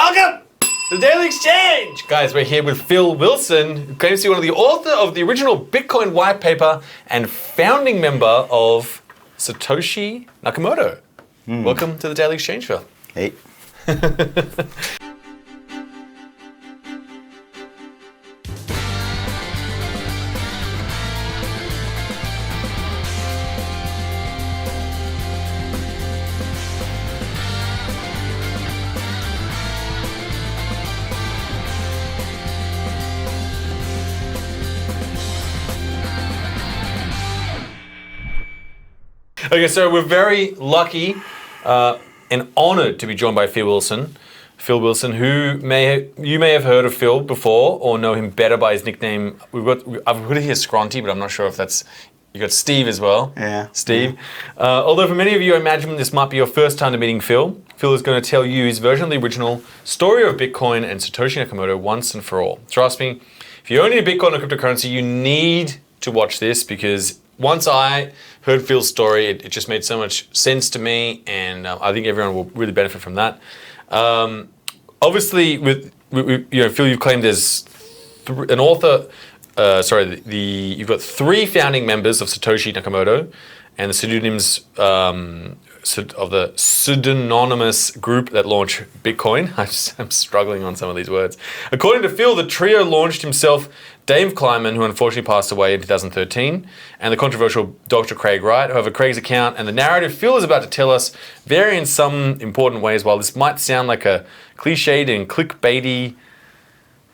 Welcome to the Daily Exchange! Guys, we're here with Phil Wilson, who claims to be one of the author of the original Bitcoin white paper and founding member of Satoshi Nakamoto. Welcome to the Daily Exchange, Phil. Hey. Okay, so we're very lucky and honored to be joined by Phil Wilson. Phil Wilson, who you may have heard of Phil before or know him better by his nickname. I've heard it here Scronty, but I'm not sure if that's. You got Steve as well. Yeah. Steve. Yeah. Although for many of you, I imagine this might be your first time to meeting Phil. Phil is going to tell you his version of the original story of Bitcoin and Satoshi Nakamoto once and for all. Trust me, if you own any Bitcoin or cryptocurrency, you need to watch this because once I heard Phil's story, it just made so much sense to me, and I think everyone will really benefit from that. Obviously, with Phil, you've claimed as an author. You've got 3 founding members of Satoshi Nakamoto, and the pseudonyms of the pseudonymous group that launched Bitcoin. I'm struggling on some of these words. According to Phil, the trio launched himself, Dave Kleiman, who unfortunately passed away in 2013, and the controversial Dr. Craig Wright. However, Craig's account and the narrative Phil is about to tell us vary in some important ways. While this might sound like a cliched and clickbaity,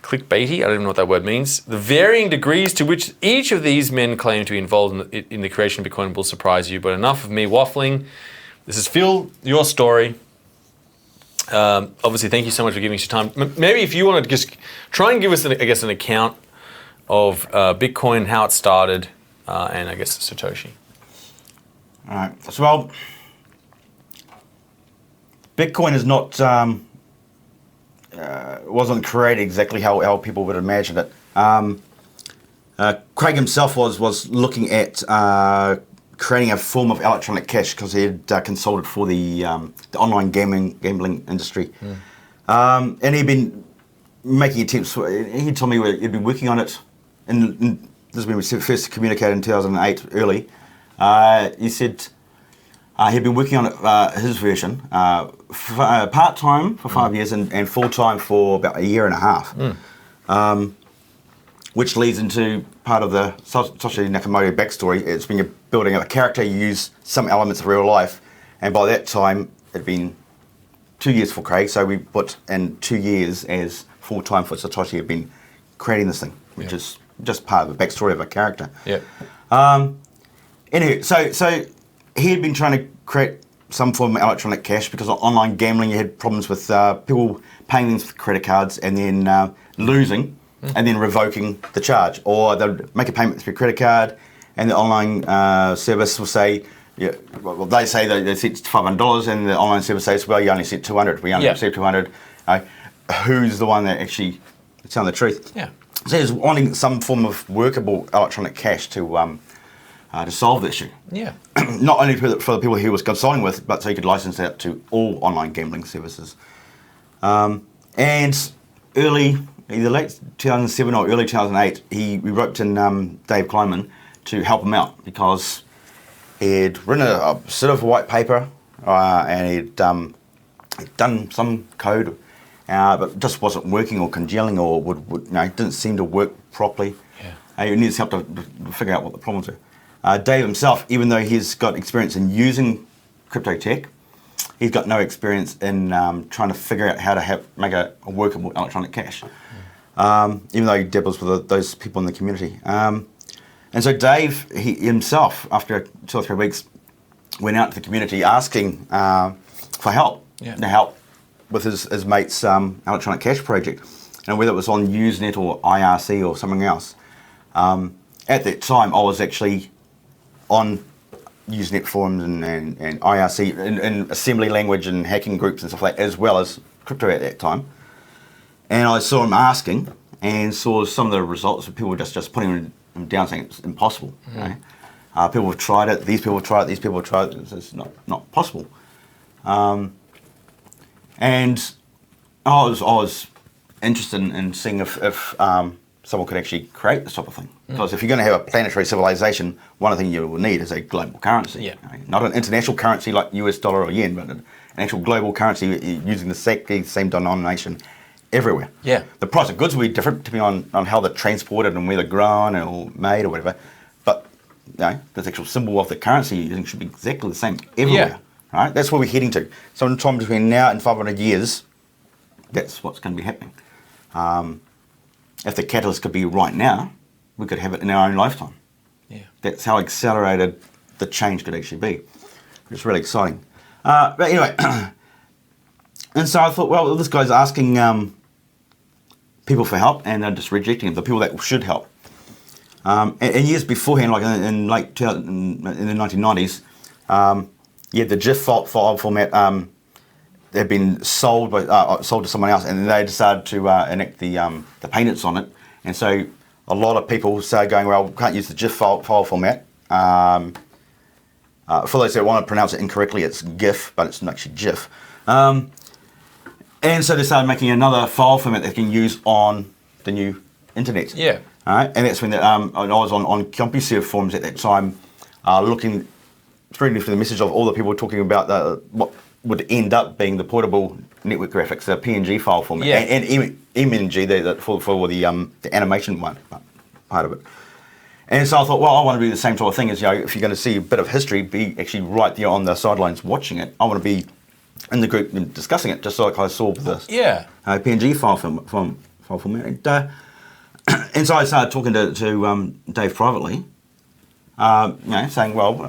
I don't even know what that word means. The varying degrees to which each of these men claim to be involved in the creation of Bitcoin will surprise you. But enough of me waffling. This is Phil, your story. Obviously, thank you so much for giving us your time. Maybe if you want to just try and give us, an account of Bitcoin, how it started, and I guess Satoshi. All right. So, well, Bitcoin is not wasn't created exactly how people would imagine it. Craig himself was looking at creating a form of electronic cash because he had consulted for the online gambling industry, and he'd been making attempts. He told me he'd been working on it, and this is when we first communicated in 2008. Early, he said he'd been working on it, his version, part time for 5 years and full time for about a year and a half. Which leads into part of the Satoshi Nakamoto backstory. It's when you're building up a character, you use some elements of real life, and by that time, it'd been 2 years for Craig, so we put in 2 years as full-time for Satoshi had been creating this thing, which is just part of the backstory of a character. Yeah. Anyway, so he had been trying to create some form of electronic cash because of online gambling, you had problems with people paying them with credit cards and then losing, and then revoking the charge, or they'd make a payment through credit card, and the online service will say, they say they sent $500, and the online service says, well, you only sent 200. We only received 200. Who's the one that actually is telling the truth? Yeah. So he's wanting some form of workable electronic cash to solve the issue. Yeah. Not only for the people he was consulting with, but so he could license that to all online gambling services. And either late 2007 or early 2008, we roped in Dave Kleiman to help him out because he had written a sort of white paper and he'd done some code, but just wasn't working or congealing or didn't seem to work properly. Yeah. He needs help to figure out what the problems are. Dave himself, even though he's got experience in using crypto tech, he's got no experience in trying to figure out how to make a workable electronic cash. Even though he dabbles with those people in the community. And so Dave, he himself, after 2 or 3 weeks, went out to the community asking for help, to help with his mate's electronic cash project, and whether it was on Usenet or IRC or something else. At that time, I was actually on Usenet forums and IRC in assembly language and hacking groups and stuff like that, as well as crypto at that time. And I saw him asking and saw some of the results of people just putting them down, saying it's impossible. People have tried it, these people have tried it, these people have tried it, it's not possible. And I was interested in seeing if someone could actually create this type of thing. Because if you're going to have a planetary civilization, one of the things you will need is a global currency. Yeah. Not an international currency like US dollar or yen, but an actual global currency using the same denomination everywhere. Yeah. The price of goods will be different depending on how they're transported and where they're grown or made or whatever. But the actual symbol of the currency you're using should be exactly the same everywhere. Yeah. Right? That's where we're heading to. Sometime between now and 500 years, that's what's going to be happening. If the catalyst could be right now, we could have it in our own lifetime. Yeah. That's how accelerated the change could actually be. It's really exciting. But anyway, and so I thought, well, this guy's asking people for help, and they're just rejecting the people that should help. And years beforehand, like in late 2000, in the 1990s, the GIF file format had been sold to someone else, and they decided to enact the patents on it. And so a lot of people started going, well, we can't use the GIF file format. For those that want to pronounce it incorrectly, it's GIF, but it's actually GIF. And so they started making another file format they can use on the new internet. Yeah. All right, and that's when I was on CompuServe forums at that time, looking through the message of all the people talking about what would end up being the portable network graphics, the PNG file format, and MNG for the animation one part of it. And so I thought, well, I want to do the same sort of thing as, if you're going to see a bit of history, be actually right there on the sidelines watching it. I want to be in the group and discussing it, just like I saw with this PNG file format. And so I started talking to Dave privately, saying, well,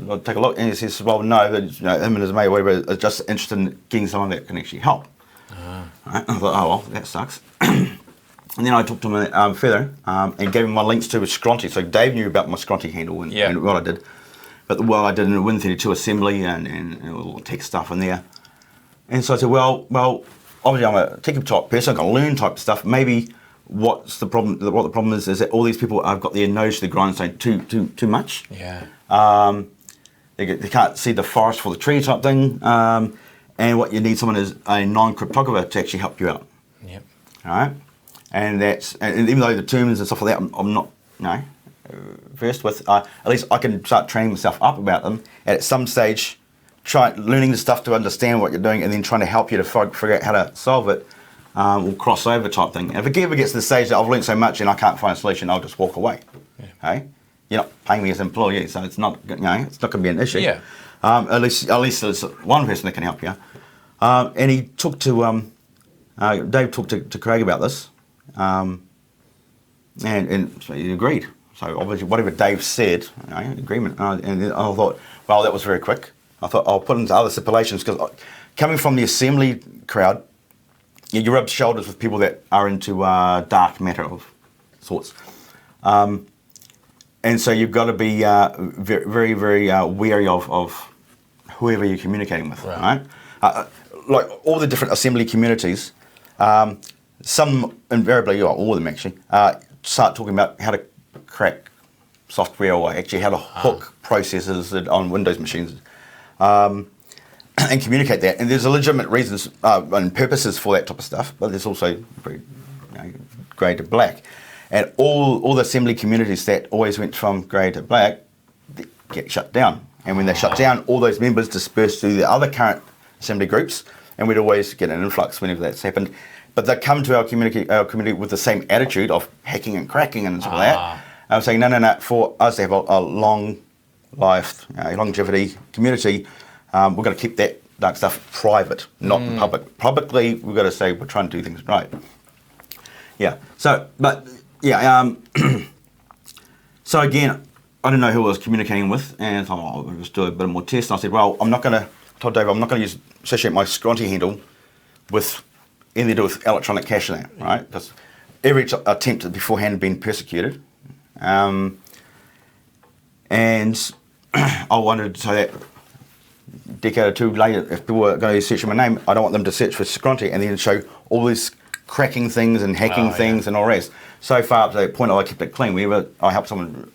I'll take a look. And he says, well, no, that him and his mate, whatever, are just interested in getting someone that can actually help. Right? I thought, oh, well, that sucks. And then I talked to him further and gave him my links to Scronty. So Dave knew about my Scronty handle and what I did. But what I did in the Win32 assembly and all the tech stuff in there. And so I said, well, obviously I'm a tech type person, I can learn type stuff. Maybe what's the problem? What the problem is that all these people have got their nose to the grindstone too much. Yeah. They can't see the forest for the tree type thing. And what you need someone is a non-cryptographer to actually help you out. Yep. All right. And even though the terms and stuff like that, I'm not versed with. At least I can start training myself up about them. And at some stage, try learning the stuff to understand what you're doing, and then trying to help you to figure out how to solve it. Will cross over type thing. And if it ever gets to the stage that I've learned so much and I can't find a solution, I'll just walk away. Yeah. Okay? You're not paying me as an employee, so it's not it's not going to be an issue. Yeah. At least there's one person that can help you. And he talked to Dave talked to Craig about this, and so he agreed. So obviously whatever Dave said, agreement. And I thought, well, that was very quick. I thought I'll put into other stipulations, because coming from the assembly crowd, you rub shoulders with people that are into dark matter of sorts. And so you've got to be very, very, very wary of whoever you're communicating with, right? Like all the different assembly communities, some invariably, or all of them actually, start talking about how to crack software, or actually how to hook processors on Windows machines. And communicate that, and there's legitimate reasons and purposes for that type of stuff, but there's also very grey to black, and all the assembly communities that always went from grey to black get shut down, and when they shut down, all those members disperse to the other current assembly groups, and we'd always get an influx whenever that's happened. But they come to our community with the same attitude of hacking and cracking and stuff like that. I'm saying no. For us to have a long life, longevity community. We've got to keep that dark stuff private, not public. Publicly, we've got to say we're trying to do things right. Yeah. So, but yeah. So again, I didn't know who I was communicating with, and I thought, I'll just do a bit more test. And I said, well, told Dave, I'm not going to associate my Scronty handle with anything to do with electronic cash in that, right? Because every attempt beforehand had been persecuted, and I wanted to say that. Decade or two later, if people are going to search for my name, I don't want them to search for Scronty and then show all these cracking things and hacking things and all the rest. So far up to that point, I kept it clean. Whenever I helped someone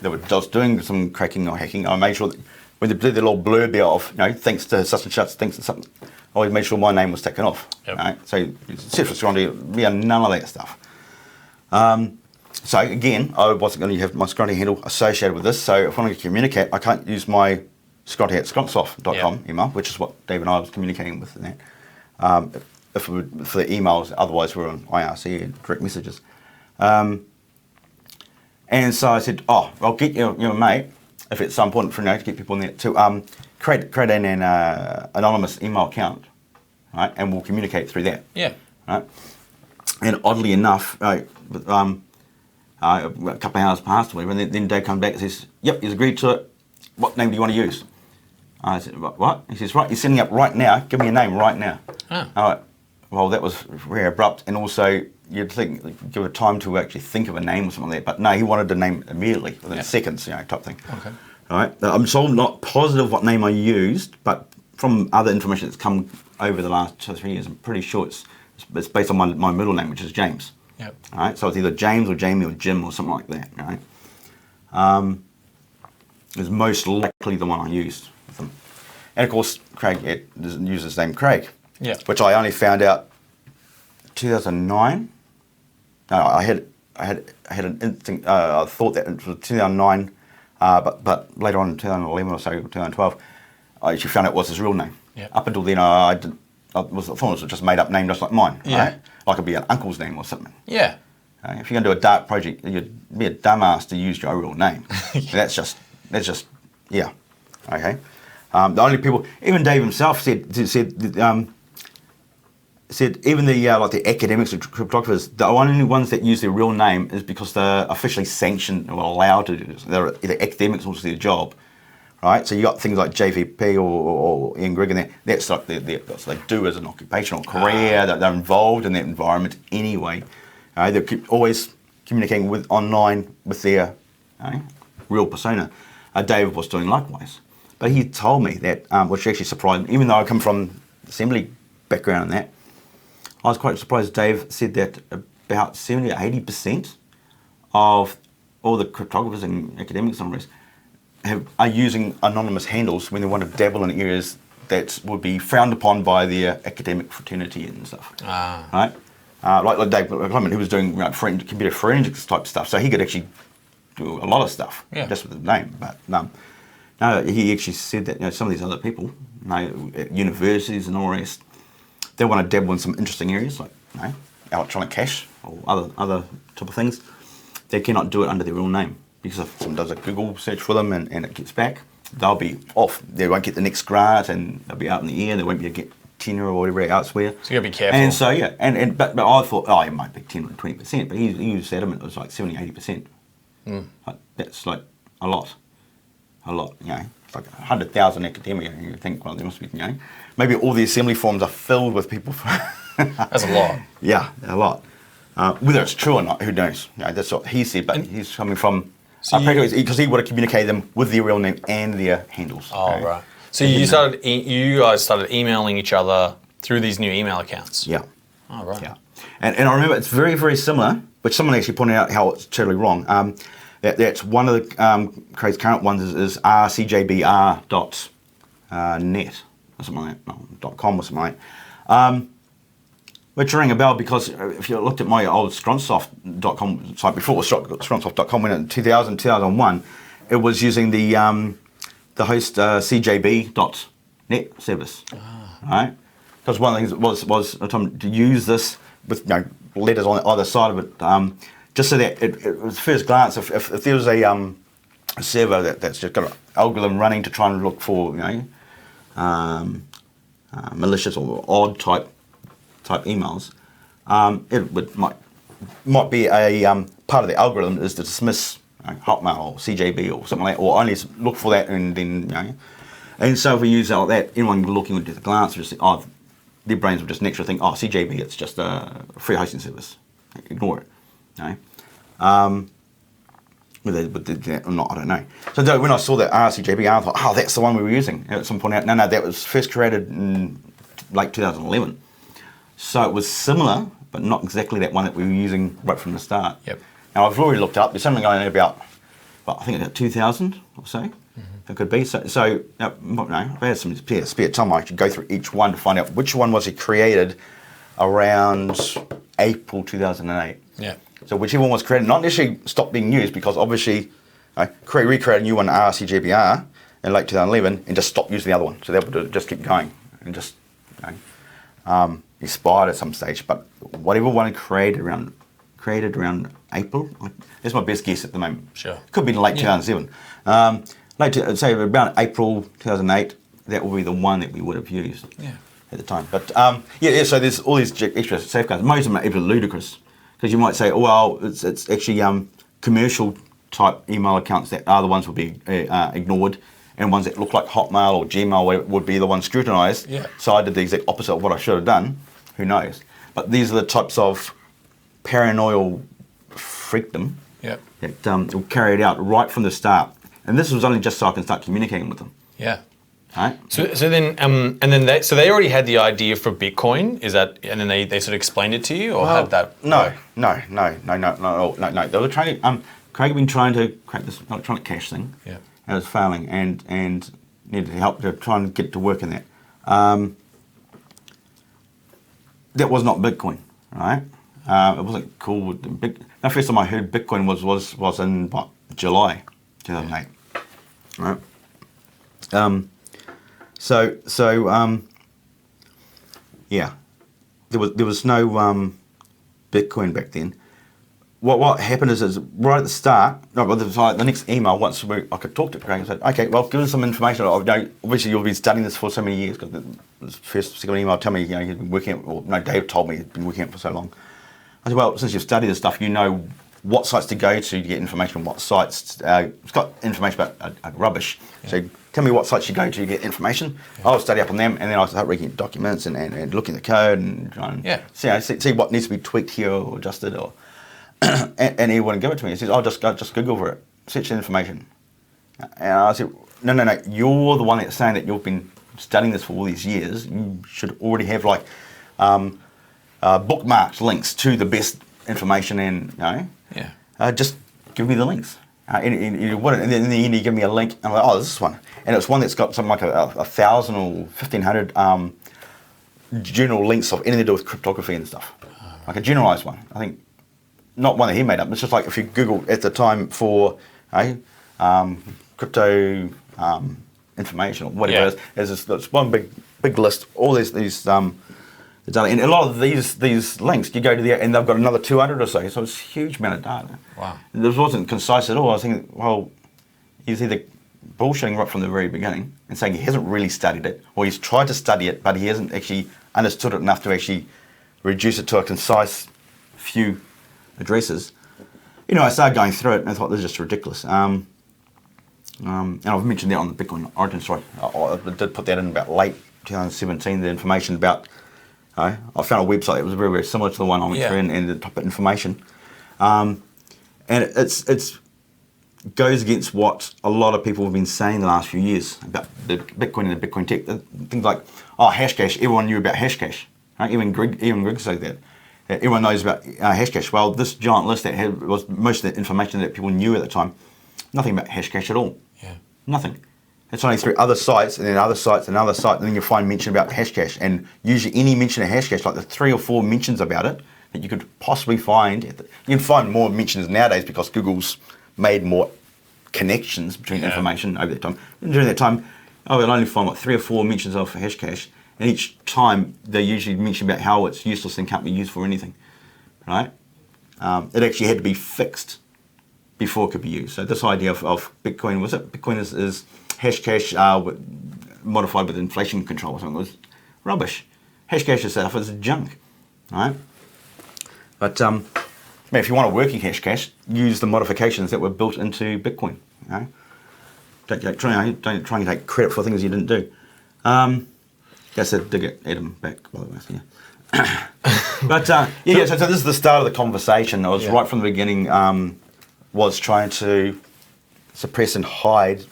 that was just doing some cracking or hacking, I made sure that when they did their little blurb there of, thanks to such and such, thanks to something, I always made sure my name was taken off. Yep. Right? So, except for Scronty, yeah, none of that stuff. So again, I wasn't going to have my Scronty handle associated with this. So if I want to communicate, I can't use my Scronty at scrontsoft.com email, which is what Dave and I was communicating with in that. If we would, for the emails, otherwise we're on IRC and direct messages. And so I said, I'll get your mate, if at some point for to get people in there, to create an anonymous email account, right? And we'll communicate through that. Yeah. Right. And oddly enough, a couple of hours passed, or whatever, and then Dave comes back and says, "Yep, he's agreed to it. What name do you want to use?" I said, "What?" He says, "Right, you're sending up right now. Give me a name right now." Oh. All right. Well, that was very abrupt, and also you'd think give it time to actually think of a name or something like that. But no, he wanted a name immediately, within seconds, type thing. Okay. All right. I'm still not positive what name I used, but from other information that's come over the last 2 or 3 years, I'm pretty sure it's based on my middle name, which is James. Yep. All right. So it's either James or Jamie or Jim or something like that. All right. Is most likely the one I used with them. And of course, Craig uses his name Craig. Yeah. Which I only found out 2009. No, I had an instinct. I thought that it was 2009, but later on in 2011 or so, 2012, I actually found out it was his real name. Yeah. Up until then, I thought it was just made up name, just like mine. Yeah. Right? Like it'd be an uncle's name or something. Yeah. Right? If you're going to do a dark project, you'd be a dumbass to use your real name. That's just yeah. Okay. The only people, even Dave himself said even the like the academics or cryptographers, the only ones that use their real name is because they're officially sanctioned or allowed to do this. They're either academics or it's their job, right? So you got things like JVP or Ian Grigg, and that's like that's what they do as an occupational career. They're involved in that environment anyway. They're always communicating with online with their real persona. David was doing likewise, but he told me that, which actually surprised me, even though I come from assembly background and that. I was quite surprised Dave said that about 70 or 80% of all the cryptographers and academics and the rest are using anonymous handles when they want to dabble in areas that would be frowned upon by their academic fraternity and stuff. Right? Like Dave Kleiman, who was doing computer forensics type stuff, so he could actually do a lot of stuff just with his name. But no, he actually said that some of these other people, at universities and all the rest, they want to dabble in some interesting areas like electronic cash or other type of things. They cannot do it under their real name because if someone does a Google search for them and it gets back, they'll be off. They won't get the next grant and they'll be out in the air. They won't be able to get tenure or whatever elsewhere. So you gotta be careful. And so but I thought it might be 10 or 20%, but he was adamant it was like 70, 80%. Like, that's like a lot. It's like 100,000 academia, and you think, well, there must be, maybe all the assembly forms are filled with people. That's a lot. Yeah, a lot. Whether it's true or not, who knows? That's what he said, but he's coming from, because he would have communicated them with their real name and their handles. Oh, right. So you guys started emailing each other through these new email accounts? Yeah. Oh, right. Yeah. And I remember it's very, very similar, which someone actually pointed out how it's totally wrong. That's one of the Craig's current ones is rcjbr.net or something like that, .com or something like that. Which rang a bell because if you looked at my old scrontsoft.com site before it was scrontsoft.com, when in 2001, it was using the host cjb.net service, right? Because one of the things was to use this with letters on either side of it, just so that it was first glance, if there was a server that's just got an algorithm running to try and look for malicious or odd type emails, it might be a part of the algorithm is to dismiss Hotmail or CJB or something like that, or only look for that and then and so if we use like that, anyone looking at the glance will just think, their brains will just naturally think, CJB, it's just a free hosting service. Ignore it. Whether they did that or not, I don't know. So when I saw that RCJB, I thought, that's the one we were using. And at some point out, no, that was first created in late 2011. So it was similar, but not exactly that one that we were using right from the start. Yep. Now I've already looked up. There's something going on about, I think about 2000 or so. It could be. So if I had some spare time, I should go through each one to find out which one was he created around April 2008. Yeah. So whichever one was created, not necessarily stopped being used, because obviously recreated a new one, RCGBR, in late 2011, and just stopped using the other one. So they would just keep going and just expired at some stage. But whatever one created around April, that's my best guess at the moment. Sure. Could be late 2007. Say around April 2008, that will be the one that we would have used at the time. But so there's all these extra safeguards. Most of them are even ludicrous, because you might say, oh, well, it's actually commercial type email accounts that are the ones will be ignored, and ones that look like Hotmail or Gmail would be the ones scrutinised. Yeah. So I did the exact opposite of what I should have done. Who knows? But these are the types of paranoid freakdom that will carry it out right from the start. And this was only just so I can start communicating with them. Yeah. Right? So they already had the idea for Bitcoin. Is that, and then they sort of explained it to you, or had that? No. They were trying to. Craig had been trying to create this electronic cash thing. Yeah. And it was failing, and needed help to try and get it to work in that. That was not Bitcoin, right? It wasn't cool. The first time I heard Bitcoin was in July 2008, right? There was no Bitcoin back then. What happened is right at the start, the next email, once I could talk to Craig and said, okay, well, give us some information. Obviously, you've been studying this for so many years, because the second email told me, you've been working it, or no, Dave told me he'd been working it for so long. I said, well, since you've studied this stuff, you know what sites to go to get information on what sites. It's got information about rubbish. Yeah. So tell me what sites you go to get information. Yeah. I'll study up on them, and then I'll start reading documents and looking at the code and try and see what needs to be tweaked here or adjusted. And he wouldn't give it to me. He says, "Oh, just Google for it, search the information." And I said, "No. You're the one that's saying that you've been studying this for all these years. You should already have bookmarked links to the best information, and just give me the links." And you wouldn't. And then in the end, he gave me a link. And I'm like, "Oh, this one." And it's one that's got something like 1,000 or 1,500 general links of anything to do with cryptography and stuff, like a generalized one. I think. Not one that he made up. It's just like if you Google at the time for crypto information or whatever it is, there's one big list. All these data, and a lot of these links you go to there, and they've got another 200 or so. So it's a huge amount of data. Wow. This wasn't concise at all. I was thinking, well, he's either bullshitting right from the very beginning and saying he hasn't really studied it, or he's tried to study it, but he hasn't actually understood it enough to actually reduce it to a concise few addresses. I started going through it and I thought, this is just ridiculous. And I've mentioned that on the Bitcoin Origin story. I did put that in about late 2017, the information about, I found a website that was very, very similar to the one I went through and the type of information. And it's goes against what a lot of people have been saying the last few years about the Bitcoin and the Bitcoin tech. Things like, Hashcash, everyone knew about Hashcash. Right? Even Greg said that. Everyone knows about Hashcash. Well, this giant list that was most of the information that people knew at the time, nothing about Hashcash at all. Yeah. Nothing. It's only through other sites and then other sites and other sites, and then you'll find mention about Hashcash. And usually any mention of Hashcash, like the 3 or 4 mentions about it that you could possibly find. You can find more mentions nowadays because Google's made more connections between information over that time. And during that time, we'll only find 3 or 4 mentions of Hashcash. And each time they usually mention about how it's useless and can't be used for anything, right? It actually had to be fixed before it could be used. So this idea of Bitcoin, Bitcoin is Hashcash modified with inflation control or something. It was rubbish. Hashcash itself is junk, right? But if you want a working Hashcash, use the modifications that were built into Bitcoin. Don't try and take credit for things you didn't do. That's a dig at Adam back, by the way. Yeah. But so this is the start of the conversation. I was right from the beginning, was trying to suppress and hide,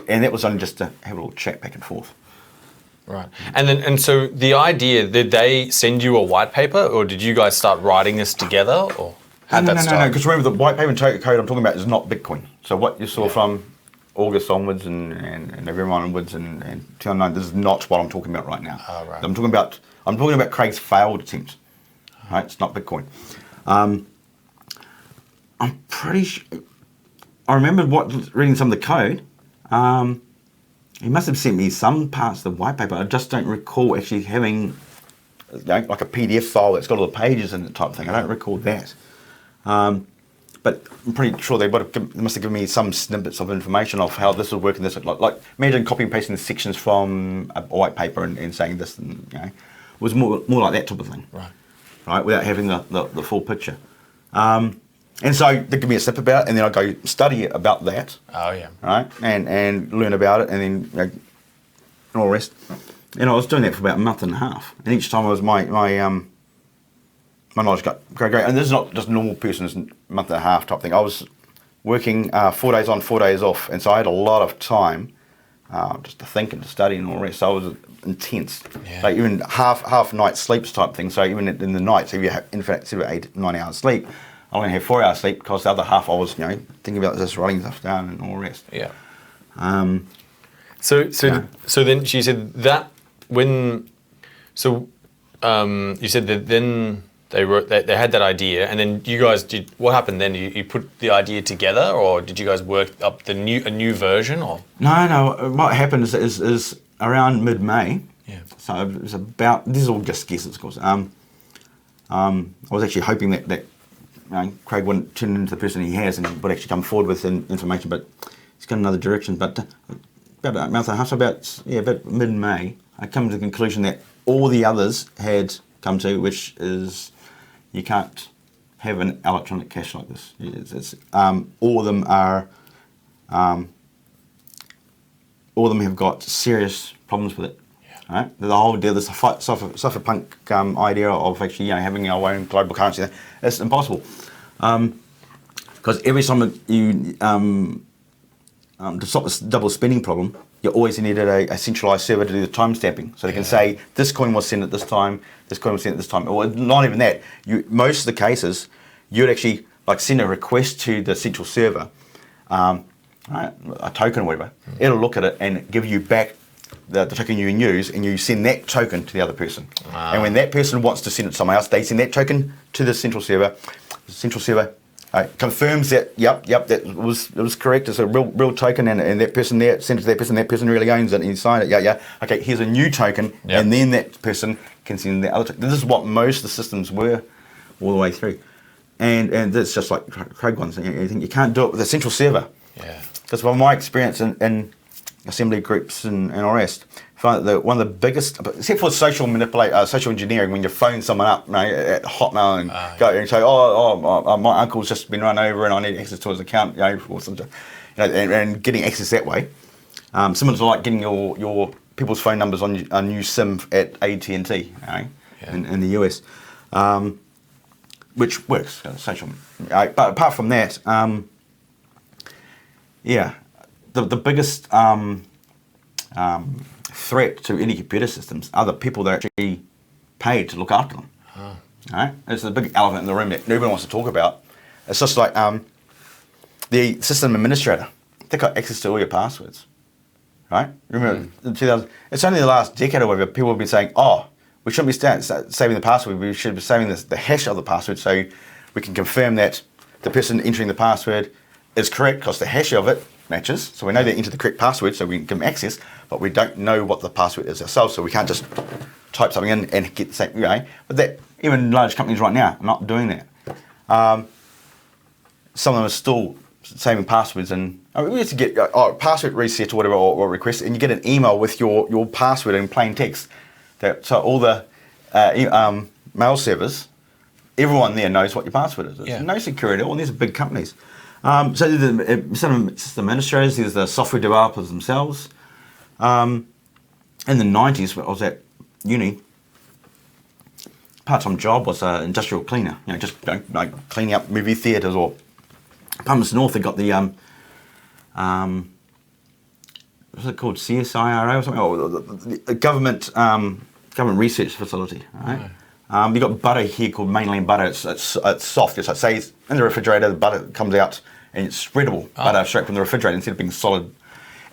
and that was only just to have a little chat back and forth. Right. And so the idea, did they send you a white paper, or did you guys start writing this together, or how did that start? No, because remember the white paper and code I'm talking about is not Bitcoin. So what you saw from August onwards and November onwards and 2009, this is not what I'm talking about right now. Oh, right. I'm talking about Craig's failed attempt. Right, it's not Bitcoin. I'm pretty sure. I remember reading some of the code. He must have sent me some parts of the white paper. I just don't recall actually having like a PDF file that's got all the pages in it type thing. I don't recall that. But I'm pretty sure they must have given me some snippets of information of how this would work and this. Like imagine copying and pasting the sections from a white paper and saying this, and it was more like that type of thing. Right, without having the full picture. And so they give me a snippet about it, and then I go study about that. Oh yeah. Right, and learn about it, and then and all the rest. And I was doing that for about a month and a half. And each time I was my knowledge got great. And this is not just normal person's month and a half type thing. I was working 4 days on, 4 days off, and so I had a lot of time just to think and to study and all the rest. So it was intense. Yeah. Like even half night sleeps type thing. So even in the night, so if you have in fact 8-9 hours sleep, I only have 4 hours sleep because the other half I was thinking about this, writing stuff down and all the rest. Yeah. So then she said that when you said that then they had that idea, and then you guys did. What happened then? You put the idea together, or did you guys work up a new version? Or no. What happened is around mid-May. Yeah. So it was about. This is all just guesses, of course. I was actually hoping that Craig wouldn't turn into the person he has and would actually come forward with information, but he's gone another direction. But about a month and a half, so about mid-May, I come to the conclusion that all the others had come to, which is you can't have an electronic cash like this. All of them have got serious problems with it. Yeah. Right? The whole deal, this cypherpunk idea of actually having our own global currency, it's impossible. Because every time you to stop this double spending problem, you always needed a centralized server to do the time stamping. So they can say, this coin was sent at this time, this coin was sent at this time. Or not even that. Most of the cases, you'd actually send a request to the central server, a token or whatever. It'll look at it and give you back the token you can use, and you send that token to the other person. And when that person wants to send it to someone else, they send that token to the central server. The central server confirms that, that was correct. It's a real token, and that person there sent it to that person really owns it, and you sign it. Okay, here's a new token, and then that person can send the other token. This is what most of the systems were all the way through. And that's just like Craig ones. You can't do it with a central server. Yeah. Because from my experience in assembly groups and all the rest, I find that one of the biggest, except for social engineering, when you phone someone up at Hotmail and go and say, my uncle's just been run over and I need access to his account, or something, and getting access that way. Similar to like getting your people's phone numbers on a new SIM at AT&T in the US, which works. Social, but apart from that, the biggest threat to any computer systems are the people that are actually paid to look after them. Right? It's the big elephant in the room that nobody wants to talk about. It's just like the system administrator. They got access to all your passwords. Right? Remember, in 2000, it's only the last decade or whatever, people have been saying, we shouldn't be saving the password, we should be saving the hash of the password so we can confirm that the person entering the password is correct because the hash of it matches. So we know they entered the correct password, so we can give them access, but we don't know what the password is ourselves, so we can't just type something in and get the same, But that, even large companies right now are not doing that. Some of them are still saving passwords, and we used to get password reset or whatever, or request, and you get an email with your password in plain text. So all the mail servers, everyone there knows what your password is. There's no security at all, and these are big companies. So some system administrators, there's the software developers themselves. In the 90s, when I was at uni, part-time job was an industrial cleaner. Just cleaning up movie theatres, or Palmerston North had got the what's it called, CSIRO or something? Oh, the government research facility. Right? You got butter here called mainland butter. It's soft. It's in the refrigerator. The butter comes out and it's spreadable butter straight from the refrigerator instead of being solid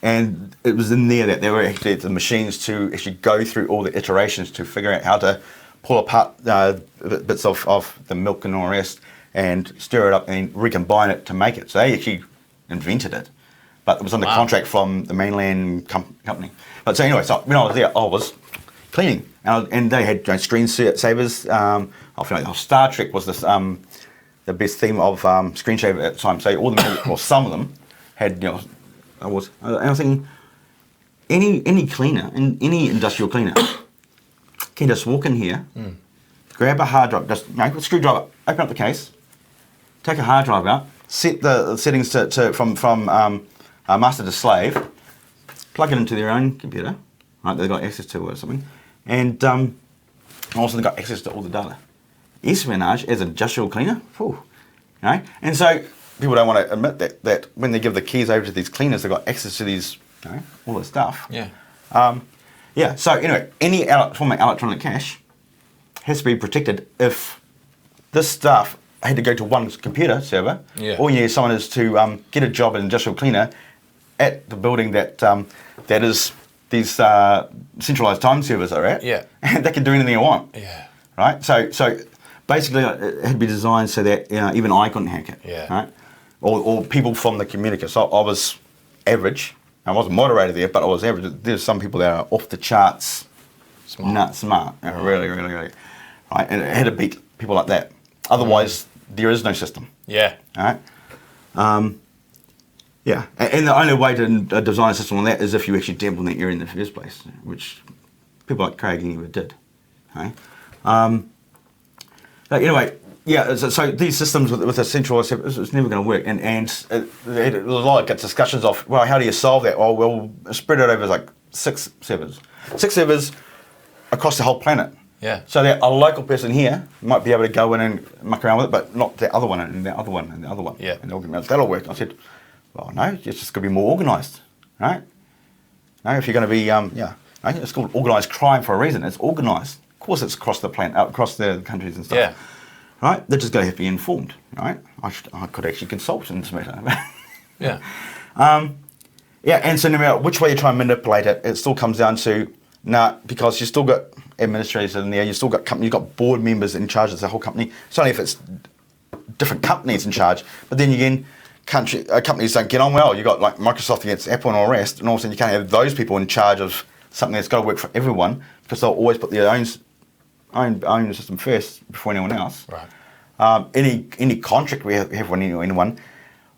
And it was in there that there were actually the machines to actually go through all the iterations to figure out how to pull apart bits of the milk and all the rest and stir it up and recombine it to make it. So they actually invented it. But it was under contract from the mainland company. But so anyway, so when I was there, I was cleaning. And they had screensavers. I feel like Star Trek was this, the best theme of screensaver at the time. So all the, or some of them had, I was thinking, any cleaner, any industrial cleaner, can just walk in here, grab a hard drive, just a screwdriver, open up the case, take a hard drive out, set the settings from master to slave, plug it into their own computer, right? They've got access to it or something, and also they've got access to all the data. Espionage as an industrial cleaner, and so people don't want to admit that when they give the keys over to these cleaners, they've got access to these, all this stuff. Yeah. So anyway, any form of electronic cash has to be protected. If this stuff had to go to one computer server, all you need someone is to get a job as an industrial cleaner at the building that is these centralised time servers are at, and they can do anything they want. Right. So basically, it had to be designed so that even I couldn't hack it. Right. Or people from the community. So I was average. I wasn't moderator there, but I was average. There's some people that are off the charts, smart, really, really, really. Right. And it had to beat people like that. Otherwise, there is no system. Right. And the only way to design a system on that is if you actually dabble in that area in the first place, which people like Craig never did. Okay? Anyway, so these systems with a centralised server, it's never going to work. And there was a lot of discussions of, well, how do you solve that? Oh, we'll spread it over like 6 servers. 6 servers across the whole planet. So that a local person here might be able to go in and muck around with it, but not the other one and the other one and the other one. And they'll go, that'll work. I said, well, no, it's just going to be more organised, right? No, if you're going to be, it's called organised crime for a reason. It's organised. Of course, it's across the planet, across the countries and stuff. Right? They're just going to have to be informed, right? I could actually consult in this matter. And so no matter which way you try and manipulate it, it still comes down to, because you still got administrators in there, you still got company, you've got board members in charge of the whole company. It's only if it's different companies in charge, but then again, companies don't get on well. You've got like Microsoft against Apple and all the rest, and all of a sudden you can't have those people in charge of something that's got to work for everyone because they'll always put their own system first before anyone else. Any contract we have with anyone,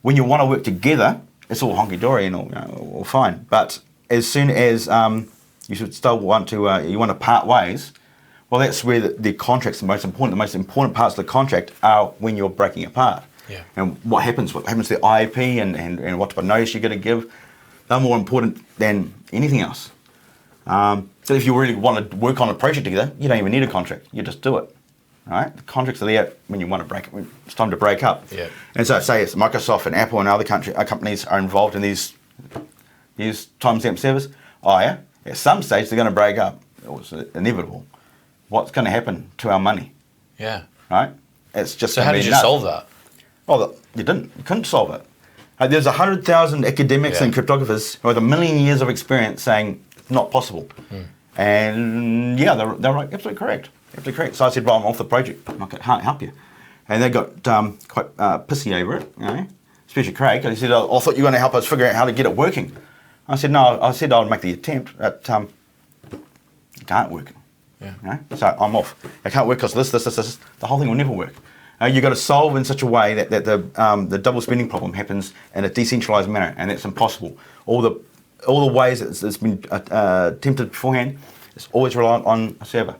when you want to work together, it's all honky-dory and all fine. But as soon as you should still want to part ways, well, that's where the contract's the most important. The most important parts of the contract are when you're breaking apart. And what happens to the IP and what type of notice you're going to give, they're more important than anything else. So if you really want to work on a project together, you don't even need a contract. You just do it. Right? The contracts are there when you want to when it's time to break up. And so say it's Microsoft and Apple and other companies are involved in these timestamp servers. At some stage they're going to break up. It's inevitable. What's going to happen to our money? Right? It's just. So how did you solve that? Well, you didn't. You couldn't solve it. There's 100,000 academics and cryptographers with 1 million years of experience saying it's not possible. And they're right, absolutely correct. Absolutely correct. So I said, well, I'm off the project. I can't help you. And they got quite pissy over it, especially Craig. And he said, I thought you were going to help us figure out how to get it working. I said, no, I said I would make the attempt, but it can't work. So I'm off. It can't work because this. The whole thing will never work. You've got to solve in such a way that the double spending problem happens in a decentralised manner, and that's impossible. All the ways it's been attempted beforehand, it's always reliant on a server.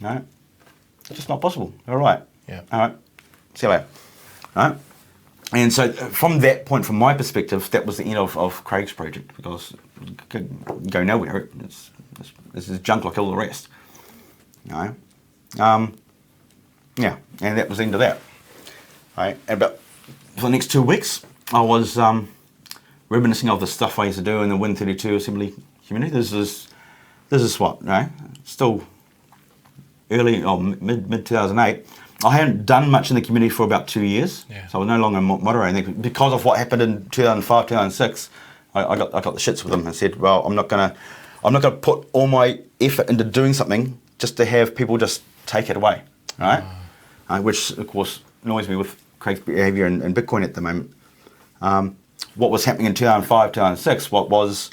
No, it's just not possible. All right. All right. See you later. All right. And so from that point, from my perspective, that was the end of Craig's project because it could go nowhere. This is junk like all the rest. And that was the end of that. Right. And about for the next 2 weeks, I was reminiscing of the stuff I used to do in the Win32 assembly community. This is what, still early or mid 2008. I hadn't done much in the community for about 2 years, so I was no longer moderating because of what happened in 2005, 2006. I got the shits with them and said, well, I'm not gonna put all my effort into doing something just to have people just take it away, right? Which of course annoys me with Craig's behaviour in Bitcoin at the moment. What was happening in 2005, 2006? What was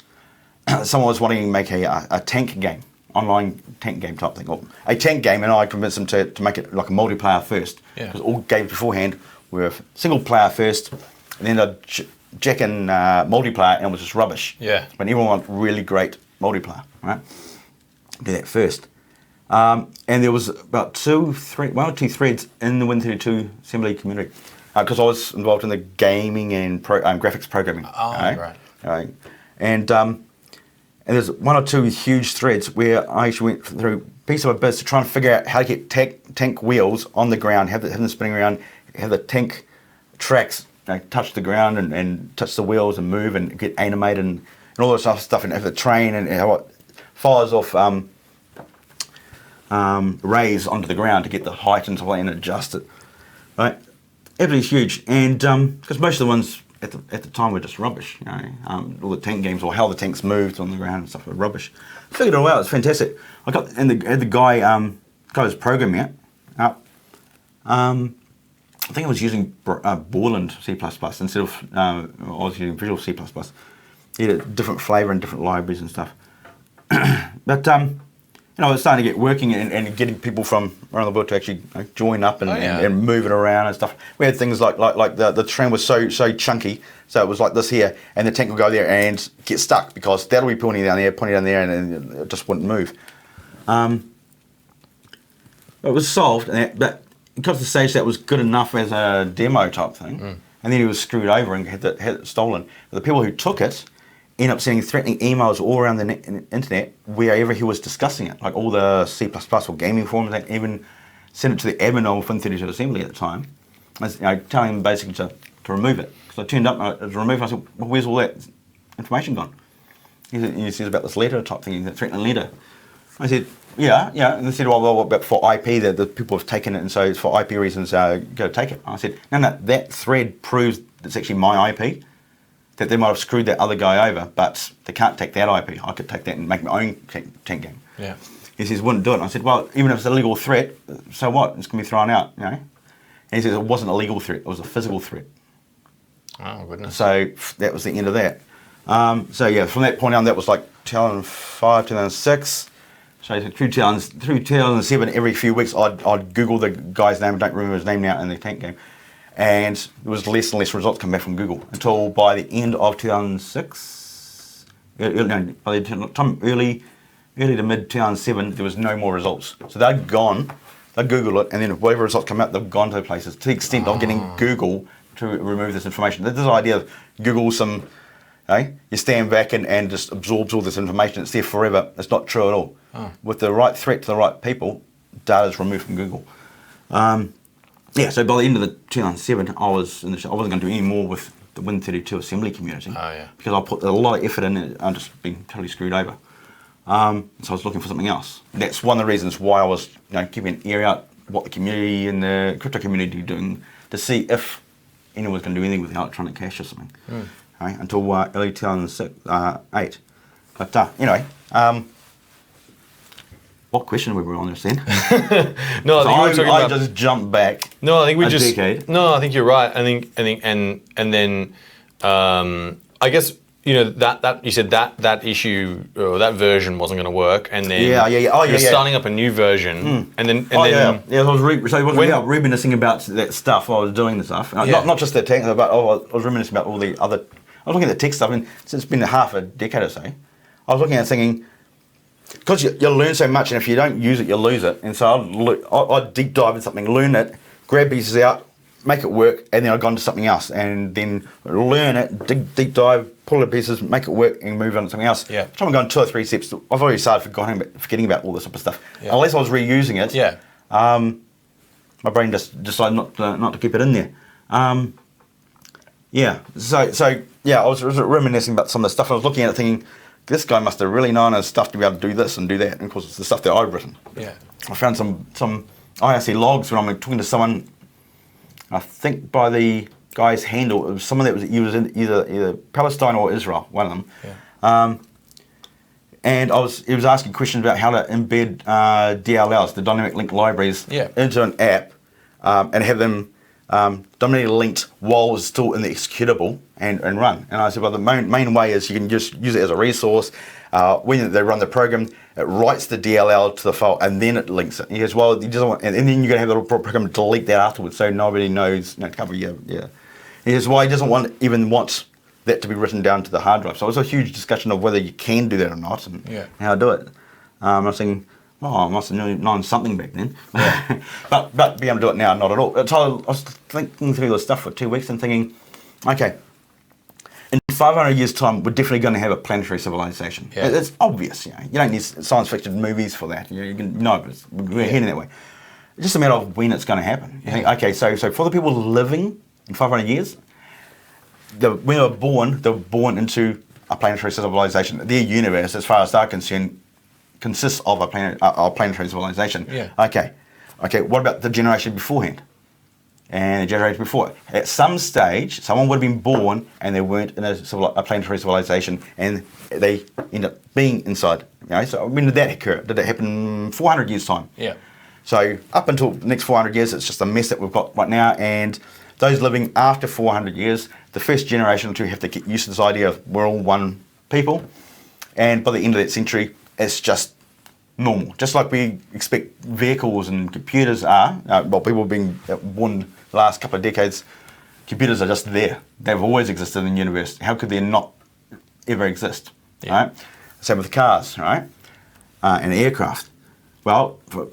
someone was wanting to make a tank game, online tank game type thing, or a tank game, and I convinced them to make it like a multiplayer first, because all games beforehand were single player first, and then they'd jack in multiplayer, and it was just rubbish. Yeah. But everyone wanted really great multiplayer, right? Do that first. And there was about one or two threads in the Win32 assembly community, because I was involved in the gaming and graphics programming. Oh, right. And there's one or two huge threads where I actually went through piece by piece to try and figure out how to get tank wheels on the ground, have them spinning around, have the tank tracks touch the ground and touch the wheels and move and get animated and all this other stuff, and have the train and how it fires off rays onto the ground to get the height and stuff like that and adjust it. Right? Absolutely huge. And because most of the ones at the time were just rubbish, all the tank games or how the tanks moved on the ground and stuff were rubbish. Figured it all out. It's fantastic. I had the guy was programming it up. I think I was using Borland C++ instead of I was using Visual C++. He had a different flavour and different libraries and stuff. But it's starting to get working and getting people from around the world to actually join up and move it around and stuff. We had things like the train was so chunky, so it was like this here, and the tank would go there and get stuck because that'll be pointing down there, and it just wouldn't move. It was solved, but because the stage that was good enough as a demo type thing, and then he was screwed over and had it stolen. The people who took it end up sending threatening emails all around the internet wherever he was discussing it, like all the C++ or gaming forums, and even sent it to the admin of Win32 Assembly at the time, telling him basically to remove it. Because I turned up and it was removed, and I said, well, where's all that information gone? He says about this letter type thing, that threatening letter. I said, yeah, and they said, well, but for IP, the people have taken it, and so it's for IP reasons, go take it. I said, no, that thread proves it's actually my IP, that they might have screwed that other guy over, but they can't take that IP. I could take that and make my own tank game. Yeah. He says, wouldn't do it. And I said, well, even if it's a legal threat, so what? It's going to be thrown out, And he says, it wasn't a legal threat, it was a physical threat. Oh, goodness. So that was the end of that. From that point on, that was like 2005, 2006. So through 2007, every few weeks, I'd Google the guy's name. I don't remember his name now in the tank game. And there was less and less results come back from Google until by the end of 2006, by the time early to mid 2007, there was no more results. So they'd Google it, and then whatever results come out, they've gone to places to the extent of getting Google to remove this information. This idea of Google you stand back and just absorbs all this information, it's there forever. It's not true at all. With the right threat to the right people, data is removed from Google. So by the end of the 2007, I wasn't going to do any more with the Win32 assembly community because I put a lot of effort in it. I've just been totally screwed over. So I was looking for something else. That's one of the reasons why I was keeping an ear out what the community and the crypto community are doing to see if anyone was going to do anything with electronic cash or something. Until early 2008. But anyway, what question were we on just then? No, I think I just jumped back. No, I think we just. Decade. No, I think you're right. I think, and then I guess that you said that issue or that version wasn't going to work, and then you're starting up a new version, and then I was reminiscing about that stuff while I was doing the stuff. Not just the tech, but I was reminiscing about all the other. I was looking at the tech stuff, and since it's been half a decade or so, I was looking at it thinking, because you learn so much, and if you don't use it, you lose it. And so I'd deep dive into something, learn it, grab pieces out, make it work, and then I'd go on to something else, and then learn it, deep dive, pull the pieces, make it work, and move on to something else. Yeah. By the time I've gone 2 or 3 steps, I've already started forgetting about all this type of stuff. Yeah. Unless I was reusing it, my brain just decided not to keep it in there. I was reminiscing about some of the stuff. I was looking at it thinking, this guy must have really known his stuff to be able to do this and do that. And of course, it's the stuff that I've written. Yeah. I found some IRC logs when I'm talking to someone, I think by the guy's handle, it was someone that was in either Palestine or Israel, one of them. Yeah. And he was asking questions about how to embed DLLs, the dynamic link libraries, into an app and have them dynamically linked while it's still in the executable and run. And I said, well, the main way is you can just use it as a resource. When they run the program, it writes the DLL to the file and then it links it. And he goes, well, you just want, and then you're going to have the program delete that afterwards so nobody knows, cover you. Yeah. He says, well, he doesn't want that to be written down to the hard drive. So it was a huge discussion of whether you can do that or not and how to do it. I was thinking, I must have known something back then. Yeah. but be able to do it now, not at all. So I was thinking through this stuff for 2 weeks and thinking, okay, in 500 years' time, we're definitely going to have a planetary civilization. Yeah. It's obvious. You don't need science fiction movies for that. You can know, but we're heading that way. It's just a matter of when it's going to happen. You think, okay, so for the people living in 500 years, when they were born into a planetary civilization. Their universe, as far as they're concerned, consists of a planetary civilization. Yeah. Okay. What about the generation beforehand? And the generation before? At some stage, someone would have been born and they weren't in a planetary civilization, and they end up being inside. So when did that occur? Did it happen 400 years time? Yeah. So up until the next 400 years, it's just a mess that we've got right now, and those living after 400 years, the first generation or two have to get used to this idea of we're all one people. And by the end of that century, it's just normal. Just like we expect vehicles and computers are. People have been born the last couple of decades, computers are just there. They've always existed in the universe. How could they not ever exist? Yeah. Right? Same with cars, right? And aircraft. Well, for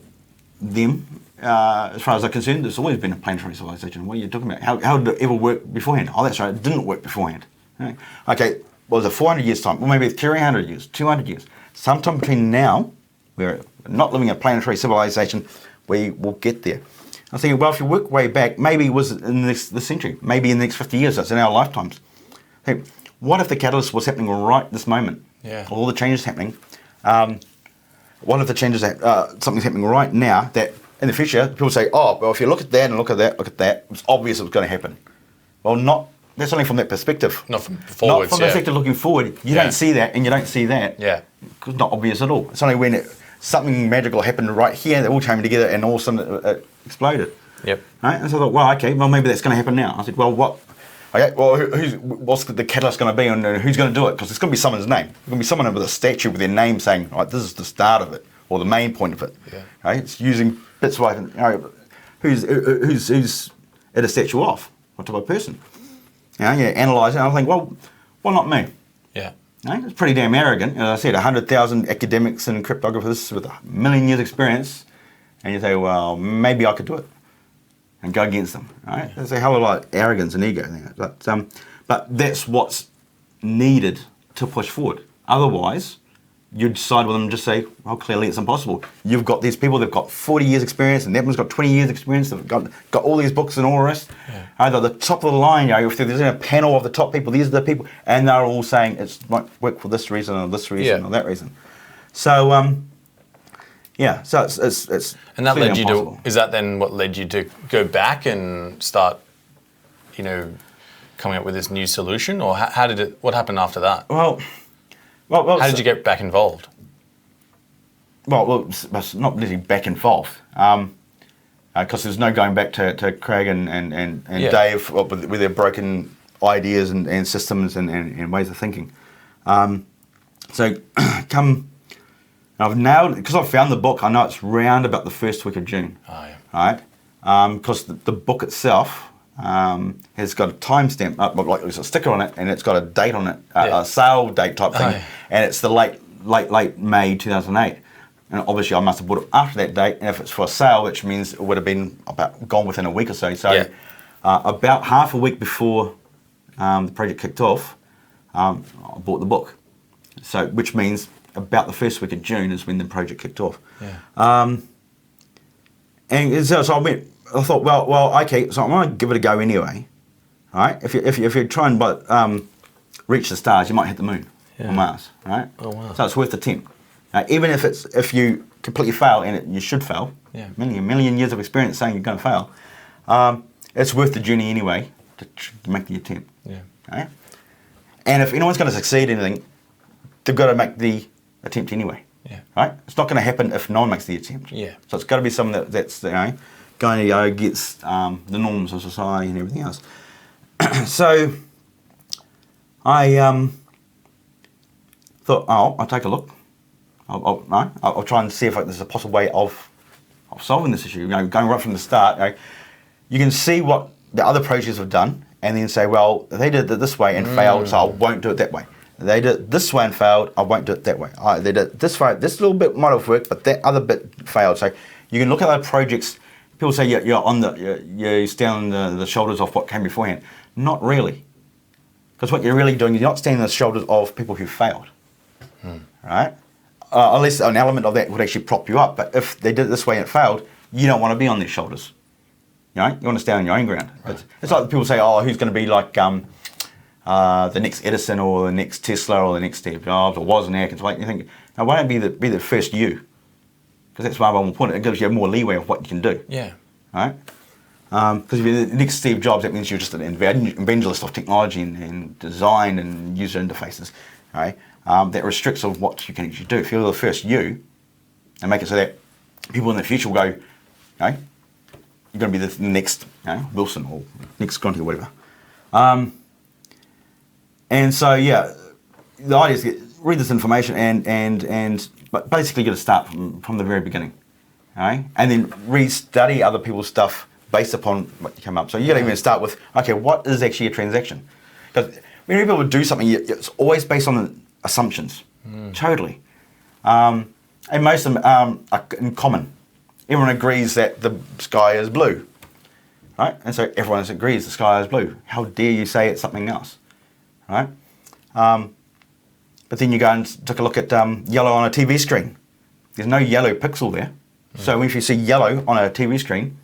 them, as far as they're concerned, there's always been a planetary civilization. What are you talking about? How did it ever work beforehand? Oh, that's right, it didn't work beforehand. Right? Okay, was it 400 years time? Well, maybe 300 years, 200 years. Sometime between now, we're not living in a planetary civilization, we will get there. I was thinking, well, if you work way back, maybe it was in this century, maybe in the next 50 years, that's in our lifetimes. Hey, what if the catalyst was happening right this moment? Yeah. All the changes happening. What if the changes, something's happening right now that in the future, people say, oh, well, if you look at that and look at that, it's obvious it was going to happen. Well, that's only from that perspective. Not from forwards, Not from the perspective looking forward. You don't see that and you don't see that. Yeah. It's not obvious at all. It's only when something magical happened right here, they all came together and all of a sudden it exploded. Yep. Right? And so I thought, well, maybe that's going to happen now. I said, well, what? Okay, well, what's the catalyst going to be and who's going to do it? Because it's going to be someone's name. It's going to be someone with a statue with their name saying, right, this is the start of it or the main point of it. Yeah. Right? It's using bits of who's at a statue of? What type of person? Analyse it. And I think, well, not me. Yeah. It's pretty damn arrogant. As I said, 100,000 academics and cryptographers with 1 million years experience, and you say, well, maybe I could do it, and go against them. Right? There's a hell of a lot of arrogance and ego there. But that's what's needed to push forward. Otherwise, you'd side with them and just say, well, clearly it's impossible. You've got these people, they've got 40 years experience, and that one's got 20 years experience, they've got all these books and all the rest. Yeah. They're the top of the line, if there's a panel of the top people, these are the people, and they're all saying it won't work for this reason or this reason or that reason. So, so it's and that led you to, is that then what led you to go back and start, coming up with this new solution, or what happened after that? Well, how did you get back involved? Well, it's not really back involved, because there's no going back to Craig and Dave with their broken ideas and systems and ways of thinking. So I've nailed, because I've found the book, I know it's round about the first week of June. Oh, yeah. Right? Because the book itself has got a timestamp, like there's a sticker on it, and it's got a date on it, a sale date type thing, and it's the late May 2008. And obviously I must have bought it after that date, and if it's for a sale, which means it would have been gone within a week or so. So about half a week before the project kicked off, I bought the book. So which means about the first week of June is when the project kicked off. Yeah. And so I thought, well, okay, so I'm going to give it a go anyway, right? If you try and reach the stars, you might hit the moon or Mars, right? Oh wow! So it's worth the attempt. Even if you completely fail, and you should fail, a million years of experience saying you're going to fail, it's worth the journey anyway. to make the attempt. Yeah. Okay? And if anyone's going to succeed in anything, they've got to make the attempt anyway. Yeah. Right? It's not going to happen if no one makes the attempt. Yeah. So it's got to be someone that's going to go against the norms of society and everything else. So I thought, I'll take a look. I'll try and see if there's a possible way of solving this issue. Going right from the start, you can see what the other projects have done, and then say, well, they did it this way and failed, so I won't do it that way. They did it this way and failed, I won't do it that way. They did it this way, this little bit might have worked, but that other bit failed. So you can look at those projects. People say you stand on the shoulders of what came beforehand. Not really, because what you're really doing is you're not standing on the shoulders of people who failed, right? Unless an element of that would actually prop you up. But if they did it this way and it failed, you don't want to be on their shoulders. You want to stand on your own ground. Right. It's like people say, who's going to be like the next Edison or the next Tesla or the next Steve Jobs or Wozniak and so on. You think, now why don't be the first you? Because that's why I'm important. It gives you more leeway of what you can do. Yeah. Right? Because if you're the next Steve Jobs, that means you're just an evangelist of technology and design and user interfaces. Right? That restricts of what you can actually do. If you're the first you, and make it so that people in the future will go, you're going to be the next Wilson or next Scronty or whatever. And so, the idea is to read this information but basically you got to start from the very beginning. And then restudy other people's stuff based upon what you come up. So you got to even start with, what is actually a transaction? Because when people do something, it's always based on assumptions. Totally. And most of them are in common. Everyone agrees that the sky is blue, right? And so everyone agrees the sky is blue. How dare you say it's something else, right? But then you go and take a look at yellow on a TV screen. There's no yellow pixel there. So if you see yellow on a TV screen,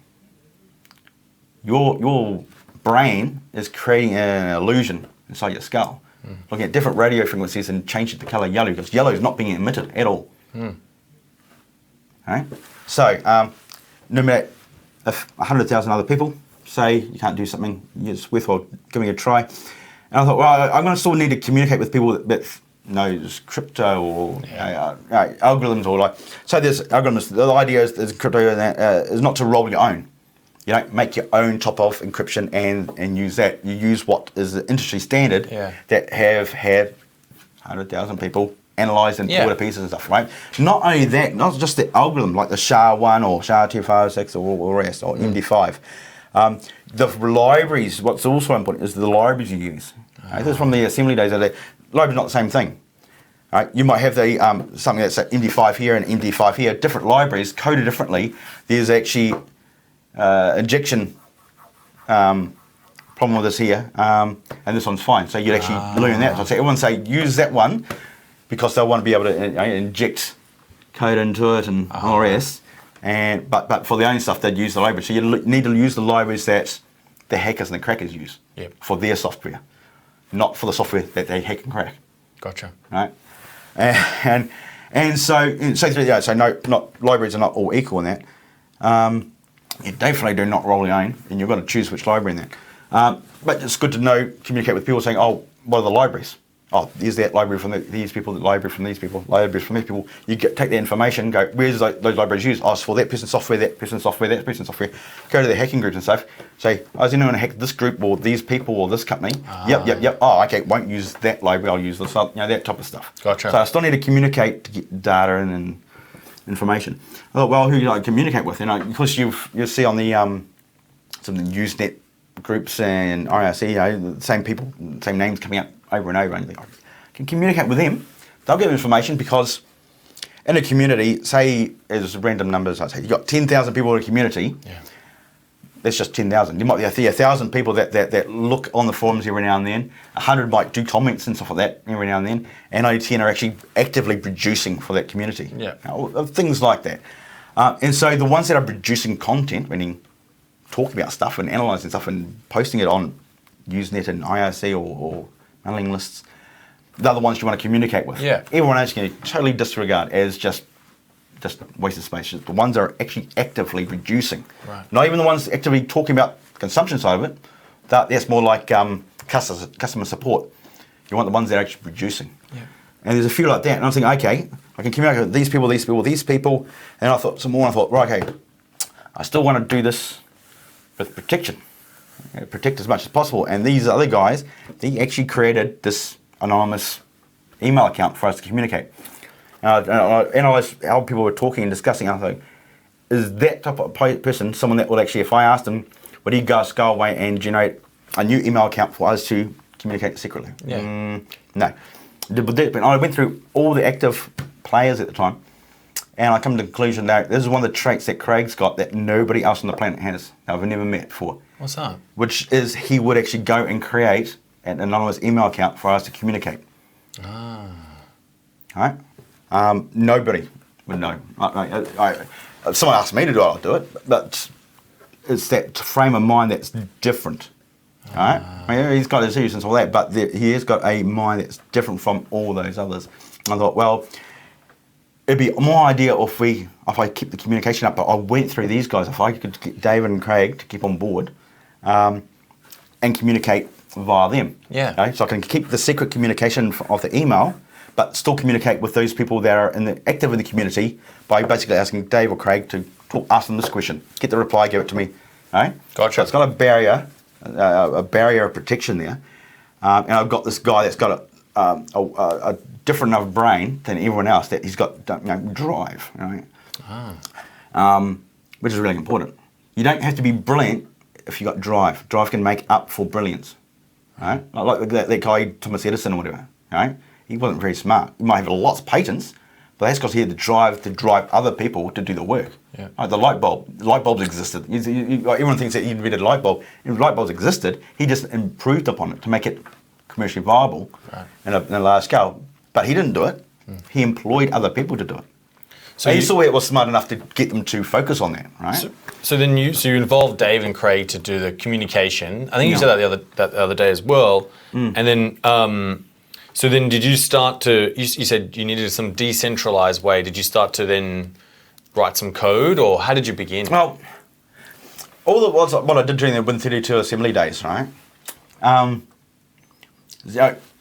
your brain is creating an illusion inside your skull, looking at different radio frequencies and changing the colour yellow, because yellow is not being emitted at all. Right? So, no matter if 100,000 other people say you can't do something, it's worthwhile giving it a try. And I thought, well, I'm going to still need to communicate with people that knows crypto or algorithms or like. So there's algorithms. The idea is crypto is not to roll your own. You don't make your own top of encryption and use that. You use what is the industry standard that have had 100,000 people analysed and pulled to pieces and stuff, right? Not only that, not just the algorithm like the SHA-1 or SHA-256 or rest or MD5. The libraries, what's also important is the libraries you use. This is from the assembly days. The libraries not the same thing. Right? You might have the something that's MD5 here and MD5 here, different libraries coded differently. There's actually injection problem with this here, and this one's fine. So you'd actually learn that. So everyone say use that one, because they'll want to be able to inject code into it and all the rest. But for the own stuff, they'd use the library. So you need to use the libraries that the hackers and the crackers use for their software, not for the software that they hack and crack. Gotcha. Right. So not libraries are not all equal in that. You definitely do not roll your own, and you've got to choose which library in that. But it's good to communicate with people saying, what are the libraries? There's that library from these people, that library from these people, libraries from these people. You take the information, go, where's those libraries used? It's for that person's software, that person's software, that person's software. Go to the hacking groups and stuff. Say, is anyone hack this group or these people or this company? Yep. Won't use that library, I'll use this, that type of stuff. Gotcha. So I still need to communicate to get data and information. I thought, well, who do I communicate with? Of course, you'll see on the some of the Usenet groups and IRC, the same people, same names coming up over and over, and I can communicate with them. They'll give information, because in a community, say as random numbers, I'd say you've got 10,000 people in a community. That's just 10,000. There might be 1,000 people that look on the forums every now and then. 100 might do comments and stuff like that every now and then, and only 10 are actually actively producing for that community. Things like that. And so the ones that are producing content, meaning talking about stuff and analysing stuff and posting it on Usenet and IRC or mailing lists, they're the ones you want to communicate with. Everyone else you can totally disregard as just wasted space. The ones that are actually actively reducing. Not even the ones actively talking about the consumption side of it, That's more like customer support. You want the ones that are actually producing. Yeah. And there's a few like that. And I'm thinking, okay, I can communicate with these people. And I thought some more. And I thought, right, okay, I still want to do this with protection. Protect as much as possible. And these other guys, they actually created this anonymous email account for us to communicate. And I analysed how people were talking and discussing. I thought, is that type of person someone that would actually, if I asked them, would he go away and generate a new email account for us to communicate secretly? Yeah. No. But I went through all the active players at the time, and I come to the conclusion that this is one of the traits that Craig's got that nobody else on the planet has, that I've never met before. What's that? Which is he would actually go and create an anonymous email account for us to communicate. Ah. All right? Nobody would know. Someone asked me to do it, I'll do it, but it's that frame of mind that's different. All right? I mean, he's got his issues and all that, but he has got a mind that's different from all those others. And I thought, well, it'd be more ideal if I keep the communication up, but I went through these guys, if I could get David and Craig to keep on board and communicate via them. Yeah. Okay? So I can keep the secret communication of the email, but still communicate with those people that are active in the community by basically asking Dave or Craig to ask them this question, get the reply, give it to me. All right? Gotcha. So it's got a barrier of protection there. And I've got this guy that's got a different enough brain than everyone else, that he's got drive, right? Which is really important. You don't have to be brilliant if you've got drive. Drive can make up for brilliance, right? Like that guy Thomas Edison or whatever, right? He wasn't very smart. He might have lots of patents, but that's because he had the drive to drive other people to do the work. Yeah. Right, the light bulbs existed. Everyone thinks that he invented a light bulb. If light bulbs existed, he just improved upon it to make it commercially viable in a large scale. But he didn't do it. He employed other people to do it. So he saw it was smart enough to get them to focus on that, right? So you involved Dave and Craig to do the communication. I think you said that the other day as well. And then so then did you start to? You said you needed some decentralized way. Did you start to then write some code, or how did you begin? Well, all it was what I did during the Win32 assembly days, right? A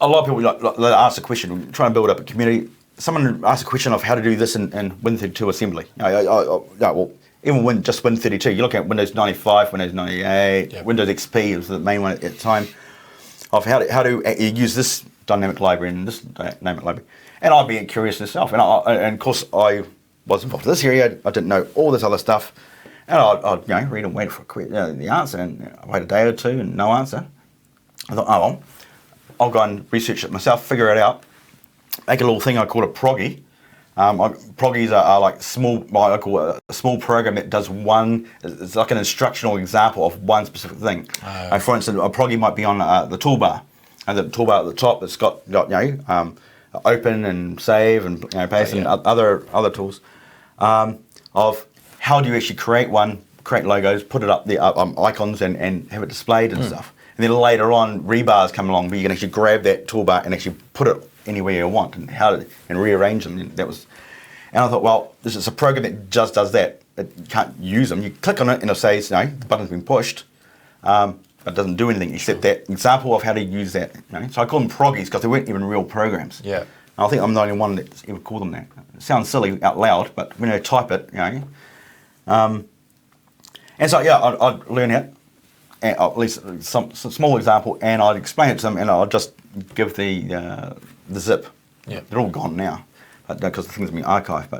lot of people like ask a question, try and build up a community. Someone asked a question of how to do this in Win32 assembly. Well, even Win32, you look at Windows 95, Windows 98, Windows XP was the main one at the time, of how to use this dynamic library and this dynamic library. And I'd be curious myself. And of course, I was involved in this area. I didn't know all this other stuff. And I'd read and wait for the answer. And I wait a day or two and no answer. I thought, oh, well, I'll go and research it myself, figure it out. Make a little thing I call a proggy. Proggies are like small, I call it a small program that does one, it's like an instructional example of one specific thing. For instance, a proggy might be on the toolbar. And the toolbar at the top, it's got open and save and paste and other tools of how do you actually create logos, put it up the icons and have it displayed and stuff. And then later on, rebars come along where you can actually grab that toolbar and actually put it anywhere you want and rearrange them. And I thought, well, this is a program that just does that. You can't use them. You click on it and it'll say, the button's been pushed. But it doesn't do anything except that example of how to use that. So I call them proggies because they weren't even real programs. Yeah. And I think I'm the only one that's ever called them that. It sounds silly out loud, but when I type it, And so I'd learn it, at least some small example, and I'd explain it to them, and I'd just give the zip. Yeah. They're all gone now, because the things have been archived.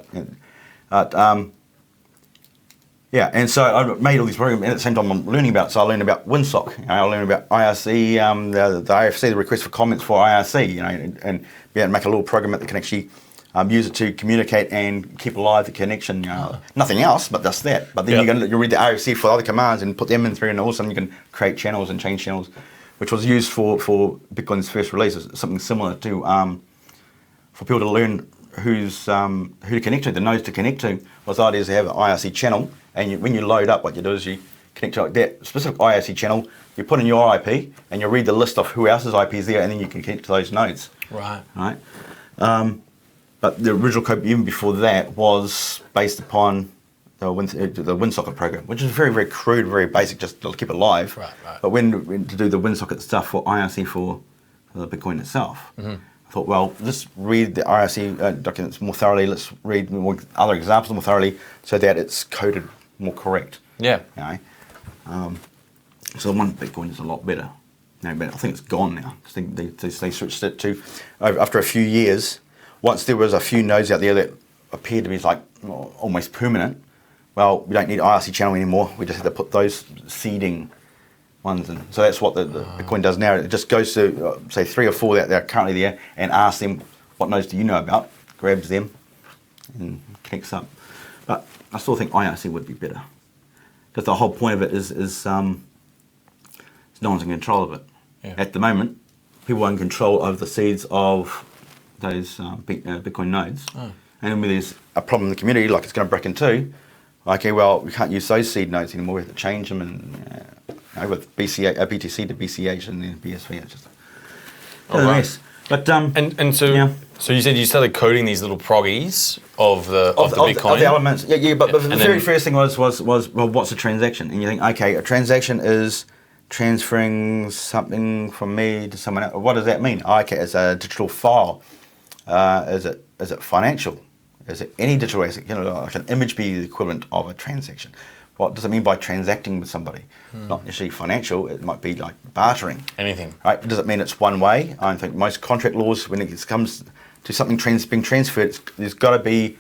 And so I made all these programs, and at the same time I'm learning about, so I learned about WinSock, I learned about IRC, the IFC, the request for comments for IRC, and be able to make a little program that can actually use it to communicate and keep alive the connection. Nothing else, but just that. But then you read the IFC for other commands and put them in through, and all of a sudden you can create channels and change channels, which was used for Bitcoin's first release. It's something similar to, for people to learn who to connect to, the nodes to connect to. Was the idea is to have an IRC channel, and when you load up, what you do is you connect to that specific IRC channel, you put in your IP, and you read the list of who else's IP is there, and then you can connect to those nodes. Right. But the original code, even before that, was based upon the WinSocket program, which is very, very crude, very basic, just to keep it live. Right. But when to do the WinSocket stuff for IRC for the Bitcoin itself, I thought, well, let's read the IRC documents more thoroughly. Let's read more other examples more thoroughly so that it's coded more correct. Yeah. So the one Bitcoin is a lot better. No, but I think it's gone now. I think they switched it to, after a few years, once there was a few nodes out there that appeared to be like almost permanent, well, we don't need IRC channel anymore. We just have to put those seeding ones in. So that's what the Bitcoin does now. It just goes to, say, 3 or 4 that are currently there and asks them, what nodes do you know about? Grabs them and connects up. But I still think IRC would be better. Because the whole point of it is no one's in control of it. Yeah. At the moment, people are in control of the seeds of those Bitcoin nodes. And when there's a problem in the community, like it's going to break in two, okay, well, we can't use those seed nodes anymore. We have to change them, and with BTC to BCH and then BSV. It's just a mess. But so you said you started coding these little proggies of the Bitcoin. Of the elements. Yeah. But the very then, first thing was well, what's a transaction? And you think, okay, a transaction is transferring something from me to someone else. What does that mean? Okay, it's a digital file. Is it financial? Is it any digital asset? Like an image be the equivalent of a transaction. What does it mean by transacting with somebody? Not necessarily financial. It might be like bartering. Anything. Right? Does it mean it's one way? I think most contract laws, when it comes to something being transferred, there's got to be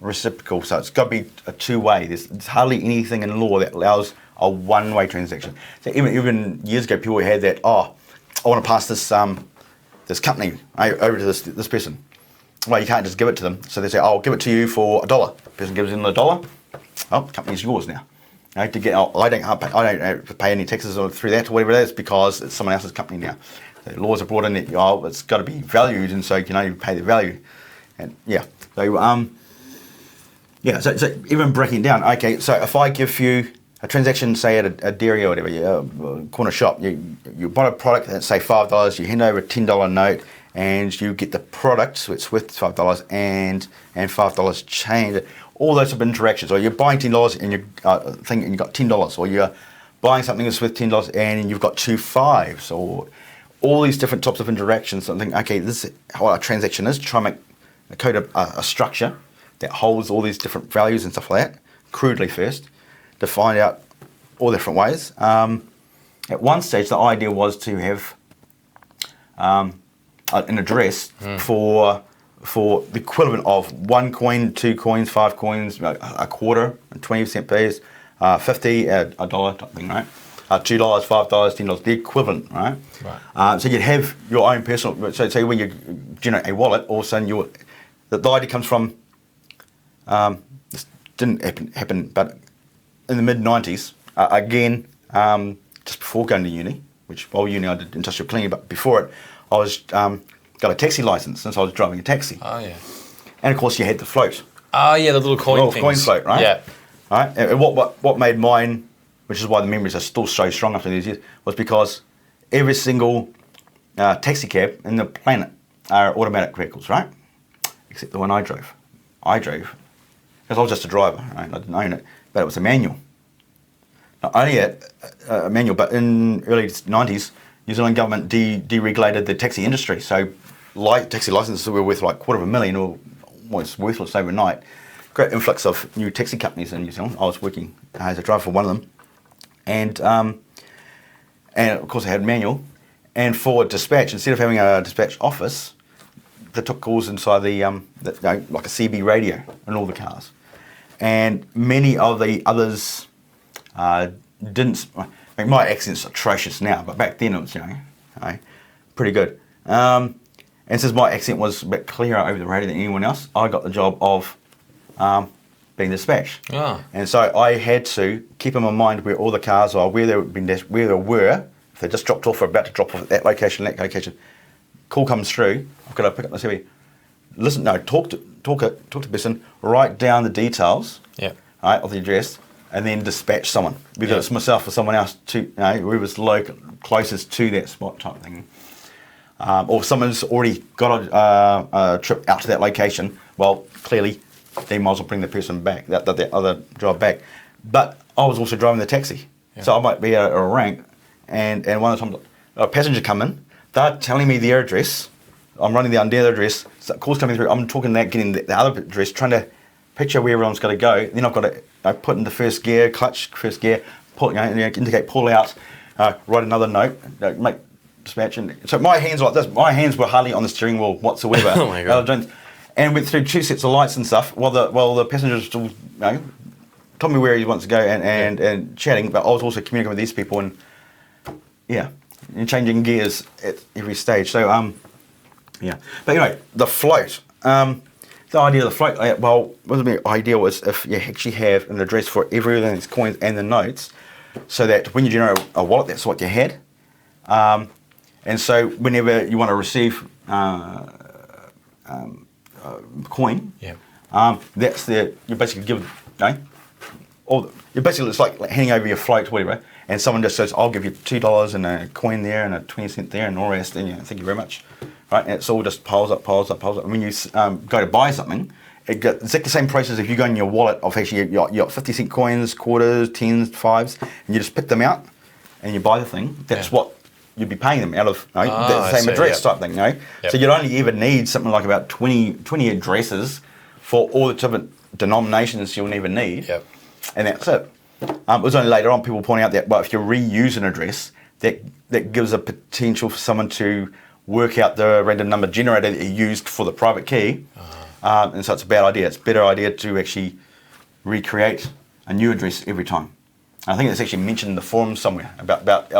reciprocal. So it's got to be a two-way. There's hardly anything in law that allows a one-way transaction. So even years ago, people had that. Oh, I want to pass this company over to this person. Well, you can't just give it to them. So they say, I'll give it to you for $1. The person gives them $1. Oh, the company's yours now. I don't have to pay any taxes through that or whatever it is because it's someone else's company now. The laws are brought in that it's got to be valued, and so you can only pay the value. And so even breaking it down. Okay, so if I give you a transaction, say at a dairy or whatever, corner shop, you buy a product at say $5, you hand over a $10 note, and you get the product, so it's worth $5 and $5 change. All those type of interactions, or you're buying $10 and you and you got $10, or you're buying something that's worth $10 and you've got 2 5s, or all these different types of interactions. So I think, okay, this is what a transaction is. Try and code a structure that holds all these different values and stuff like that, crudely first, to find out all the different ways. At one stage, the idea was to have an address for the equivalent of 1 coin, 2 coins, 5 coins, a quarter, 20% fees, 50, a dollar type thing, right? $2, $5, $10, the equivalent, right? So you'd have your own personal. So when you generate a wallet, all of a sudden the idea comes from. This didn't happen, but in the mid '90s, again, just before going to uni, which while uni I did industrial cleaning, but before it, I was got a taxi license since I was driving a taxi. Oh yeah. And of course you had the float. Oh yeah, the little coin things. Coin float, right? Yeah. Right. And what made mine, which is why the memories are still so strong after these years, was because every single taxi cab in the planet are automatic vehicles, right? Except the one I drove. Because I was just a driver, right? I didn't own it, but it was a manual. Not only a manual, but in early 90s, New Zealand government deregulated the taxi industry. So taxi licenses were worth like $250,000 or almost worthless overnight. Great influx of new taxi companies in New Zealand. I was working as a driver for one of them. And of course I had manual. And for dispatch, instead of having a dispatch office, they took calls inside like a CB radio in all the cars. And many of the others didn't. I mean, my accent's atrocious now, but back then it was, pretty good. And since my accent was a bit clearer over the radio than anyone else, I got the job of being dispatched. Oh. And so I had to keep in my mind where all the cars are, where they were, if they just dropped off or about to drop off at that location. Call comes through, I've got to pick up my CV, talk to the person, write down the details of the address, and then dispatch someone. Whether it's myself or someone else to whoever's closest to that spot type thing. Or someone's already got a trip out to that location. Well, clearly they might as well bring the person back, that other job back. But I was also driving the taxi. Yeah. So I might be at a rank, and one of the times a passenger come in, they're telling me their address, I'm running down their address, so calls coming through, I'm talking that, getting the other address, trying to picture where everyone's got to go. Then I've got to put in the first gear, clutch, first gear, pull, indicate pull out, write another note, make dispatch. And so my hands were like this. My hands were hardly on the steering wheel whatsoever. Oh my God. And went through 2 sets of lights and stuff while the passengers still, told me where he wants to go and chatting. But I was also communicating with these people and changing gears at every stage. So But anyway, the float. The idea of the float, what the idea was if you actually have an address for every one of these coins and the notes, so that when you generate a wallet, that's what you had. And so whenever you want to receive coin, that's you basically give, it's like handing over your float, whatever, and someone just says, I'll give you $2 and a coin there and a 20 cent there and all the rest, and thank you very much. Right, and it's all just piles up. And when you go to buy something, it's exactly the same process if you go in your wallet of actually you got 50 cent coins, quarters, 10s, 5s, and you just pick them out and you buy the thing. That's what you'd be paying them out of the same address type thing. So you'd only ever need something like about 20 addresses for all the different denominations you'll never need, and that's it. It was only later on people pointing out that if you reuse an address, that gives a potential for someone to work out the random number generator that you used for the private key, and so it's a bad idea. It's a better idea to actually recreate a new address every time. I think it's actually mentioned in the forum somewhere about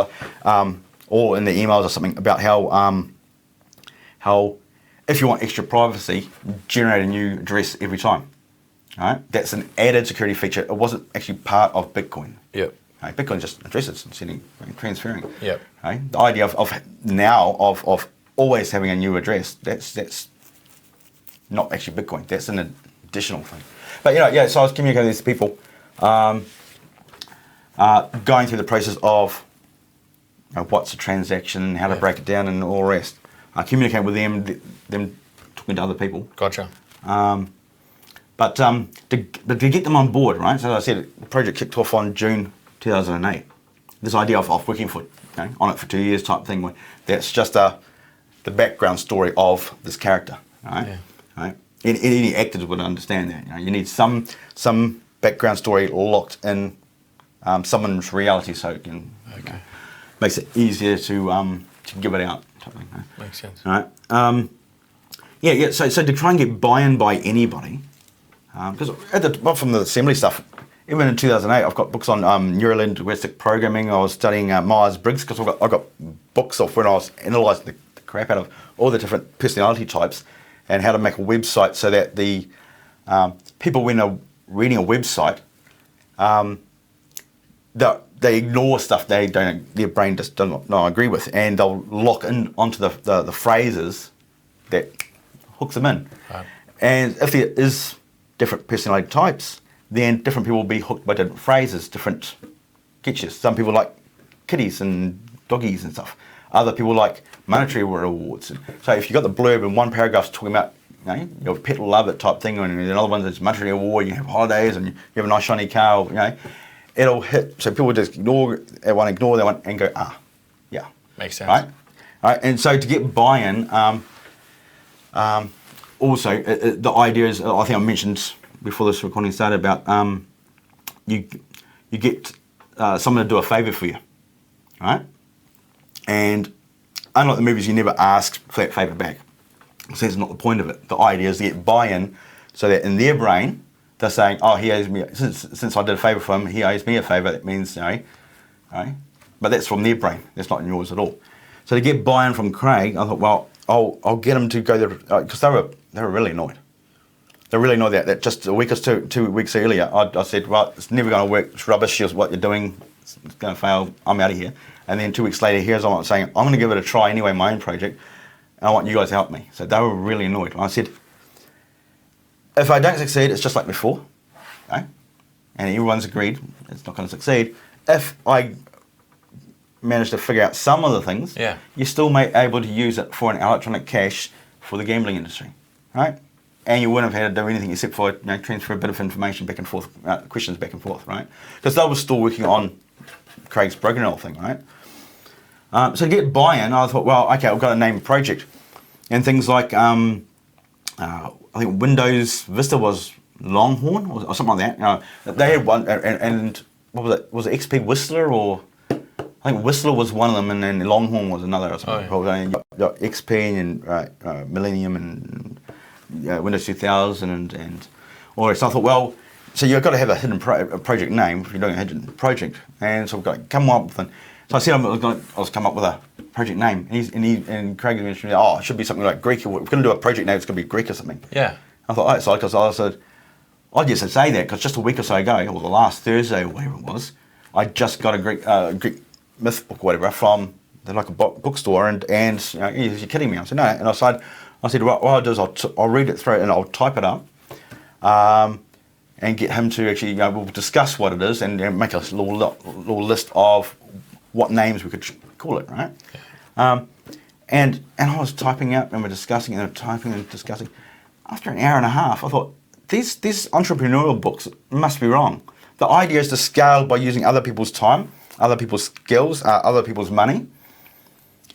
or in the emails or something about how if you want extra privacy, generate a new address every time. All right, that's an added security feature. It wasn't actually part of Bitcoin. Right? Bitcoin just addresses and sending and transferring. Right? The idea of always having a new address, that's not actually Bitcoin. That's an additional thing. But so I was communicating with these people, going through the process of what's a transaction, how to break it down, and all the rest. Communicating with them talking to other people. Gotcha. But to get them on board, right? So as I said, the project kicked off on June 2008. This idea of working on it for 2 years type thing, where that's just the background story of this character, right? Right. Any actors would understand that. You need some background story locked in someone's reality, so it can makes it easier to give it out. Type thing, right? Makes sense. All right. So to try and get buy-in by anybody, because from the assembly stuff. Even in 2008, I've got books on neurolinguistic programming. I was studying Myers-Briggs because I got books off when I was analysing the crap out of all the different personality types and how to make a website so that the people, when they're reading a website, they ignore stuff their brain just does not agree with, and they'll lock in onto the phrases that hooks them in. Right. And if there is different personality types, then different people will be hooked by different phrases, different getchas. Some people like kitties and doggies and stuff. Other people like monetary rewards. So if you've got the blurb in one paragraph talking about your pet will love it type thing, and another one that's monetary reward, you have holidays and you have a nice shiny car, it'll hit. So people just ignore that one and go, Makes sense. Right? And so to get buy-in, also the idea is, I think I mentioned before this recording started, about you get someone to do a favour for you, right? And unlike the movies, you never ask for that favour back. So that's not the point of it. The idea is to get buy-in so that in their brain, they're saying, oh, he owes me, since I did a favour for him, he owes me a favour. That means, right? But that's from their brain. That's not in yours at all. So to get buy-in from Craig, I thought, well, I'll get him to go there, because they were really annoyed. They're really annoyed that just a week or two weeks earlier, I said, well, it's never going to work. It's rubbish. Here's what you're doing. It's going to fail. I'm out of here. And then 2 weeks later, here's what I'm saying. I'm going to give it a try anyway, my own project. And I want you guys to help me. So they were really annoyed. And I said, if I don't succeed, it's just like before. Okay? And everyone's agreed it's not going to succeed. If I manage to figure out some of the things, you still may be able to use it for an electronic cash for the gambling industry. Right? and you wouldn't have had to do anything except for transfer a bit of information back and forth, questions back and forth, right? Because they were still working on Craig's broken roll thing, right? So to get buy-in, I thought, well, okay, I've got to name a project. And things like, I think Windows Vista was Longhorn or something like that. They had one, and what was it? Was it XP Whistler or? I think Whistler was one of them, and then Longhorn was another or something. Oh, yeah. You got XP and Millennium and Windows 2000 and all that. So I thought, well, so you've got to have a hidden project name if you're doing a hidden project. And so I've got to come up with So I said I was come up with a project name, and Craig mentioned, it should be something like Greek. If we're going to do a project name, it's going to be Greek or something. Yeah. I thought, so I said, I guess I'd say that because just a week or so ago, or the last Thursday or whatever it was, I just got a Greek myth book or whatever from like a bookstore, and you're kidding me. I said, no. And I said, what I'll do is I'll read it through and I'll type it up, and get him to actually, we'll discuss what it is and make a little list of what names we could call it, right? Yeah. And I was typing out and we're discussing and typing and discussing. After an hour and a half, I thought, these entrepreneurial books must be wrong. The idea is to scale by using other people's time, other people's skills, other people's money.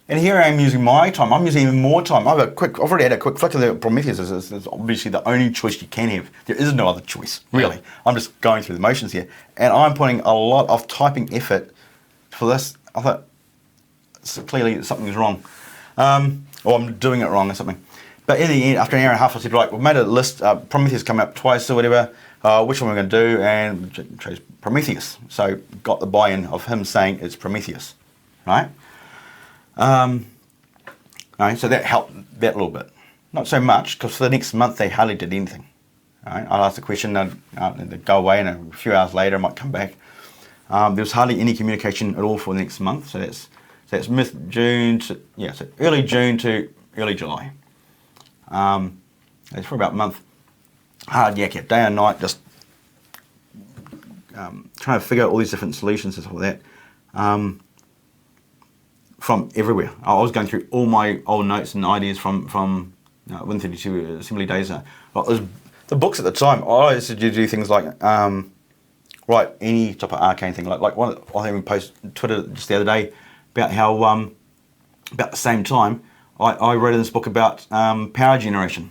And here I am using my time. I'm using even more time. I've already had a quick flick of the Prometheus. It's obviously the only choice you can have. There is no other choice, really. Yeah. I'm just going through the motions here. And I'm putting a lot of typing effort for this. I thought, clearly something's wrong. Or I'm doing it wrong or something. But in the end, after an hour and a half, I said, right, we've made a list. Prometheus come up twice or whatever. Which one we're going to do? And chose Prometheus. So got the buy-in of him saying it's Prometheus, right? So that helped that little bit. Not so much, because for the next month they hardly did anything. Right? I'd ask the question, they'd go away, and a few hours later I might come back. There was hardly any communication at all for the next month. So that's mid-June to early June to early July. It's for about a month. Hard yakking, day and night, just trying to figure out all these different solutions and stuff like that. From everywhere. I was going through all my old notes and ideas from Win32 assembly days. The books at the time, I used to do things like write any type of arcane thing. Like one, I think we posted on Twitter just the other day about how about the same time I wrote in this book about power generation.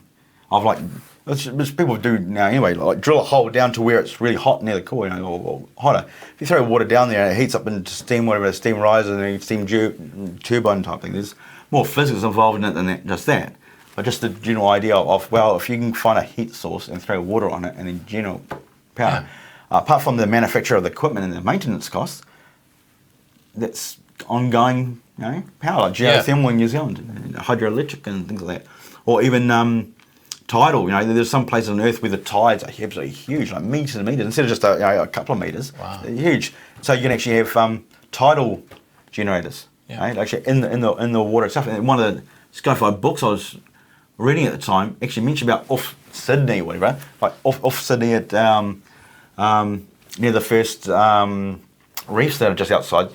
Of like, which people do now anyway, like drill a hole down to where it's really hot near the core, or hotter. If you throw water down there, it heats up into steam, whatever, steam rises, and steam turbine type thing. There's more physics involved in it than just that. But just the general idea of, well, if you can find a heat source and throw water on it and then generate power. Yeah. Apart from the manufacture of the equipment and the maintenance costs, that's ongoing power, like geothermal in New Zealand, and hydroelectric and things like that. Or even tidal, there's some places on Earth where the tides are absolutely huge, like meters and meters, instead of just a couple of meters. Wow. They're huge. So you can actually have tidal generators, actually in the water itself. And one of the sci-fi books I was reading at the time actually mentioned about off Sydney or whatever, like off Sydney at near the first reefs that are just outside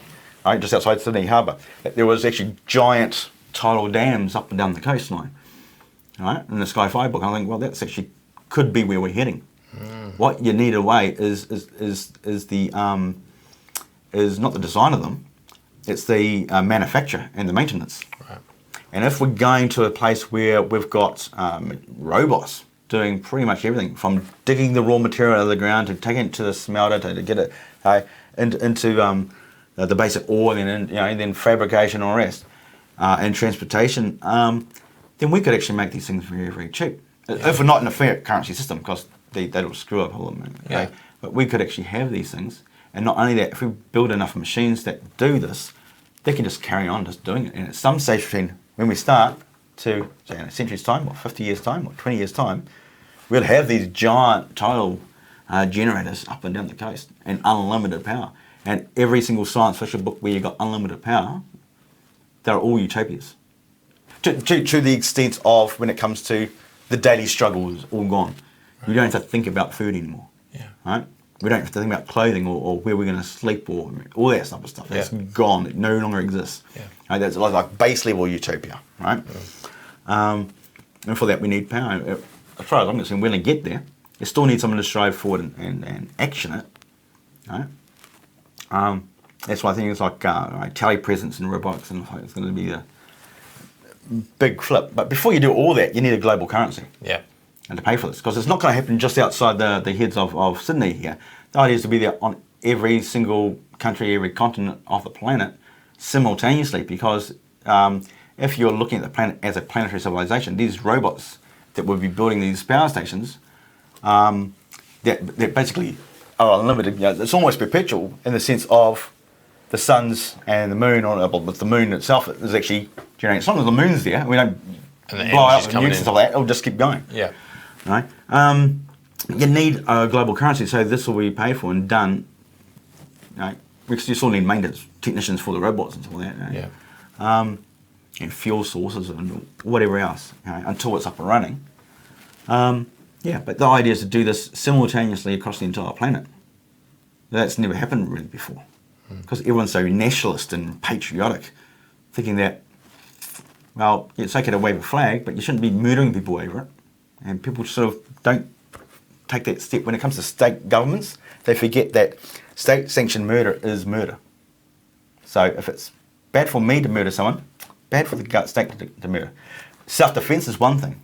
Sydney Harbour. There was actually giant tidal dams up and down the coastline. Right, in the Sci-Fi book, I think, well, that's actually could be where we're heading. What you need away is not the design of them; it's the manufacture and the maintenance. Right. And if we're going to a place where we've got robots doing pretty much everything, from digging the raw material out of the ground to taking it to the smelter to get it into the basic ore, and then fabrication and all the rest, and transportation. Then we could actually make these things very, very cheap. Yeah. If we're not in a fiat currency system, because that'll screw up all of them. Okay? Yeah. But we could actually have these things. And not only that, if we build enough machines that do this, they can just carry on just doing it. And at some stage between when we start to, say, in a century's time, or 50 years' time, or 20 years' time, we'll have these giant tidal generators up and down the coast and unlimited power. And every single science fiction book where you've got unlimited power, they're all utopias. To the extent of when it comes to the daily struggle is all gone. Right. We don't have to think about food anymore. Yeah. Right? We don't have to think about clothing or where we're going to sleep or all that type of stuff. That's gone. It no longer exists. Yeah. Right? That's like base level utopia. Right? Yeah. And for that we need power. far as I'm concerned, we're going to get there. You still need someone to strive forward and action it. Right? That's why I think it's like telepresence and robotics and it's going to be a big flip. But before you do all that, you need a global currency. Yeah. And to pay for this, because it's not going to happen just outside the heads of Sydney here. The idea is to be there on every single country, every continent of the planet simultaneously, because if you're looking at the planet as a planetary civilization, these robots that will be building these power stations, that basically are unlimited. It's almost perpetual in the sense of the suns and the moon, but the moon itself is actually generating. As long as the moon's there, we don't blow out the nukes and stuff like that, it'll just keep going. Yeah. Right? You need a global currency, so this will be paid for and done. Right? Because you still need maintenance technicians for the robots and stuff like that. Right? Yeah. And fuel sources and whatever else, until it's up and running. But the idea is to do this simultaneously across the entire planet. That's never happened really before, because everyone's so nationalist and patriotic, thinking that, well, it's okay to wave a flag, but you shouldn't be murdering people over it. And people sort of don't take that step. When it comes to state governments, they forget that state-sanctioned murder is murder. So if it's bad for me to murder someone, bad for the state to murder. Self-defense is one thing.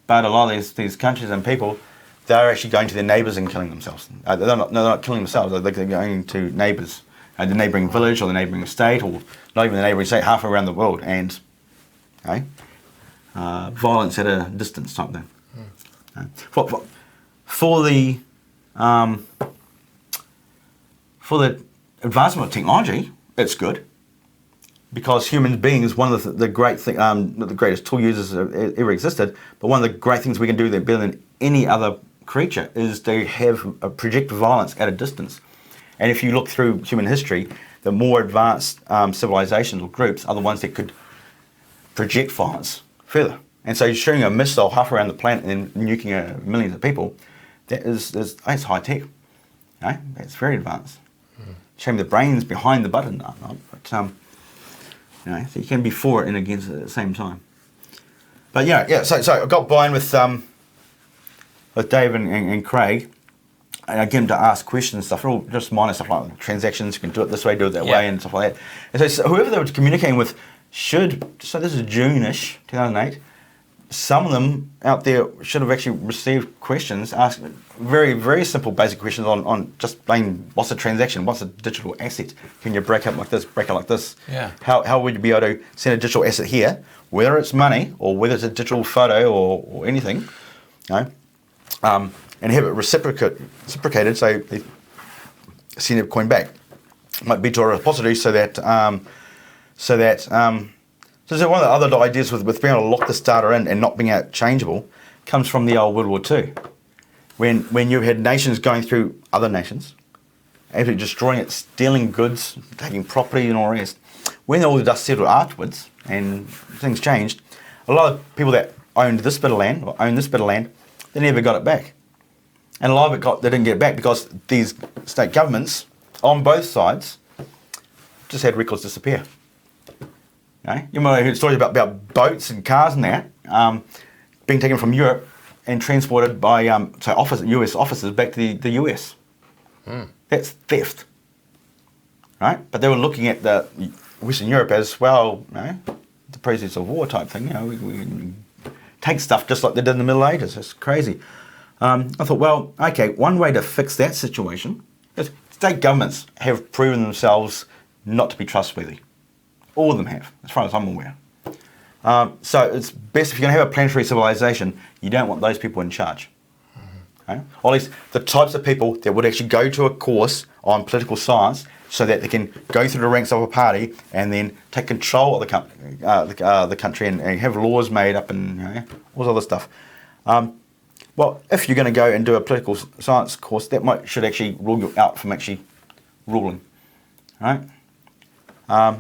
But a lot of these countries and people, they're actually going to their neighbours and killing themselves. They're not killing themselves, they're going to neighbours. The neighbouring village or the neighbouring state, or not even the neighbouring state, half around the world. And violence at a distance type thing. For the advancement of technology, it's good, because human beings, one of the great thing, the greatest tool users ever existed, but one of the great things we can do that better than any other creature is to have project violence at a distance. And if you look through human history, the more advanced civilizations or groups are the ones that could project violence further. And so shooting a missile half around the planet and then nuking millions of people, that's high tech. It's very advanced. Shame the brains behind the button are not, but so you can be for it and against it at the same time. But so I got buy-in with Dave and Craig, and again to ask questions and stuff, all just minor stuff like transactions, you can do it this way, do it that way, and stuff like that. And so whoever they were communicating with so this is June-ish, 2008, some of them out there should have actually received questions, asked very, very simple basic questions on just plain, what's a transaction, what's a digital asset, can you break up like this, break it like this? Yeah. How would you be able to send a digital asset here, whether it's money or whether it's a digital photo or anything, and have it reciprocated, so they send a coin back. It might be to a repository so So one of the other ideas with being able to lock this data in and not being changeable comes from the old World War II, when you had nations going through other nations, absolutely destroying it, stealing goods, taking property and all the rest. When all the dust settled afterwards and things changed, a lot of people that owned this bit of land or own this bit of land, they never got it back. And a lot of it they didn't get it back because these state governments on both sides just had records disappear. You might have heard stories about boats and cars and that being taken from Europe and transported by US officers back to the US. That's theft, right? But they were looking at the Western Europe as, well, the process of war type thing. We take stuff just like they did in the Middle Ages. It's crazy. I thought, well, okay, one way to fix that situation is state governments have proven themselves not to be trustworthy. All of them have, as far as I'm aware. So it's best, if you're going to have a planetary civilization, you don't want those people in charge. Or at least the types of people that would actually go to a course on political science so that they can go through the ranks of a party and then take control of the country and have laws made up and all this other stuff. Well, if you're going to go and do a political science course, that should actually rule you out from actually ruling. Right?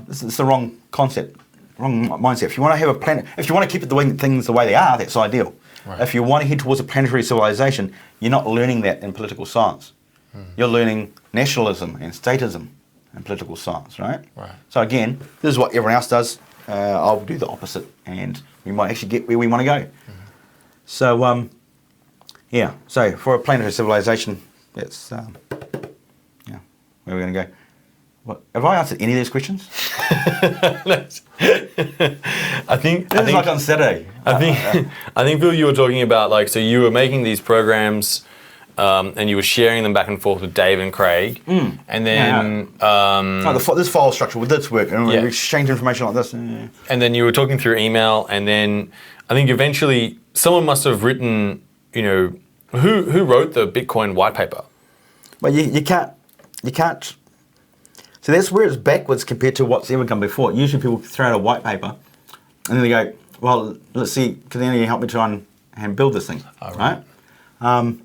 This is the wrong concept, wrong mindset. If you want to have a planet, if you want to keep things the way they are, that's ideal. Right. If you want to head towards a planetary civilization, you're not learning that in political science. You're learning nationalism and statism in political science, right? So again, this is what everyone else does. I'll do the opposite, and we might actually get where we want to go. So, yeah. So for a planetary civilization, that's yeah. Where are we going to go? What, have I answered any of these questions? I think like on Saturday. I think Bill, you were talking about like, so you were making these programs, and you were sharing them back and forth with Dave and Craig, and then this file structure with this work, and we exchange information like this, and then you were talking through email, and then I think eventually someone must have written, you know, who wrote the Bitcoin white paper. Well, you can't. So that's where it's backwards compared to what's ever come before. Usually people throw out a white paper and then they go, well, let's see, can any of you help me try and build this thing, right? I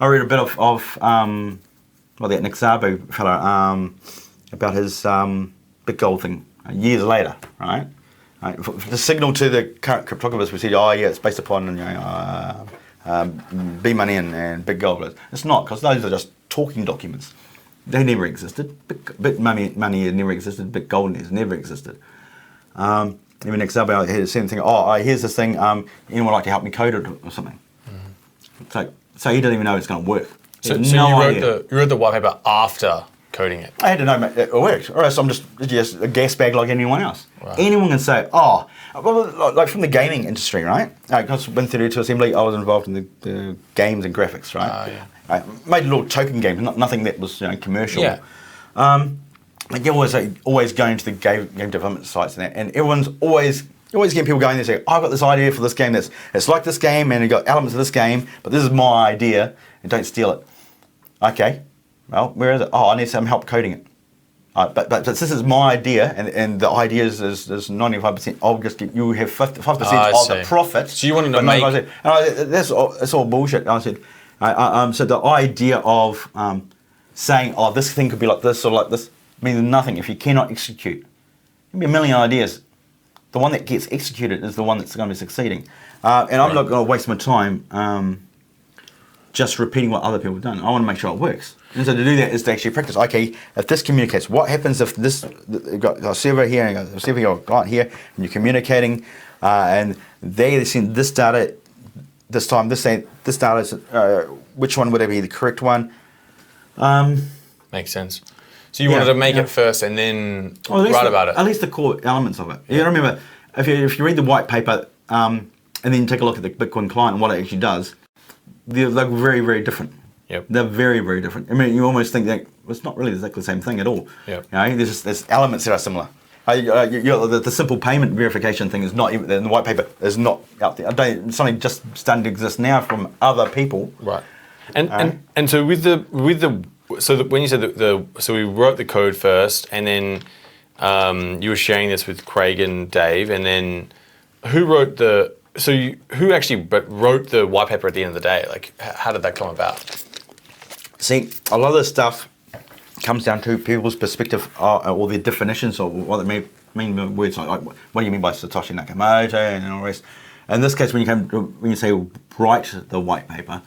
read a bit of that Nick Szabo fellow about his big gold thing years later, right? The signal to the current cryptographers, we said, oh yeah, it's based upon B money and big gold. It's not, because those are just talking documents. They never existed. Bit money never existed. Bit gold has never existed. Even Nick Szabo had the same thing. Oh, here's this thing. Anyone like to help me code it or something? So he doesn't even know it's going to work. So you wrote the white paper after coding it. I had to know it worked, or else I'm just a gas bag like anyone else. Right. Anyone can say, well, like from the gaming industry, right? Because I've been through to assembly, I was involved in the games and graphics, right? I made little token games, nothing that was commercial. Yeah. Like always going to the game development sites and everyone's always getting people going there and say, I've got this idea for this game it's like this game and you've got elements of this game, but this is my idea and don't steal it. Okay, well, where is it? Oh, I need some help coding it. But this is my idea, and the idea is 95%. I'll just get you have 5% of the profit. So you wanted to make that's all bullshit. I said, so the idea of saying, oh, this thing could be like this or like this means nothing if you cannot execute. There'll be a million ideas. The one that gets executed is the one that's going to be succeeding. And I'm not going to waste my time just repeating what other people have done. I want to make sure it works. And so to do that is to actually practice. Okay, if this communicates, what happens if this, you've got a server here and a server here, a client here, and you're communicating, and they send this data this time, this data is, which one would be the correct one? Makes sense. So you wanted to make it first and then write about it? At least the core elements of it. You gotta remember, if you read the white paper and then take a look at the Bitcoin client and what it actually does, they're very, very different. Yep. They're very, very different. I mean, you almost think that it's not really exactly the same thing at all. Yep. You know, there's elements that are similar. The simple payment verification thing is not even in the white paper. Is not out there. It's something just starting to exist now from other people. Right. And so with the when you said so we wrote the code first, and then you were sharing this with Craig and Dave, and then who wrote who actually wrote the white paper at the end of the day? Like, how did that come about? See, a lot of this stuff comes down to people's perspective or their definitions of what they mean by words like what do you mean by Satoshi Nakamoto and all the rest. In this case, when you say write the white paper,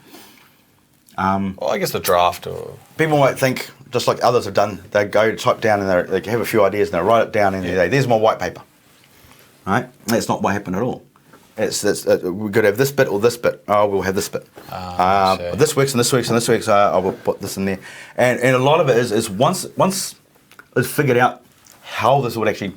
well, I guess the draft or people might think just like others have done. They go type down and they have a few ideas and they write it down and they say, "There's my white paper." Right? That's not what happened at all. We've got to have this bit or this bit. Oh, we'll have this bit. This works and this works and this works. I will put this in there. And a lot of it is once it's figured out how this would actually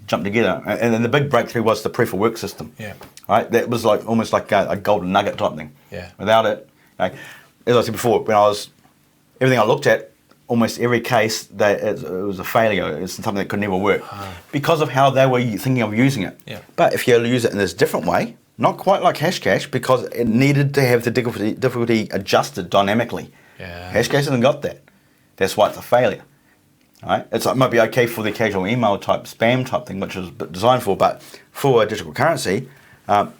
jump together. And then the big breakthrough was the proof of work system. Yeah. Right. That was like almost like a golden nugget type thing. Yeah. Without it, as I said before, everything I looked at, almost every case it was a failure. It's something that could never work because of how they were thinking of using it. Yeah. But if you use it in this different way, not quite like Hashcash, because it needed to have the difficulty adjusted dynamically. Yeah. Hashcash hasn't got that. That's why it's a failure. Right? It might be okay for the casual email type, spam type thing, which it was designed for, but for a digital currency,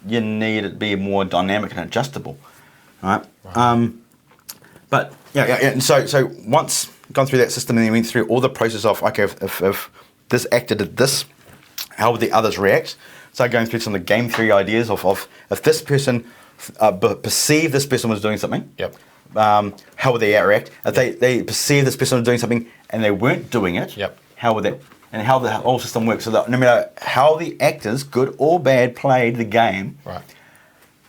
you need it to be more dynamic and adjustable. Right? But and so once gone through that system and then went through all the process of, okay, if this actor did this, how would the others react? So going through some of the game theory ideas of if this person perceived this person was doing something, how would they react? If they perceived this person was doing something and they weren't doing it, how would that, and how the whole system works. So that no matter how the actors, good or bad, played the game,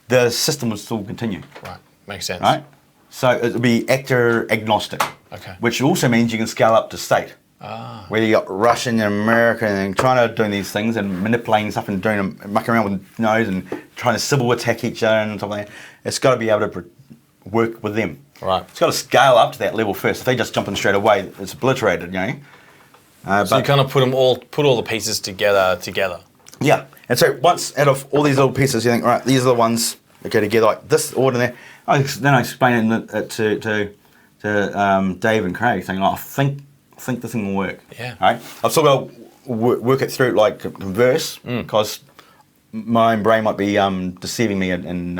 the system would still continue. Right. Makes sense. Right? So it would be actor agnostic. Okay. Which also means you can scale up to state. Ah. Where you got Russian and American and China doing these things and manipulating stuff and doing them, mucking around with nose and trying to civil attack each other and stuff like that. It's got to be able to work with them. Right. It's got to scale up to that level first. If they just jump in straight away, it's obliterated, you know. So you kind of put all the pieces together. Yeah. And so once out of all these little pieces, you think, right, these are the ones that go together like this order there. Then I explain it to Dave and Craig, saying, I think this thing will work. Yeah. Right. I've still got to work it through like converse because my own brain might be deceiving me in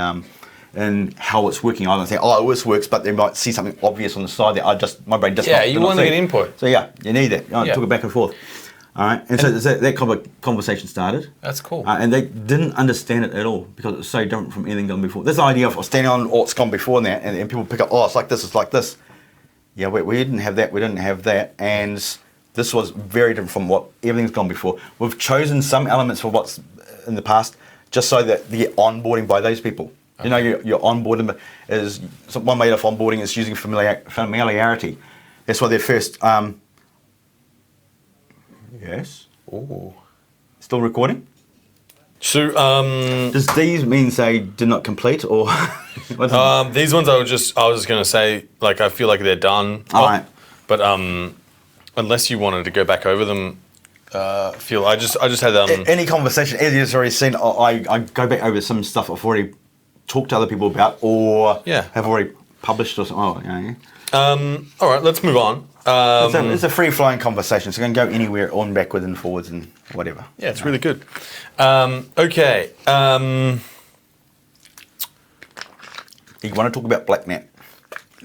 how it's working. I don't think, this works, but they might see something obvious on the side that my brain just you want to get input. So yeah, you need that. Talk it back and forth. All right, and so that conversation started. That's cool. And they didn't understand it at all because it was so different from anything gone before. This idea of standing on what's gone before and that, and people pick up, it's like this, it's like this. Yeah, we didn't have that, we didn't have that, and this was very different from what everything's gone before. We've chosen some elements for what's in the past just so that they get onboarding by those people. Okay. You know, your onboarding is, one way of onboarding is using familiarity. That's why they're first... Yes. Ooh. Still recording? So, does these mean they did not complete, or? These ones I was just going to say, like, I feel like they're done. All right. But unless you wanted to go back over them, I just had any conversation. As you've already seen, I go back over some stuff I've already talked to other people about, or have already published or something. All right, let's move on. It's a free-flowing conversation, so you can go anywhere, on, backwards, and forwards, and whatever. Yeah, it's really good. Okay. You want to talk about Blacknet?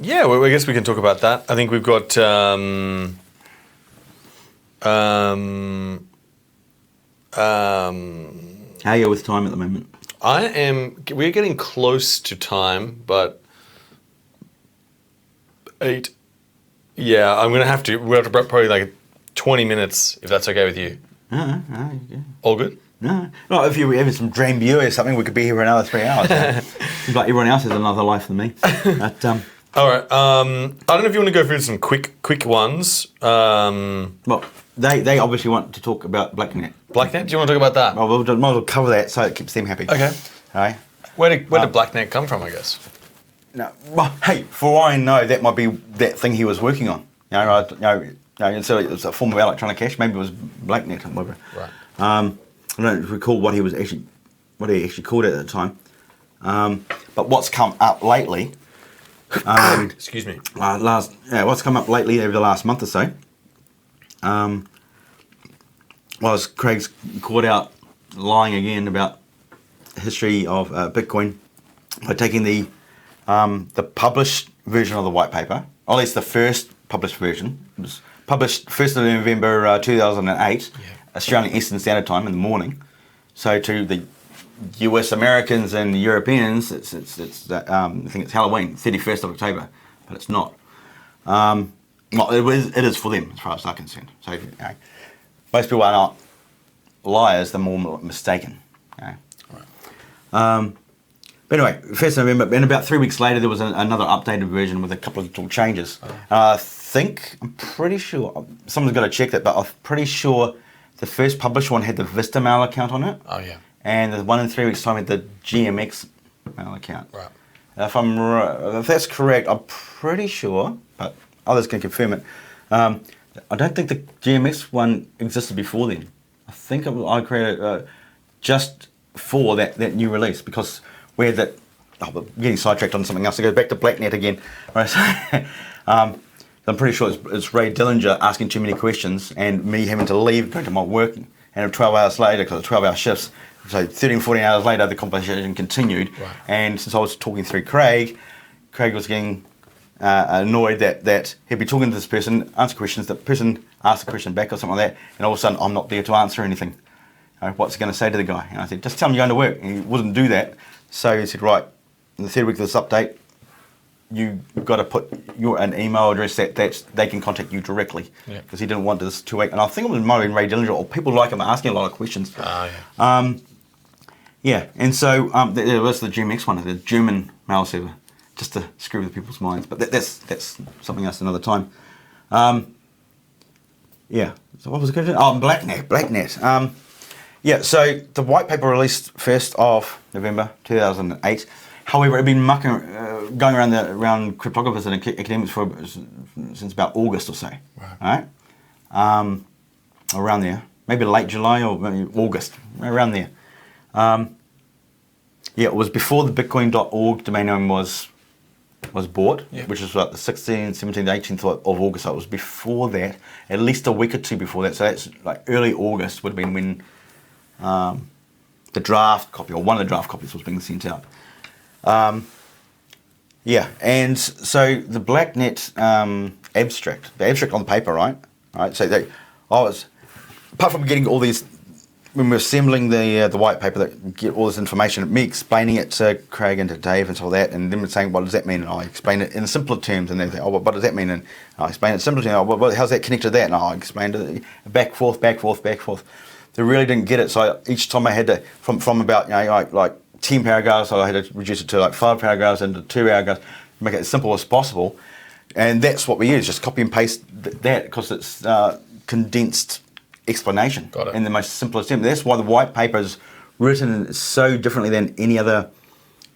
Yeah, well, I guess we can talk about that. I think we've got... how are you with time at the moment? We're getting close to time, but 8. Yeah, we'll have to probably like 20 minutes, if that's okay with you. Yeah. All good? No, if you were having some dream view or something, we could be here for another 3 hours. Seems like everyone else has another life than me. But, all right. I don't know if you want to go through some quick ones. Well, they obviously want to talk about Blacknet. Blacknet? Do you want to talk about that? Well, we'll might as well cover that so it keeps them happy. Okay. All right. Where did Blacknet come from, I guess? No, well, hey, for all I know, that might be that thing he was working on. So it's a form of electronic cash. Maybe it was Blacknet or whatever. Right. I don't recall what he actually called it at the time. But what's come up lately? Excuse me. What's come up lately over the last month or so? Was Craig's caught out lying again about the history of Bitcoin by taking the published version of the white paper, or at least the first published version. It was published 1st of November 2008, Australian Eastern Standard Time in the morning. So to the US Americans and Europeans, it's I think it's Halloween, 31st of October, but it's not. Well, it is for them as far as they're concerned. So most people are not liars; they're more mistaken. Right. But anyway, 1st of November, and about 3 weeks later, there was another updated version with a couple of little changes. I'm pretty sure, someone's got to check that, but I'm pretty sure the first published one had the Vista Mail account on it. Oh, yeah. And the one in 3 weeks' time had the GMX Mail account. Right. If that's correct, I'm pretty sure, but others can confirm it. I don't think the GMX one existed before then. I think I created just for that new release, because we had that. We're getting sidetracked on something else. It goes back to Blacknet again. Right, so, I'm pretty sure it's Ray Dillinger asking too many questions and me having to leave, going to my work, and 12 hours later, because it's 12-hour shifts, so 13, 14 hours later, the conversation continued. Right. And since I was talking through Craig was getting annoyed that he'd be talking to this person, answer questions, the person asked a question back or something like that, and all of a sudden I'm not there to answer anything. What's he going to say to the guy? And I said, just tell him you're going to work. And he wouldn't do that. So he said, right, in the third week of this update, you've got to put an email address that they can contact you directly. Because he didn't want this to wait. And I think it might have been Ray Dillinger, or people like him asking a lot of questions. Yeah, and so there was the GMX one, the German mail server, just to screw with people's minds. But that's something else another time. Yeah. So what was it going to do? Oh, Blacknet. Yeah. So the white paper released 1st of November 2008. However, it had been going around cryptographers and academics since about August or so. Right. Around there, maybe late July or maybe August, around there. Yeah, it was before the Bitcoin.org domain name was bought, which was like the 16th, 17th, 18th of August. So it was before that, at least a week or two before that. So that's like early August would have been when the draft copy, or one of the draft copies, was being sent out. Yeah, and so the Blacknet abstract, the abstract on the paper, right? So apart from getting all these, when we're assembling the white paper, that get all this information, me explaining it to Craig and to Dave and all that, and them saying, what does that mean? And I explain it in simpler terms, and they say, oh, what does that mean? And I explain it in simpler terms. Oh, well, how's that connected to that? And I explained it back, forth. They really didn't get it, so each time I had to, from about, like 10 paragraphs, I had to reduce it to like 5 paragraphs into 2 paragraphs, make it as simple as possible. And that's what we use, just copy and paste that, because it's condensed explanation in the most simplest terms. That's why the white paper is written so differently than any other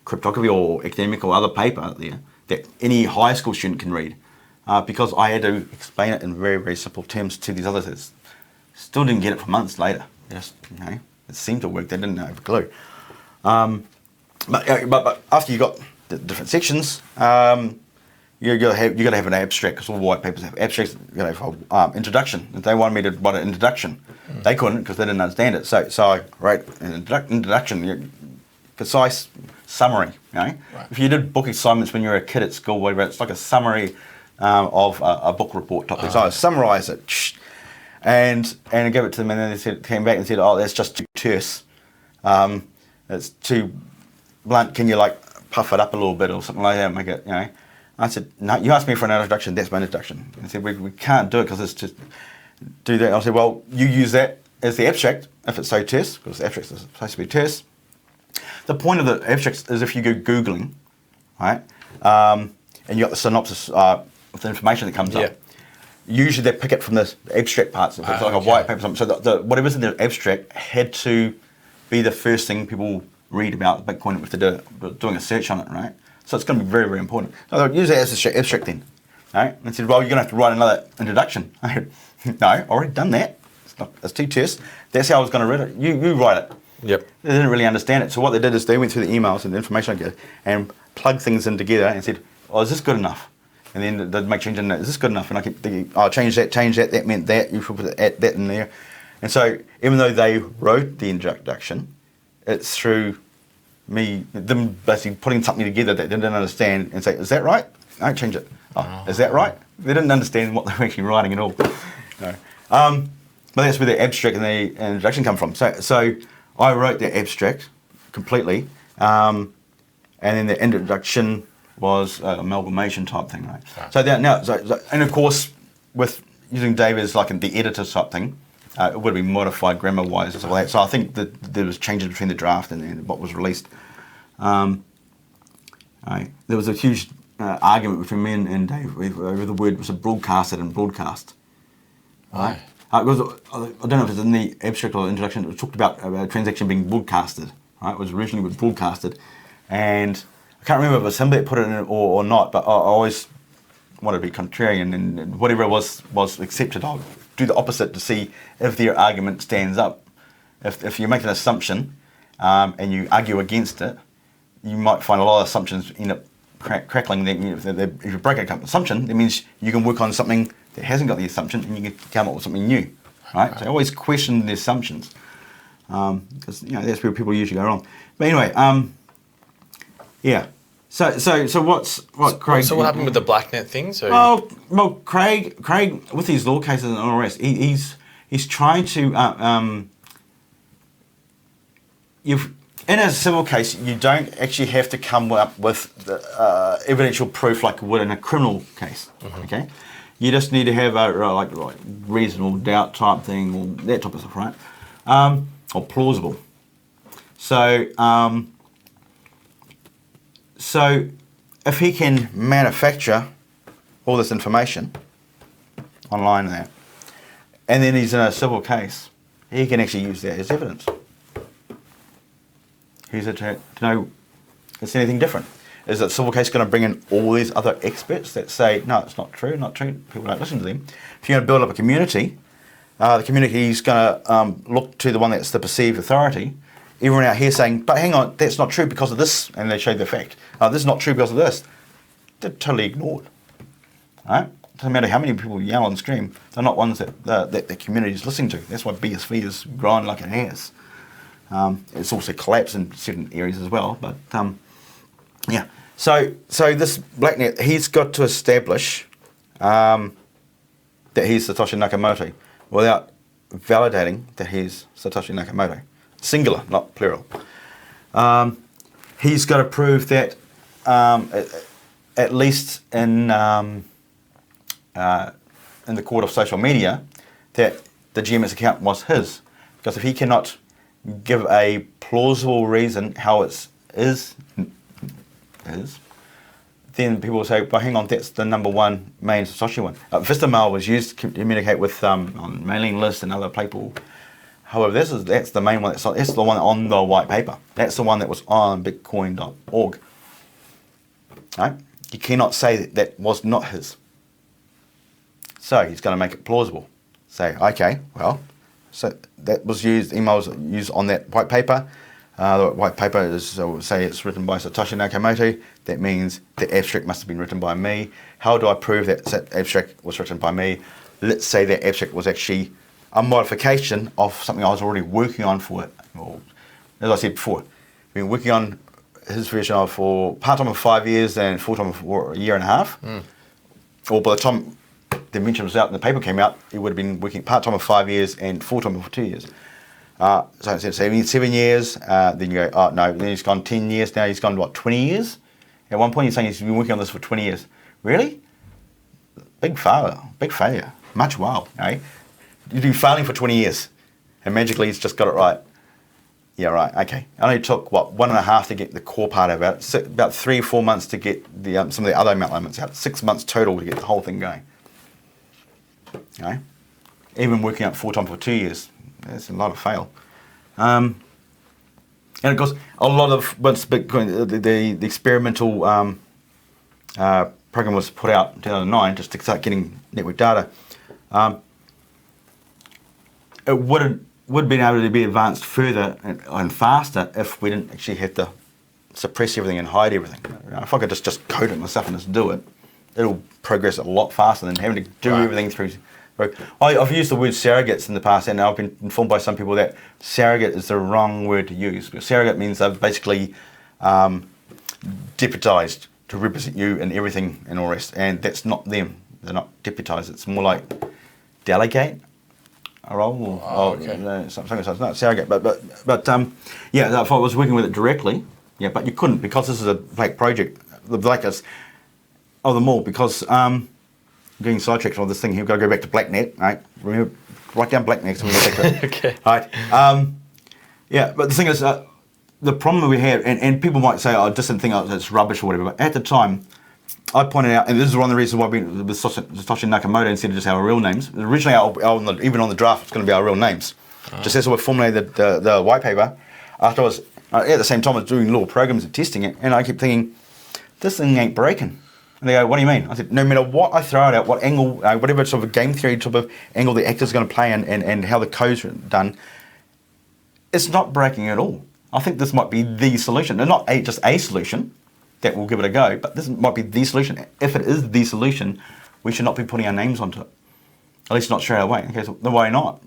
cryptography or academic or other paper out there that any high school student can read, because I had to explain it in very, very simple terms to these others that still didn't get it for months later. Just, it seemed to work. They didn't have a clue. But after you got the different sections, you got to have an abstract, because all white papers have abstracts. You got to have introduction. If they wanted me to write an introduction, they couldn't, because they didn't understand it. So I wrote an introduction, concise summary. Right. If you did book assignments when you were a kid at school, whatever, it's like a summary of a book report type thing. So I summarised it, and I gave it to them, and then they came back and said, "Oh, that's just too terse. It's too blunt. Can you puff it up a little bit or something like that? Make it, I said, no, you asked me for an introduction, that's my introduction. And I said, we can't do it because it's just do that. And I said, well, you use that as the abstract if it's so terse, because the abstract is supposed to be terse. The point of the abstract is if you go Googling, right, and you got the synopsis with the information that comes up, usually they pick it from the abstract parts. If it's like a white paper or something. So whatever's in the abstract had to be the first thing people read about Bitcoin if they're doing a search on it, right? So it's going to be very, very important. So I'll use it as an abstract then. Right? And I said, well, you're going to have to write another introduction. I said, no, I've already done that. It's too terse. That's how I was going to read it. You write it. Yep. They didn't really understand it. So what they did is they went through the emails and the information I get and plugged things in together and said, oh, is this good enough? And then they'd make change in that. Is this good enough? And I keep thinking, oh, change that. That meant that. You should put that in there. And so even though they wrote the introduction, it's through them basically putting something together that they didn't understand and say, is that right? No, change it. Oh, is that right? They didn't understand what they were actually writing at all. No. But that's where the abstract and the introduction come from. So I wrote the abstract completely, and then the introduction was an amalgamation type thing, right? So and of course, with using Dave as the editor type thing, it would be modified grammar-wise and stuff like that. So I think that there was changes between the draft and what was released. There was a huge argument between me and Dave over the word was broadcasted and broadcast. Right? I don't know if it's in the abstract or introduction. It talked about a transaction being broadcasted. Right? It was originally broadcasted, and I can't remember if it was somebody that put it in or not. But I always wanted to be contrarian, and whatever was accepted, I'll do the opposite to see if their argument stands up. If you make an assumption and you argue against it, you might find a lot of assumptions end up crackling. If you break an assumption, that means you can work on something that hasn't got the assumption and you can come up with something new. Right? So I always question the assumptions, because that's where people usually go wrong. But anyway, yeah. So what Craig? So what happened with the Blacknet thing? Well, Craig with these law cases and all the rest, he's trying to in a civil case, you don't actually have to come up with the, evidential proof like you would in a criminal case. Mm-hmm. Okay, you just need to have a reasonable doubt type thing or that type of stuff, right? Or plausible. So, so if he can manufacture all this information online there, and then he's in a civil case, he can actually use that as evidence. Who's it to know it's anything different? Is that civil case going to bring in all these other experts that say, no, it's not true, not true, people don't listen to them? If you're going to build up a community, the community is going to look to the one that's the perceived authority. Everyone out here saying, but hang on, that's not true because of this, and they show the fact. This is not true because of this. They're totally ignored. Right? Doesn't matter how many people yell and scream, they're not ones that the community is listening to. That's why BSV is growing like it has. It's also collapsed in certain areas as well, but yeah. So this Blacknet, he's got to establish that he's Satoshi Nakamoto without validating that he's Satoshi Nakamoto. Singular, not plural. He's got to prove that, at least in the court of social media, that the GMS account was his. Because if he cannot give a plausible reason how it is, then people will say, well, hang on, that's the number one main Satoshi one. Vistamail was used to communicate with on mailing lists and other people. However, that's the main one. That's the one on the white paper. That's the one that was on bitcoin.org. Right? You cannot say that was not his. So he's going to make it plausible. Say, okay, well, so that was used, emails used on that white paper. The white paper is, say it's written by Satoshi Nakamoto. That means the abstract must have been written by me. How do I prove that abstract was written by me? Let's say that abstract was actually a modification of something I was already working on for it. Well, as I said before, I've been working on his version of for part-time of 5 years and full-time for a year and a half. Or by the time the invention was out and the paper came out, he would have been working part-time of 5 years and full-time for 2 years. So instead of 7 years, then you go, oh no, then he's gone 10 years, now he's gone, what, 20 years? At one point you're saying he's been working on this for 20 years. Really? Big failure, much wow, eh? You've been failing for 20 years, and magically he's just got it right. Yeah, right, okay. It only took, what, 1.5 to get the core part of it, about 3 or 4 months to get the some of the other elements out, 6 months total to get the whole thing going. Okay? Even working out full-time for 2 years, that's a lot of fail. And of course, a lot of, once Bitcoin, the experimental program was put out in 2009 just to start getting network data, it would have been able to be advanced further and faster if we didn't actually have to suppress everything and hide everything. If I could just code it myself and just do it, it'll progress a lot faster than having to do everything through. I've used the word surrogates in the past, and I've been informed by some people that surrogate is the wrong word to use. Because surrogate means they've basically deputized to represent you in everything and all the rest, and that's not them. They're not deputized. It's more like delegate a role. Something like that. It's not surrogate, but yeah. If I was working with it directly, yeah, but you couldn't because this is a fake project. The blackest of them all because. Getting sidetracked on this thing here, we've got to go back to Blacknet, right? Remember, write down Blacknet so we go back to it. Okay. Right. Yeah, but the thing is, the problem we had, and people might say, oh, I just didn't think it's rubbish or whatever, but at the time, I pointed out, and this is one of the reasons why we with Satoshi Nakamoto instead of just our real names. Originally, even on the draft, it's going to be our real names. Just as we formulated the white paper, after I was, at the same time, I was doing little programs and testing it, and I kept thinking, this thing ain't breaking. And they go, what do you mean? I said, no matter what I throw it at, what angle, whatever sort of game theory type of angle the actor's going to play and how the code's done, it's not breaking at all. I think this might be the solution. And not just a solution that will give it a go, but this might be the solution. If it is the solution, we should not be putting our names onto it. At least not straight away. Okay, so why not?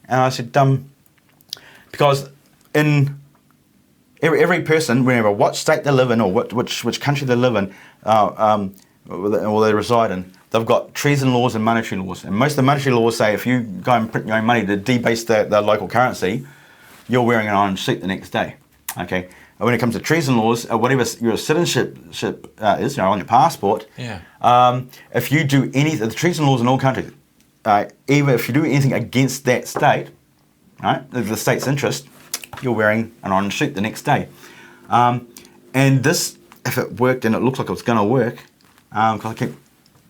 And I said, because in every person, whenever what state they live in or which country they live in, or they reside in, they've got treason laws and monetary laws. And most of the monetary laws say if you go and print your own money to debase the local currency, you're wearing an orange suit the next day. Okay. And when it comes to treason laws, whatever your citizenship is, on your passport, if you do anything, the treason laws in all countries, even if you do anything against that state, right, the state's interest, you're wearing an orange suit the next day. And this, if it worked and it looked like it was going to work, because I kept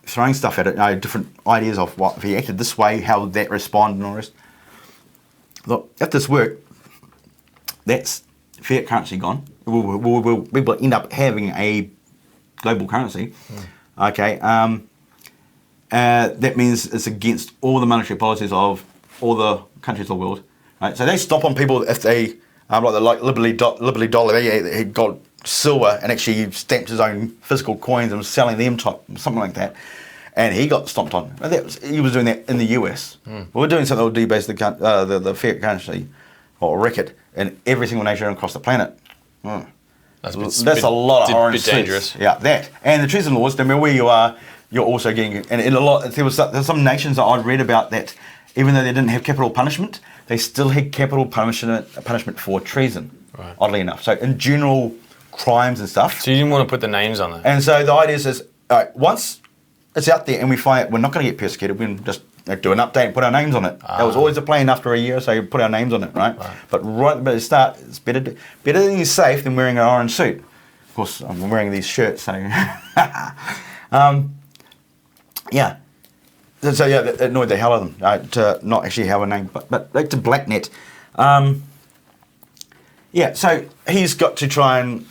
throwing stuff at it, different ideas of what if he acted this way, how would that respond and all the rest. Look, if this worked, that's fiat we will end up having a global currency. Okay, that means it's against all the monetary policies of all the countries of the world. Right? So they stop on people if they like Liberty Dollar. He got silver and actually stamped his own physical coins and was selling them something like that. And he got stomped on. He was doing that in the US. We're doing something that will debase the fiat currency or record in every single nation across the planet. That's a lot of orange suits. Dangerous. Yeah, that. And the treason laws, no matter where you are, you're also getting, and there's some nations that I've read about that, even though they didn't have capital punishment, they still had capital punishment for treason, oddly enough. So in general crimes and stuff. So you didn't want to put the names on that? And so the idea is once it's out there and we find we're not going to get persecuted, we can just do an update and put our names on it. That was always the plan after a year, so you put our names on it, right? But right at the start, it's better than you're safe than wearing an orange suit. Of course, I'm wearing these shirts, so... yeah. So yeah, that annoyed the hell out of them to not actually have a name. But back to Blacknet. Yeah, so he's got to try and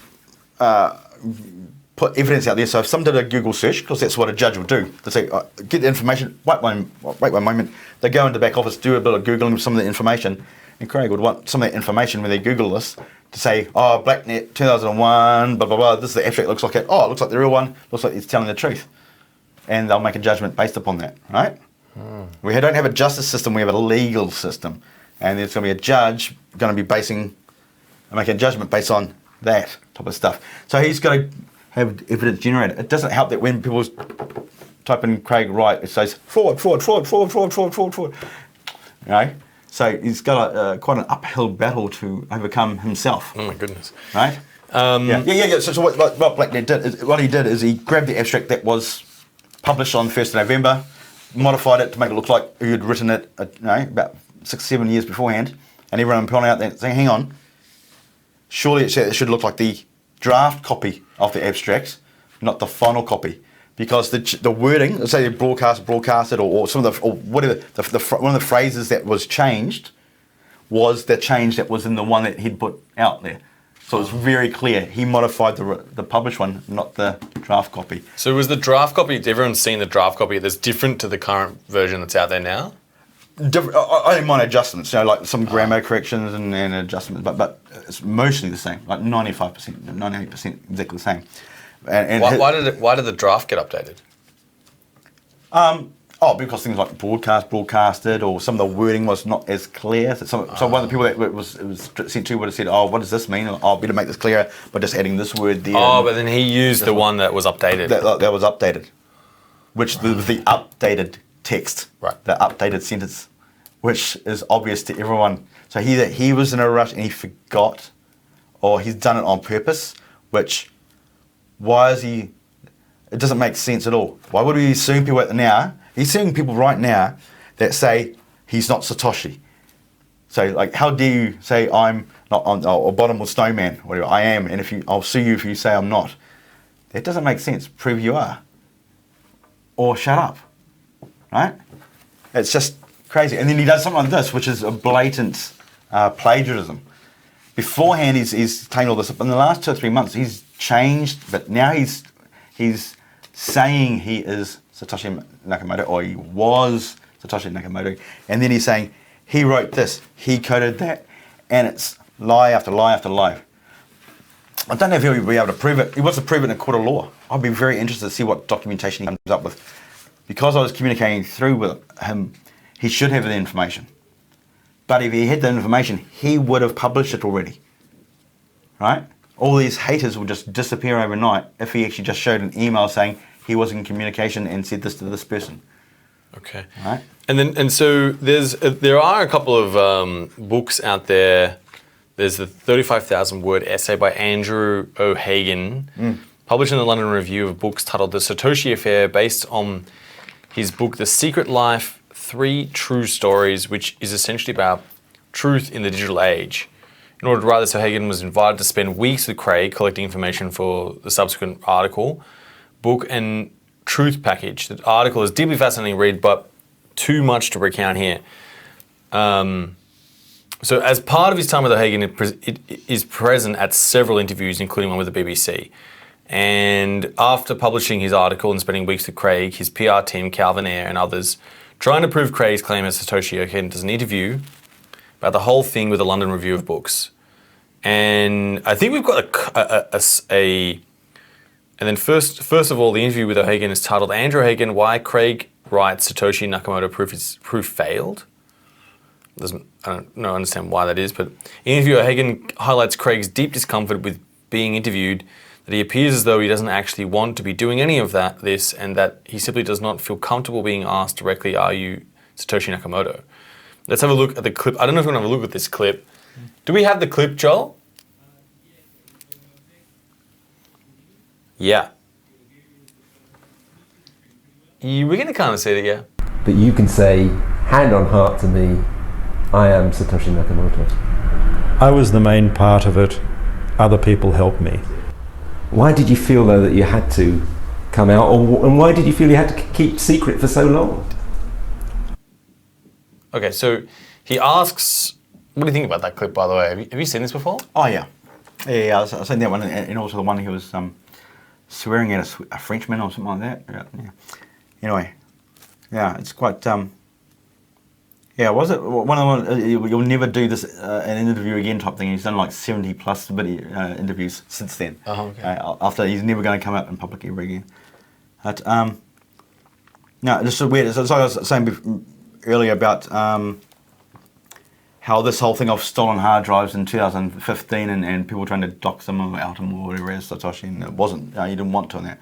put evidence out there. So if someone did a Google search, because that's what a judge would do, they say, get the information, wait one moment. They go into the back office, do a bit of Googling of some of the information, and Craig would want some of that information when they Google this to say, oh, Blacknet 2001, blah, blah, blah, this is the abstract, looks like it. Oh, it looks like the real one, looks like it's telling the truth. And they'll make a judgment based upon that, right? We don't have a justice system, we have a legal system. And there's going to be a judge going to be making a judgment based on that type of stuff. So he's got to have evidence generated. It doesn't help that when people type in Craig Wright, it says fraud. You know? So he's got quite an uphill battle to overcome himself. Oh my goodness. Right? Yeah. So what Blacknet did, what he did is he grabbed the abstract that was published on 1st of November, modified it to make it look like he had written it about 6-7 years beforehand, and everyone pulling out there saying, hang on, surely it should look like the draft copy of the abstract, not the final copy, because the wording, let's say broadcasted, or some of the, or whatever, one of the phrases that was changed was the change that was in the one that he'd put out there. So it's very clear. He modified the published one, not the draft copy. So was the draft copy, everyone's seen the draft copy that's different to the current version that's out there now? Only minor adjustments, like some grammar corrections and adjustments, but it's mostly the same, like 95%, 98% exactly the same. And why did the draft get updated? Because things like broadcasted, or some of the wording was not as clear. So one of the people that it was sent to would have said, what does this mean? I'll better make this clearer by just adding this word there. But then he used the one that was updated. That was updated, which was the updated text, right? The updated sentence, which is obvious to everyone. So he was in a rush and he forgot, or he's done it on purpose, why is he... It doesn't make sense at all. Why would we be suing people now? He's suing people right now that say he's not Satoshi. So, like, how dare you say I'm not a bottomless snowman, or whatever I am, and I'll sue you if you say I'm not. That doesn't make sense. Prove you are. Or shut up. Right? It's just crazy. And then he does something like this, which is a blatant plagiarism. Beforehand, he's taken all this up. In the last 2 or 3 months, he's changed, but now he's saying he is Satoshi Nakamoto, or he was Satoshi Nakamoto, and then he's saying he wrote this, he coded that, and it's lie after lie after lie. I don't know if he'll be able to prove it. He wants to prove it in a court of law. I'd be very interested to see what documentation he comes up with. Because I was communicating through with him, he should have the information. But if he had the information, he would have published it already. Right? All these haters will just disappear overnight if he actually just showed an email saying he was in communication and said this to this person. Okay. Right? And so there are a couple of books out there. There's the 35,000 word essay by Andrew O'Hagan, published in the London Review of Books, titled The Satoshi Affair, based on his book The Secret Life, 3 True Stories, which is essentially about truth in the digital age. In order to write this, O'Hagan was invited to spend weeks with Craig collecting information for the subsequent article, book, and truth package. The article is deeply fascinating read, but too much to recount here. So as part of his time with O'Hagan, it is present at several interviews, including one with the BBC. And after publishing his article and spending weeks with Craig, his PR team, Calvin Ayre and others, trying to prove Craig's claim as Satoshi, O'Hagan does an interview about the whole thing with the London Review of Books. And I think we've got and then first of all, the interview with O'Hagan is titled Andrew O'Hagan, Why Craig Wright's Satoshi Nakamoto Proof Failed. I don't understand why that is, but in the interview, O'Hagan highlights Craig's deep discomfort with being interviewed, that he appears as though he doesn't actually want to be doing any of this, and that he simply does not feel comfortable being asked directly, are you Satoshi Nakamoto? Let's have a look at the clip. I don't know if we're going to have a look at this clip. Do we have the clip, Joel? Yeah. We're going to kind of see it, yeah. But you can say, hand on heart to me, I am Satoshi Nakamoto. I was the main part of it. Other people helped me. Why did you feel, though, that you had to come out, and why did you feel you had to keep secret for so long? Okay, so he asks, what do you think about that clip, by the way? Have you seen this before? Oh, yeah. Yeah, I've seen that one, and also the one he was swearing at a Frenchman or something like that. Yeah. Anyway, yeah, it's quite... was it one of the you'll never do this an interview again type thing? He's done like 70 plus video interviews since then. Okay. After he's never going to come out in public ever again. But no, it's so weird. It's like I was saying earlier about how this whole thing of stolen hard drives in 2015 and people trying to dox them or out them or whatever it is, Satoshi, and it wasn't. You didn't want to on that.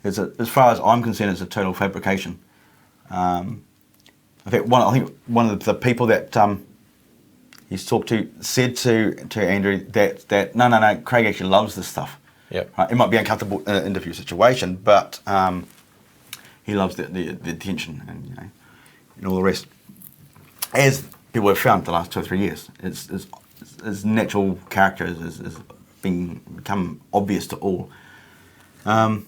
As far as I'm concerned, it's a total fabrication. In fact, I think one of the people that he's talked to said to Andrew that no, Craig actually loves this stuff. Yeah. Right? It might be uncomfortable in an interview situation, but he loves the attention and all the rest. As people have found the last 2 or 3 years, his natural character is become obvious to all. In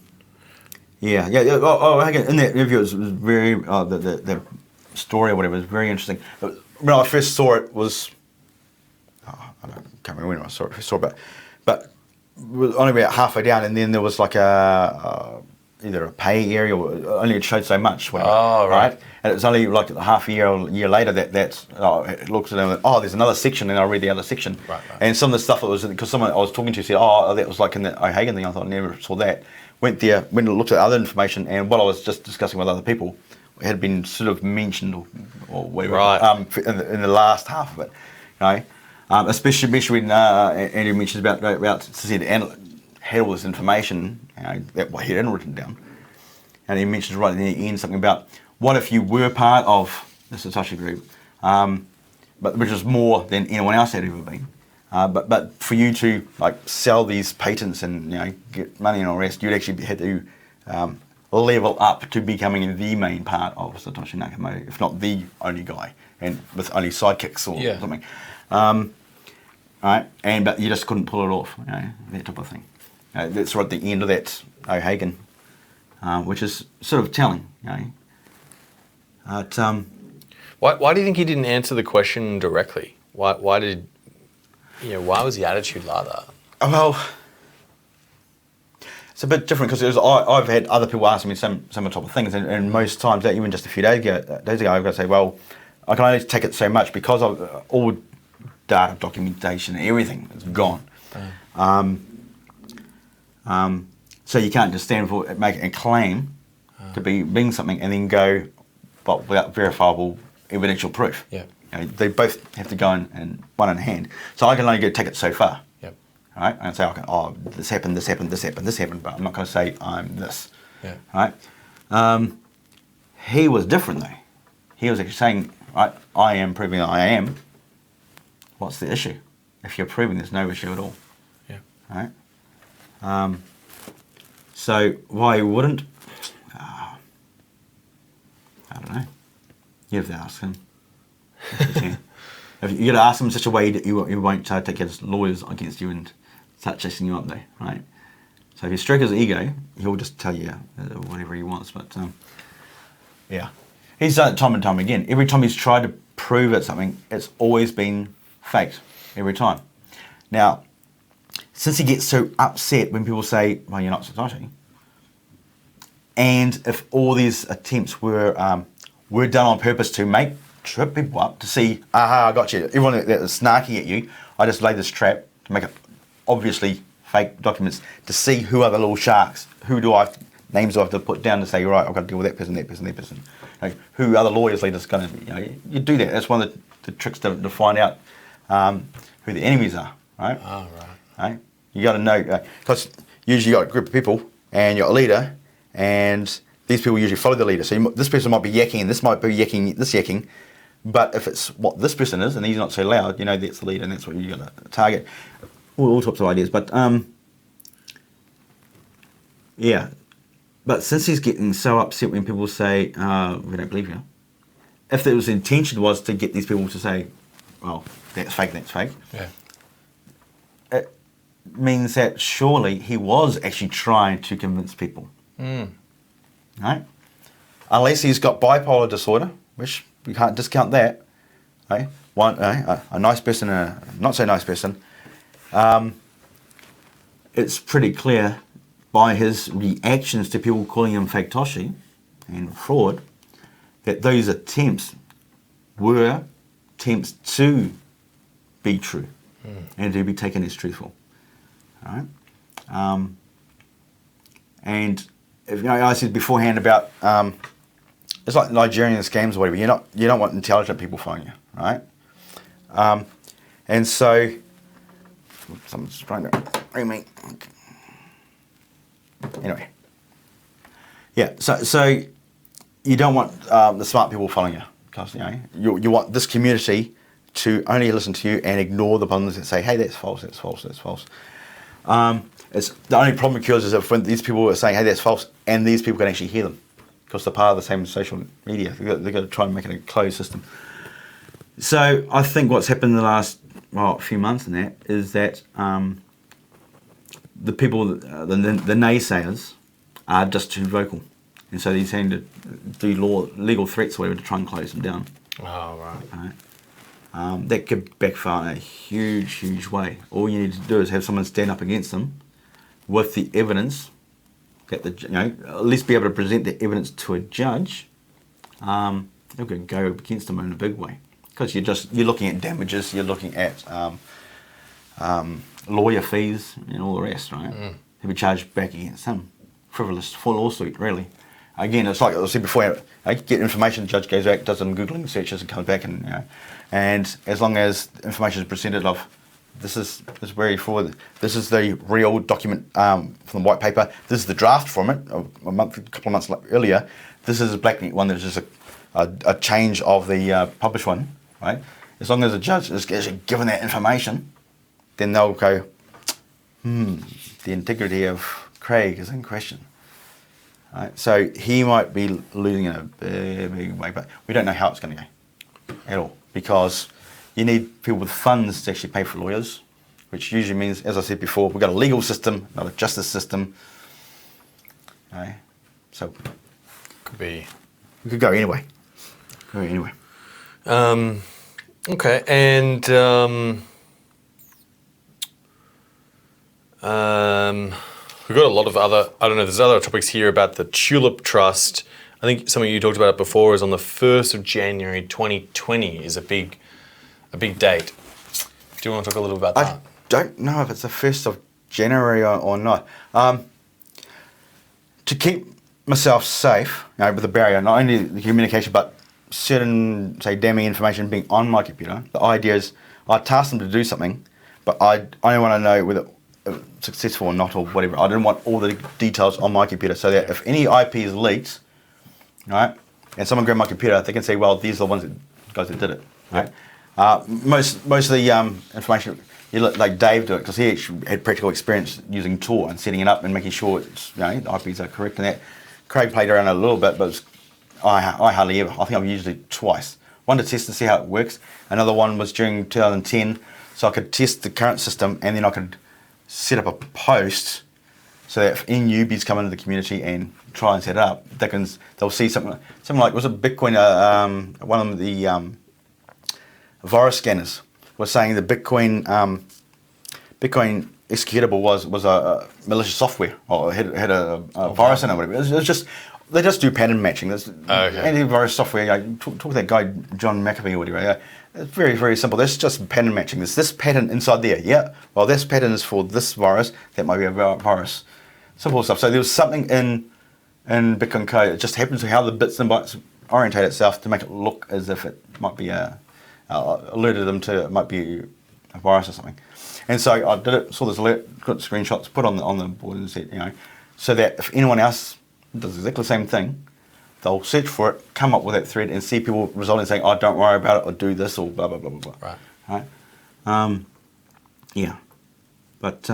that interview, it was very the story or whatever was very interesting. But when I first saw it was, can't remember when I saw it, but it was only about halfway down, and then there was like either a pay area or only it showed so much. Whatever, right. And it was only like half a year or a year later that it looks at them. There's another section, and I read the other section. Right. And some of the stuff it was because someone I was talking to said, that was like in the O'Hagan thing. I thought I never saw that. Went there, went and looked at other information, and what I was just discussing with other people had been sort of mentioned or whatever in the last half of it, especially when Andrew mentions about said had all this information that he hadn't written down, and he mentions right in the end something about what if you were part of the Satoshi group, but which is more than anyone else had ever been. But for you to like sell these patents and get money and all the rest, you'd actually had to level up to becoming the main part of Satoshi Nakamoto, if not the only guy, and with only sidekicks or something. Right, but you just couldn't pull it off, that type of thing. That's right at the end of that O'Hagan, which is sort of telling. Why do you think he didn't answer the question directly? Why was the attitude like that? Well, it's a bit different because I've had other people ask me some type of things, and most times, even just a few days ago, I've got to say, well, I can only take it so much because of all data, documentation, everything is gone. So you can't just stand for make a claim to being something and then go, but without verifiable evidential proof. Yeah. They both have to go in one in hand. So I can only take it so far. Yep. Right? And say, this happened, but I'm not going to say I'm this. Yeah. Right? He was different though. He was actually saying, right, I am proving that I am. What's the issue? If you're proving there's no issue at all. Yeah. Right? So why wouldn't? I don't know. You have to ask him. You got to ask him in such a way that you won't take his lawyers against you and start chasing you up there, right? So if you stroke his ego, he'll just tell you whatever he wants. But yeah, he's done it time and time again. Every time he's tried to prove it something, it's always been faked. Every time. Now, since he gets so upset when people say, "Well, you're not Satoshi," and if all these attempts were done on purpose to trip people up, to see, aha, I got you. Everyone that was snarky at you, I just laid this trap to make it obviously fake documents to see who are the little sharks. Names do I have to put down to say, right, I've got to deal with that person, that person, that person. Who are the lawyers leaders going to be? You do that. That's one of the tricks to find out who the enemies are, right? Oh, right. Right? You got to know, because usually you got a group of people and you're a leader, and these people usually follow the leader. So this person might be yakking, and this might be yakking, but if it's what this person is, and he's not so loud, that's the leader, and that's what you got to target. All types of ideas, but yeah. But since he's getting so upset when people say, we don't believe you, if the intention was to get these people to say, well, that's fake, Yeah. it means that surely he was actually trying to convince people. Right? Unless he's got bipolar disorder, which we can't discount that. Right? A nice person and a not so nice person. It's pretty clear by his reactions to people calling him fake Toshi and fraud that those attempts were attempts to be true and to be taken as truthful. All right? And if, I said beforehand about it's like Nigerian scams or whatever. You don't want intelligent people following you, right? And so someone's trying to ring me. Anyway, yeah. So you don't want the smart people following you, because you want this community to only listen to you and ignore the ones that say, "Hey, that's false, that's false, that's false." It's the only problem occurs is if when these people are saying, "Hey, that's false," and these people can actually hear them because they're part of the same social media. They've got to try and make it a closed system. So I think what's happened in the last few months in that is that the people, the naysayers, are just too vocal, and so they're trying to do legal threats or whatever to try and close them down. Oh, right. That could backfire in a huge, huge way. All you need to do is have someone stand up against them with the evidence, that at least be able to present the evidence to a judge. They're going to go against them in a big way, because you're looking at damages, you're looking at lawyer fees and all the rest, right? He'll be charged back against him. Frivolous, full lawsuit, really. Again, it's like I said before, get information, the judge goes back, does some Googling searches and comes back, and as long as information is presented of, this is very fraud, this is the real document from the white paper, this is the draft from it, a couple of months earlier, this is a Blacknet one, there's just a change of the published one, right? As long as the judge is actually given that information, then they'll go, the integrity of Craig is in question. Right? So he might be losing in a big way, but we don't know how it's going to go at all, because you need people with funds to actually pay for lawyers, which usually means, as I said before, we've got a legal system, not a justice system. Right? So we could go anyway. Okay, and we've got a lot of other, there's other topics here about the Tulip Trust. I think something you talked about it before is on the 1st of January 2020 is a big date. Do you want to talk a little about that? I don't know if it's the 1st of January or not. To keep myself safe, with the barrier, not only the communication, but certain, say, damning information being on my computer, the idea is I task them to do something, but I only want to know whether it's successful or not or whatever. I don't want all the details on my computer, so that if any IP is leaked, right, and someone grabbed my computer, they can say, well, these are the guys that did it, right? Most of the information, like Dave do it, because he actually had practical experience using Tor and setting it up and making sure it's, the IPs are correct and that. Craig played around a little bit, but I hardly ever. I think I've used it twice. one to test and see how it works. Another one was during 2010, so I could test the current system, and then I could set up a post so that if any newbies come into the community and try and set it up, they'll see something like, was it Bitcoin? One of the virus scanners was saying the Bitcoin executable was a malicious software, or had a virus in it. Or whatever. It was just, they just do pattern matching. There's antivirus software. Talk to that guy John McAfee or whatever. Yeah. It's very, very simple. That's just pattern matching. There's this pattern inside there. Yeah. Well, this pattern is for this virus. That might be a virus. Simple stuff. So there was something in Bitcoin code. It just happens to how the bits and bytes orientate itself to make it look as if it might be alerted them to it might be a virus or something. And so I did it, saw this alert, got screenshots, put on the board and said, so that if anyone else does exactly the same thing, they'll search for it, come up with that thread, and see people resulting saying, "Oh, don't worry about it," or "Do this," or blah blah blah blah blah. Right. Yeah. But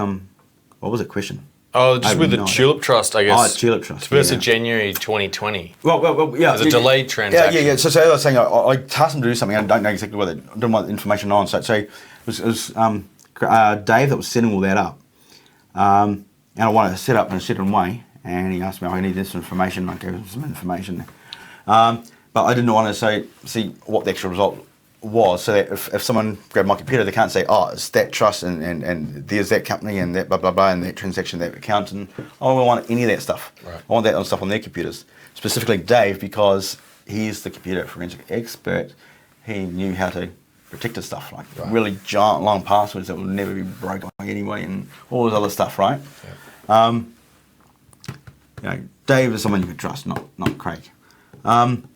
what was the question? Oh, just with the Tulip Trust, I guess. Oh, Tulip Trust. First of January 2020. Well, yeah. There's a delayed transaction. Yeah. So as I was saying, I tasked them to do something. I don't know exactly what I didn't want the information on. So it was Dave that was setting all that up, and I wanted to set up in a certain way. And he asked me, I need this information. I gave him some information, but I didn't want to see what the actual result was, so that if someone grabbed my computer, they can't say, "Oh, it's that trust and there's that company and that blah blah blah and that transaction, that account," and I don't want any of that stuff. Right. I want that stuff on their computers, specifically Dave, because he's the computer forensic expert. He knew how to protect his stuff, like really giant long passwords that will never be broken anyway, and all this other stuff, right? Yeah. Dave is someone you could trust, not Craig. And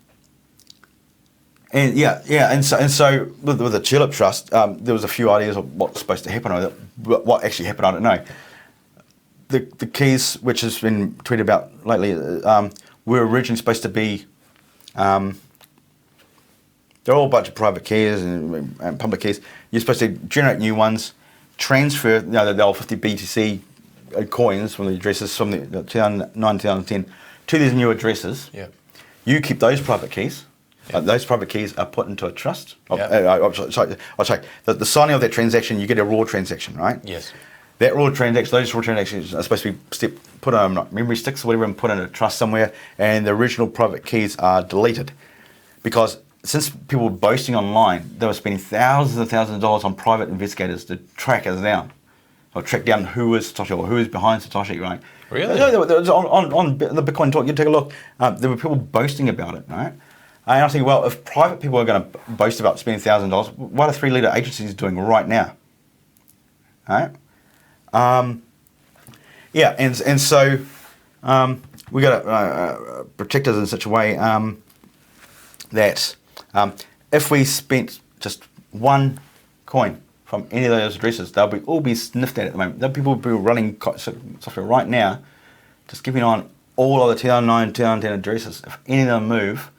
so with the Tulip Trust, there was a few ideas of what's supposed to happen. What actually happened, I don't know. The keys, which has been tweeted about lately, were originally supposed to be. They're all a bunch of private keys and public keys. You're supposed to generate new ones, transfer the old 50 BTC coins from the addresses from the 2009, 2010 to these new addresses. Yeah. You keep those private keys. Yeah. Those private keys are put into a trust. Yeah. Sorry. The signing of that transaction, you get a raw transaction, right? Yes. That raw transaction, those raw transactions are supposed to be put on memory sticks or whatever and put in a trust somewhere, and the original private keys are deleted. Because since people were boasting online, they were spending thousands and thousands of dollars on private investigators to track us down, or track down who is Satoshi or who is behind Satoshi, right? Really? On the Bitcoin talk, you take a look, there were people boasting about it, right? And I was thinking, well, if private people are going to boast about spending $1,000, what are 3-letter agencies doing right now? Right? And so we got to protect us in such a way that if we spent just one coin from any of those addresses, they'll all be sniffed at the moment. People will be running software right now, just keeping an eye on all of the 2009, 2010 addresses. If any of them move,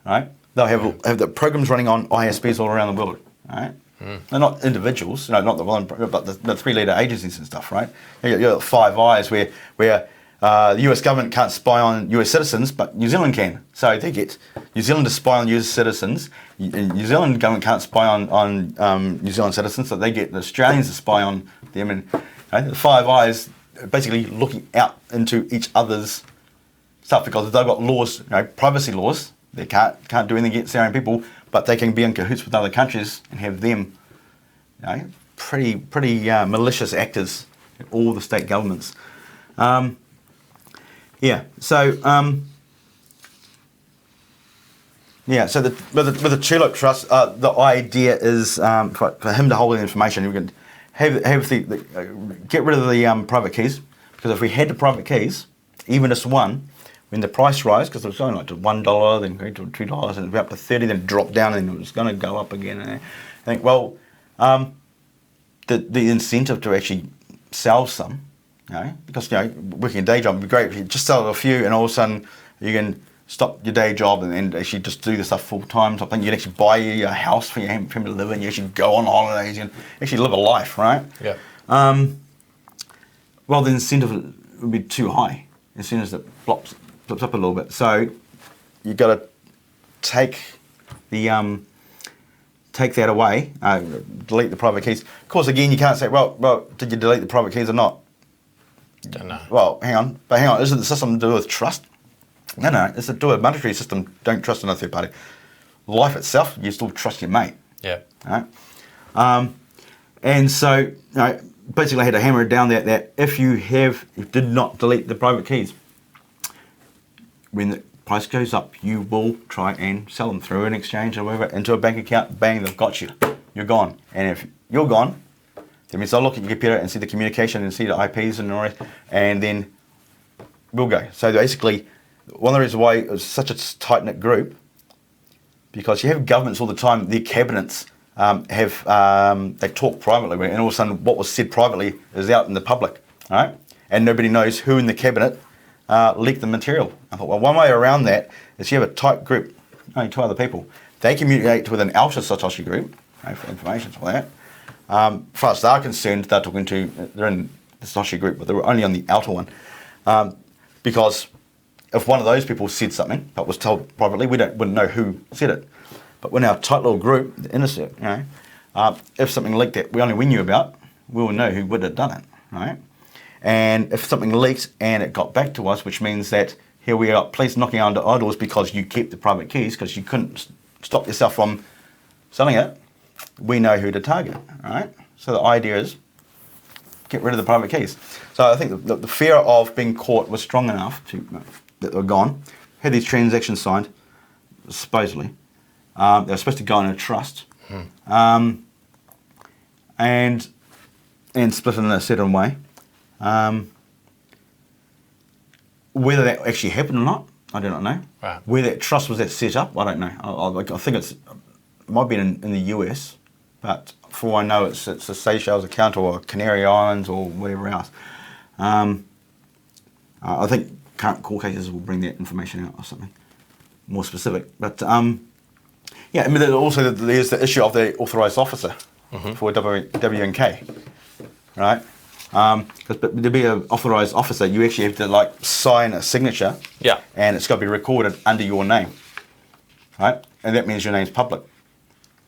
right, they'll have the programs running on ISPs all around the world, right? They're not individuals, not the one, but the 3-letter agencies and stuff, right? You got Five Eyes where the US government can't spy on US citizens, but New Zealand can. So they get New Zealand to spy on US citizens. New Zealand government can't spy on New Zealand citizens, so they get the Australians to spy on them. And the Five Eyes are basically looking out into each other's stuff because they've got laws, privacy laws. They can't do anything against their own people, but they can be in cahoots with other countries and have them, pretty malicious actors in all the state governments. So with the Tulip Trust, the idea is for him to hold the information. We can get rid of the private keys, because if we had the private keys, even just one, when the price rise, because it was going like to $1, then going to $2, and it'd be up to 30, then drop down, and it was going to go up again. And I think, well, the incentive to actually sell some, because working a day job would be great if you just sell a few, and all of a sudden you can stop your day job and actually just do the stuff full time. So I think you can actually buy a house for your family to live in. You actually go on holidays. You can actually live a life, right? Yeah. Well, the incentive would be too high as soon as it flips up a little bit. So you've got to take the take that away, delete the private keys. Of course, again, you can't say, well, did you delete the private keys or not? Don't know. Well, hang on. Isn't the system to do with trust? No, it's to do with a monetary system. Don't trust another third party. Life itself, you still trust your mate. Yeah. Right? And so, basically I had to hammer it down that if you did not delete the private keys, when the price goes up, you will try and sell them through an exchange or whatever into a bank account. Bang, they've got you. You're gone. And if you're gone, that means I'll look at your computer and see the communication and see the IPs and all that, and then we'll go. So basically, one of the reasons why it was such a tight-knit group, because you have governments all the time, their cabinets they talk privately, and all of a sudden what was said privately is out in the public, all right? And nobody knows who in the cabinet leaked the material. I thought, well, one way around that is you have a tight group, only 2 other people. They communicate with an outer Satoshi group, for information for that. As far as they're concerned, they're in the Satoshi group, but they're only on the outer one. Because if one of those people said something but was told privately, wouldn't know who said it. But when our tight little group, the inner circle, if something leaked that we knew about, we will know who would have done it, right? And if something leaked and it got back to us, which means that here we are, police knocking under our doors because you kept the private keys because you couldn't stop yourself from selling it, we know who to target, right? So the idea is get rid of the private keys. So I think the fear of being caught was strong enough that they were gone. Had these transactions signed, supposedly. They were supposed to go in a trust, and split in a certain way. Whether that actually happened or not, I do not know. Right. Where that trust was set up, I don't know. I think it might be in the US, but for all I know, it's a Seychelles account or Canary Islands or whatever else. I think current court cases will bring that information out or something more specific. But yeah, I mean, also there's the issue of the authorised officer for W&K, right? Because to be an authorised officer, you actually have to sign a signature, and it's got to be recorded under your name, right? And that means your name's public.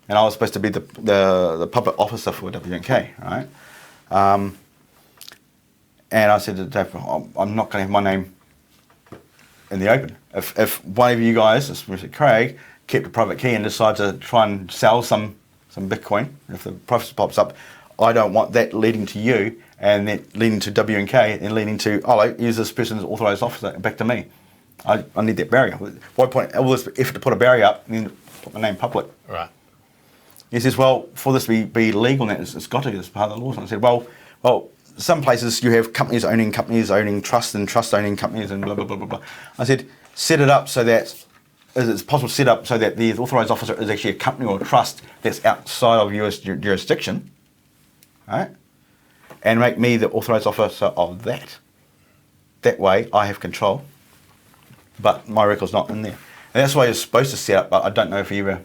And I was supposed to be the public officer for W&K, right? And I said to Dave, I'm not going to have my name in the open. If one of you guys, especially Craig, kept a private key and decides to try and sell some Bitcoin, if the price pops up, I don't want that leading to you and then leading to W&K and leading to, use this person's authorised officer back to me. I need that barrier. Why point all this effort to put a barrier up and then put my name public? Right. He says, well, for this to be legal, it's got to be as part of the law. So I said, well, some places you have companies owning trust and trust owning companies and blah, blah, blah, blah, blah. I said, set it up so that it's possible to set up so that the authorised officer is actually a company or a trust that's outside of US jurisdiction, right? And make me the authorised officer of that. That way I have control, but my record's not in there. And that's why you're supposed to set up, but I don't know if he ever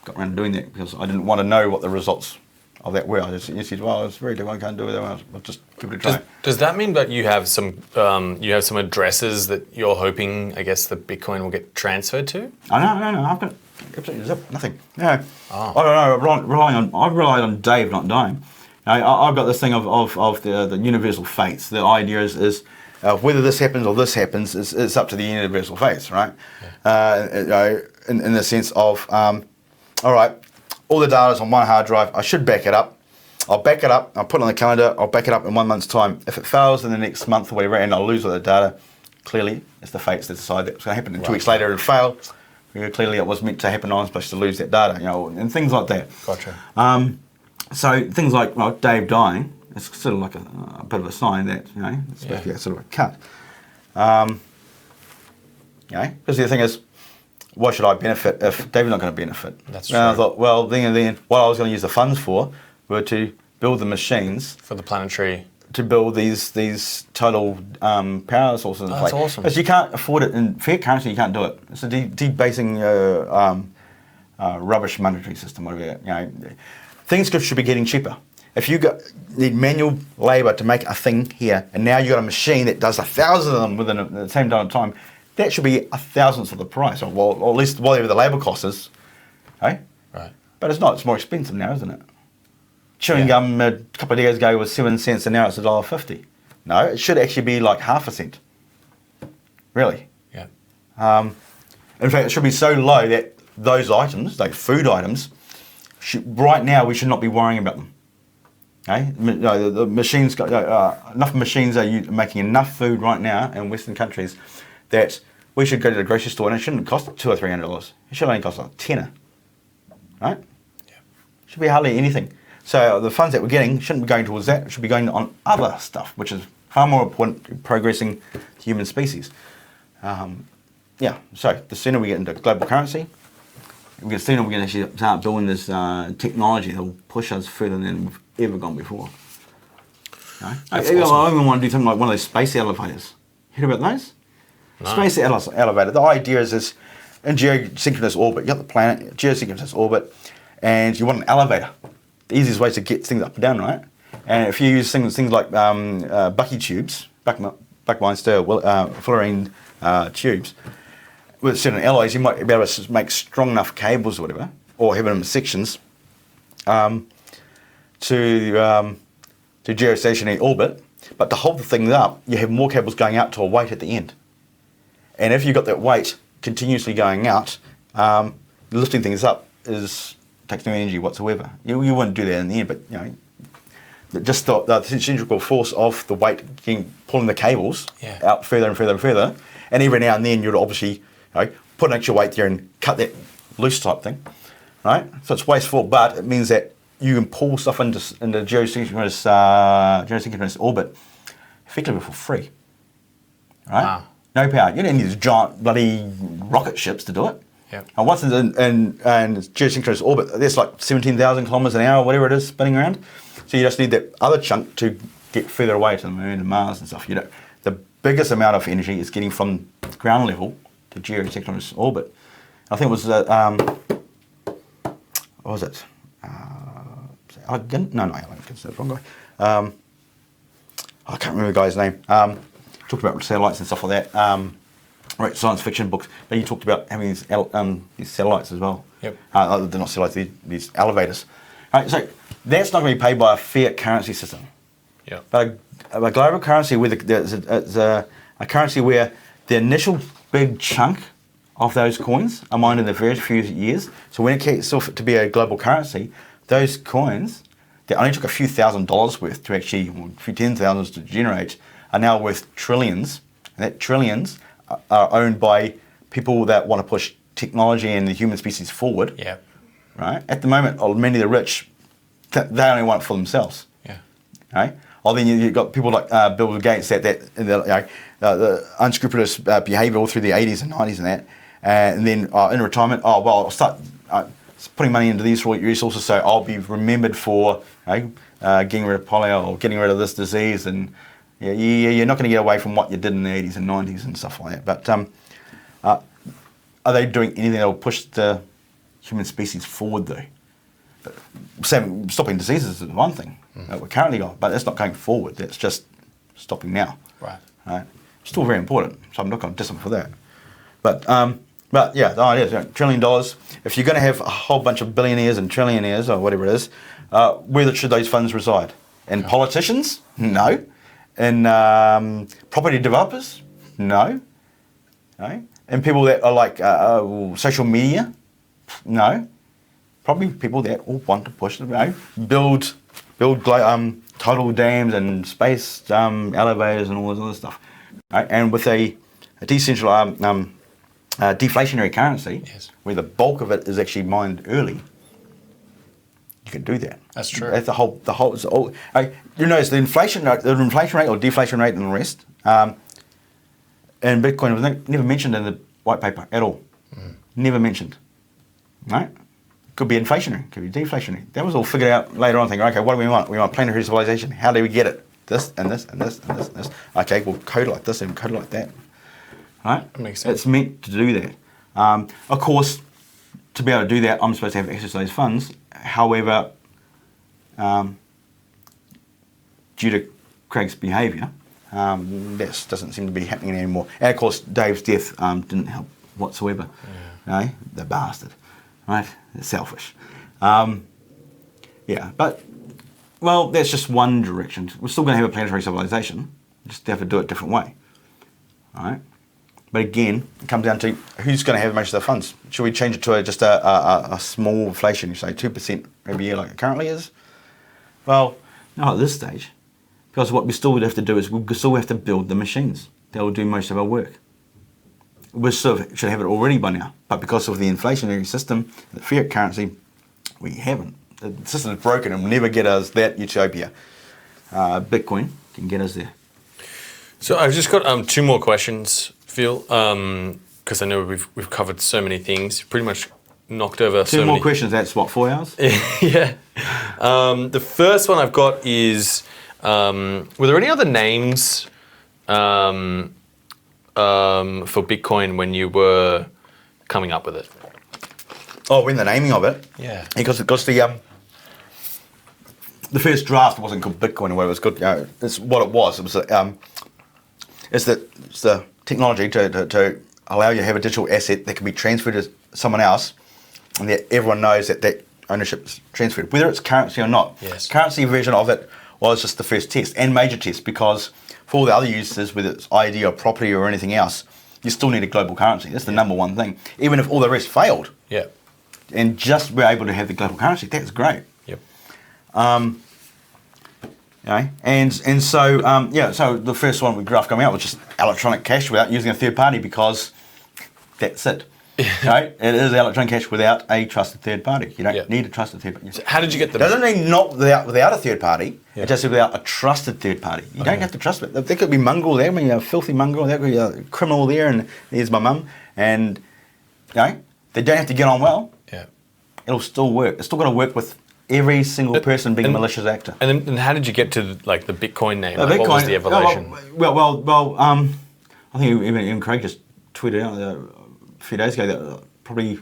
got around to doing that because I didn't want to know what the results of that were. I just said, well, it's very difficult, I can't do it, I'll just give it a try. Does that mean that you have some addresses that you're hoping, I guess, the Bitcoin will get transferred to? No, I've got absolutely nothing. No. Oh. I don't know, I've relied on Dave not dying. I've got this thing of the universal fates. The idea is whether this happens or this happens, it's up to the universal fates, right? Yeah. In the sense of, all right, all the data's on one hard drive, I should back it up. I'll back it up, I'll put it on the calendar, I'll back it up in 1 month's time. If it fails in the next month or whatever, and I'll lose all the data, clearly it's the fates that decide that it's going to happen. And 2 weeks later it'll fail. Clearly it was meant to happen, I was supposed to lose that data, and things like that. Gotcha. So things like Dave dying, it's sort of like a bit of a sign that it's supposed to be sort of a cut. Because the thing is, why should I benefit if Dave's not going to benefit? That's true. And I thought, well, then what I was going to use the funds for were to build the machines for the planetary, to build these total power sources in place. That's awesome. Because you can't afford it in fiat currency. You can't do it. It's a debasing rubbish monetary system. Whatever. Things should be getting cheaper. If you need manual labour to make a thing here, and now you've got a machine that does 1,000 of them within the same amount of time, that should be 1,000th of the price, or at least whatever the labour cost is. Hey? Right. But it's not. It's more expensive now, isn't it? Chewing gum a couple of years ago was 7 cents, and now it's $1.50. No, it should actually be like half a cent. Really. Yeah. In fact, it should be so low that those items, like food items, right now we should not be worrying about them. Okay? No, the machines got enough machines are making enough food right now in Western countries that we should go to the grocery store and it shouldn't cost $200 or $300. It should only cost like $10, right? Yeah. Should be hardly anything. So the funds that we're getting shouldn't be going towards that. It should be going on other stuff, which is far more important to progressing the human species. So the sooner we get into global currency, the sooner we can actually start building this technology that will push us further than we've ever gone before. No? I even want to do something like one of those space elevators. Heard about those? No. Space elevator. The idea is this: in geosynchronous orbit, you got the planet, geosynchronous orbit, and you want an elevator. The easiest way to get things up and down, right? And if you use things like Bucky tubes, Buckminster fullerene tubes, with certain alloys, you might be able to make strong enough cables or whatever, or have them in sections to geostationary orbit. But to hold the thing up, you have more cables going out to a weight at the end. And if you've got that weight continuously going out, lifting things up takes no energy whatsoever. You wouldn't do that in the end, but just the centrifugal force of the weight pulling the cables out further and further and further. And every now and then you'd obviously put an extra weight there and cut that loose type thing, right? So it's wasteful, but it means that you can pull stuff into geosynchronous orbit effectively for free, right? Wow. No power. You don't need these giant bloody rocket ships to do it. Yep. And once it's in geosynchronous orbit, there's like 17,000 kilometers an hour, whatever it is, spinning around. So you just need that other chunk to get further away to the moon and Mars and stuff. The biggest amount of energy is getting from ground level to geosynchronous orbit. I think it was what was it? Elegant? No, Elegant's the wrong guy. I can't remember the guy's name. Talked about satellites and stuff like that. Wrote science fiction books, but he talked about having these satellites as well. Yep. They're not satellites; these elevators. Right, so that's not going to be paid by a fiat currency system. Yeah. But a global currency where it's a currency where the initial big chunk of those coins are mined in the first few years. So when it gets off to be a global currency, those coins that only took a few $1,000s worth to actually, or a few $10,000s to generate, are now worth trillions. And that trillions are owned by people that want to push technology and the human species forward. Yeah. Right? At the moment, many of the rich, they only want it for themselves. Yeah. Right? Or then you've got people like Bill Gates the unscrupulous behaviour all through the 80s and 90s and that. And then in retirement, I'll start putting money into these resources so I'll be remembered for getting rid of polio or getting rid of this disease. And you're not going to get away from what you did in the 80s and 90s and stuff like that. But are they doing anything that will push the human species forward though? Stopping diseases is one thing that we're currently got, but it's not going forward. That's just stopping now. Right. Still very important, so I'm not going to diss them for that. But yeah, the idea is $1 trillion. If you're going to have a whole bunch of billionaires and trillionaires or whatever it is, where should those funds reside? In politicians? No. In property developers? No. In people that are like social media? No. Probably people that all want to push build tidal dams and space elevators and all this other stuff. And with a decentralized deflationary currency, where the bulk of it is actually mined early, you can do that. That's true. That's the whole. You notice the inflation rate or deflation rate and the rest. And Bitcoin was never mentioned in the white paper at all. Never mentioned. Right? Could be inflationary, could be deflationary. That was all figured out later on. Thinking, okay, what do we want? We want planetary civilization. How do we get it? This and this and this and this and this. Okay, we'll code it like this and code it like that. Right? That makes sense. It's meant to do that. Of course, to be able to do that, I'm supposed to have access to those funds. However, due to Craig's behaviour, that doesn't seem to be happening anymore. And of course, Dave's death didn't help whatsoever. The bastard. Right? They're selfish. Yeah, but, well, that's just one direction. We're still going to have a planetary civilization. We just have to do it a different way. All right? But again, it comes down to who's going to have most of the funds. Should we change it to just a small inflation, you say 2% every year like it currently is? Well, not at this stage. Because what we still would have to do is we still have to build the machines that will do most of our work. We sort of should have it already by now. But because of the inflationary system, the fiat currency, we haven't. The system is broken and will never get us that utopia. Bitcoin can get us there. So I've just got 2 more questions, Phil, because I know we've covered so many things. Pretty much knocked over so 2 more many questions, that's what, 4 hours? Yeah. The first one I've got is, were there any other names for Bitcoin when you were coming up with it? Oh, when the naming of it? Yeah. Because the first draft wasn't called Bitcoin or whatever it was called. It's what it was. It was it's the technology to allow you to have a digital asset that can be transferred to someone else, and that everyone knows that ownership is transferred, whether it's currency or not. Yes. Currency version of it was just the first test and major test, because for all the other uses, whether it's ID or property or anything else, you still need a global currency. That's the number one thing. Even if all the rest failed, Yeah. and just we're able to have the global currency, that's great. Yep. So the first one we graph coming out was just electronic cash without using a third party, because that's it. Right? It is electronic cash without a trusted third party. You don't need a trusted third party. So how did you get the... Doesn't mean not without a third party. Yeah. It just says without a trusted third party. You don't have to trust it. There could be mongrel there, a filthy mongrel. There could be a criminal there, and there's my mum. And they don't have to get on well. Yeah. It'll still work. It's still got to work with every single person being a malicious actor. And then how did you get to the Bitcoin name? Bitcoin, what was the evolution? I think even Craig just tweeted out a few days ago that probably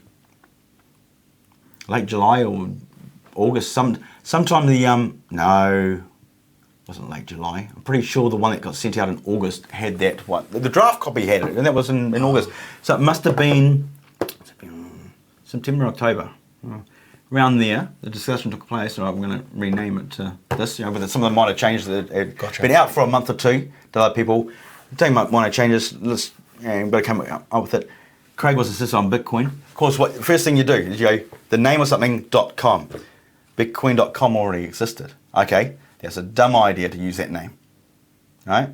late July or August, sometime no, wasn't late July. I'm pretty sure the one that got sent out in August had that one. The draft copy had it, and that was in August. So it must have been September, October. Around there, the discussion took place. I'm going to rename it to this. But some of them might have changed. It had been out for a month or two to other people. They might want to change this. We've got to come up with it. Craig was insisted on Bitcoin. Of course, what first thing you do is you go the name of something .com. Bitcoin.com already existed. Okay, that's a dumb idea to use that name. Right?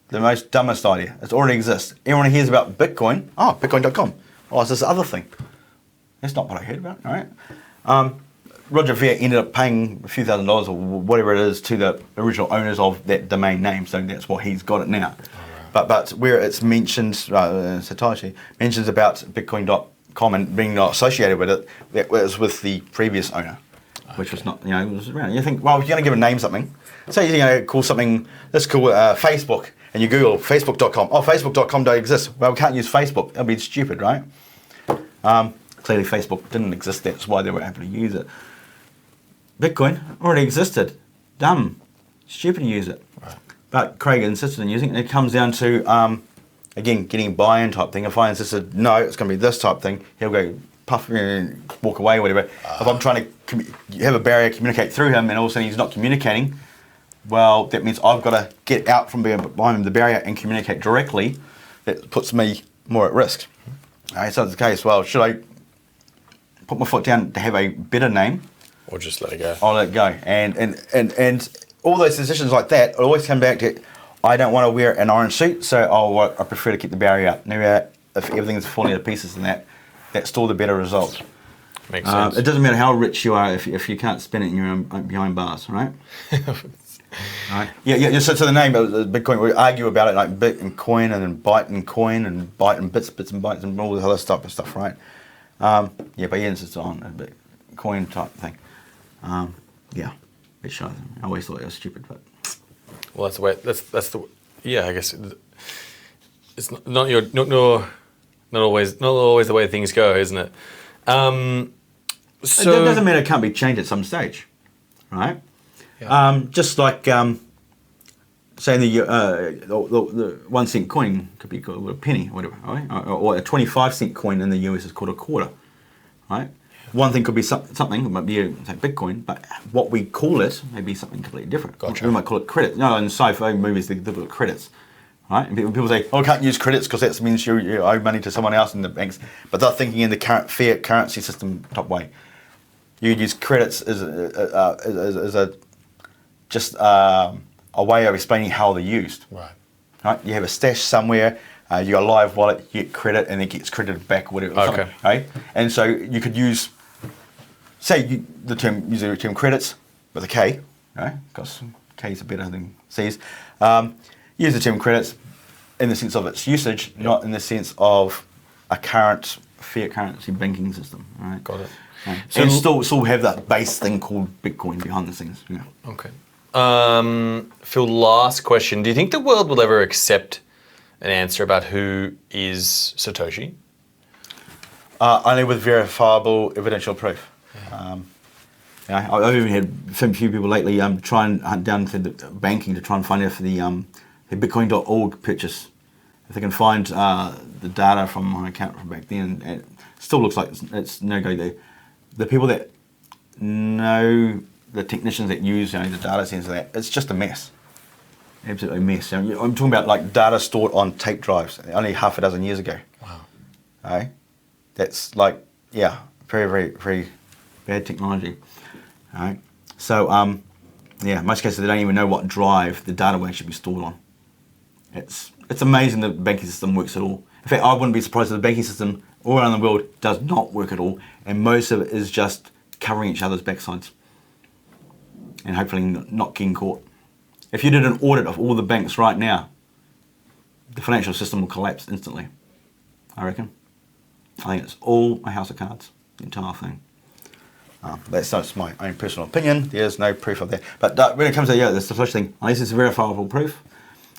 The most dumbest idea. It already exists. Everyone hears about Bitcoin. Oh, Bitcoin.com. Oh, it's this other thing. That's not what I heard about. All right. Roger Ver ended up paying a few $1,000s or whatever it is to the original owners of that domain name, so that's why he's got it now. But where it's mentioned, Satoshi mentions about Bitcoin.com and being not associated with it, that was with the previous owner, which was not, it was around. You think, well, if you're going to give a name something, say you're going to call something, let's call Facebook, and you Google Facebook.com. Oh, Facebook.com don't exist. Well, we can't use Facebook. That'd be stupid, right? Clearly Facebook didn't exist, that's why they were able to use it. Bitcoin already existed. Dumb. Stupid to use it. Right. But Craig insisted on using it, and it comes down to, again, getting buy-in type thing. If I insisted, no, it's going to be this type thing, he'll go puff and walk away, whatever. If I'm trying to have a barrier, communicate through him, and all of a sudden he's not communicating, well, that means I've got to get out from behind the barrier and communicate directly. That puts me more at risk. So it's the case, well, should I put my foot down to have a better name, or just let it go? I'll let it go. And all those decisions like that always come back to, I don't want to wear an orange suit, so I prefer to keep the barrier up. Now, if everything is falling to pieces and that's still the better result. Makes sense. It doesn't matter how rich you are if you can't spend it in your own behind bars, right? Right. Yeah. So the name of Bitcoin, we argue about it like bit and coin, and then byte and coin, and byte and bits and bytes, and all this other type of stuff, right? But he insists on a coin type thing. Bit shy. I always thought it was stupid, but well, that's the way. That's the. Yeah, I guess it's not always the way things go, isn't it? So it doesn't mean it can't be changed at some stage, right? Yeah. Just like saying the 1 cent coin could be called a penny or whatever, right? Or a 25 cent coin in the US is called a quarter, right? one thing could be something, it might be say Bitcoin, but what we call it may be something completely different. Gotcha. We might call it credit. No, in sci-fi movies they call it credits, right? And people say, "Oh, I can't use credits because that means you owe money to someone else in the banks." But they're thinking in the current fiat currency system type way. You use credits as a way of explaining how they're used. Right? You have a stash somewhere, you got a live wallet, you get credit, and it gets credited back, whatever. Okay. Right? And so you could use, use the term credits with a K, right? Because K's are better than C's. Use the term credits in the sense of its usage, not in the sense of a current fiat currency banking system. Right? Got it. So and still have that base thing called Bitcoin behind the scenes. Yeah. Okay. Phil, last question. Do you think the world will ever accept an answer about who is Satoshi? Only with verifiable evidential proof. Yeah. I've even had a few people lately try and hunt down through the banking to try and find out for the Bitcoin.org purchase. If they can find the data from my account from back then, it still looks like it's no go there. The people that know, the technicians that use the data centers, that it's just a mess, absolutely a mess. I'm talking about like data stored on tape drives, only half a dozen years ago. Wow. Okay? That's like very, very, very bad technology. All right. So in most cases they don't even know what drive the data will actually be stored on. It's amazing that the banking system works at all. In fact, I wouldn't be surprised if the banking system all around the world does not work at all, and most of it is just covering each other's backsides and hopefully not getting caught. If you did an audit of all the banks right now, the financial system will collapse instantly, I reckon. I think it's all a house of cards, the entire thing. That's my own personal opinion. There's no proof of that. But when it comes to the Satoshi thing, unless it's verifiable proof,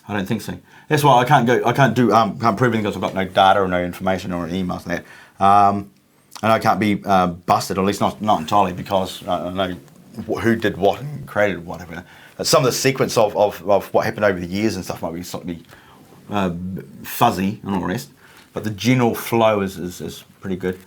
I don't think so. That's why I can't prove anything because I've got no data or no information or emails and that. And I can't be busted, or at least not entirely, because I know who did what and created whatever. Some of the sequence of what happened over the years and stuff might be slightly fuzzy and all the rest, but the general flow is pretty good.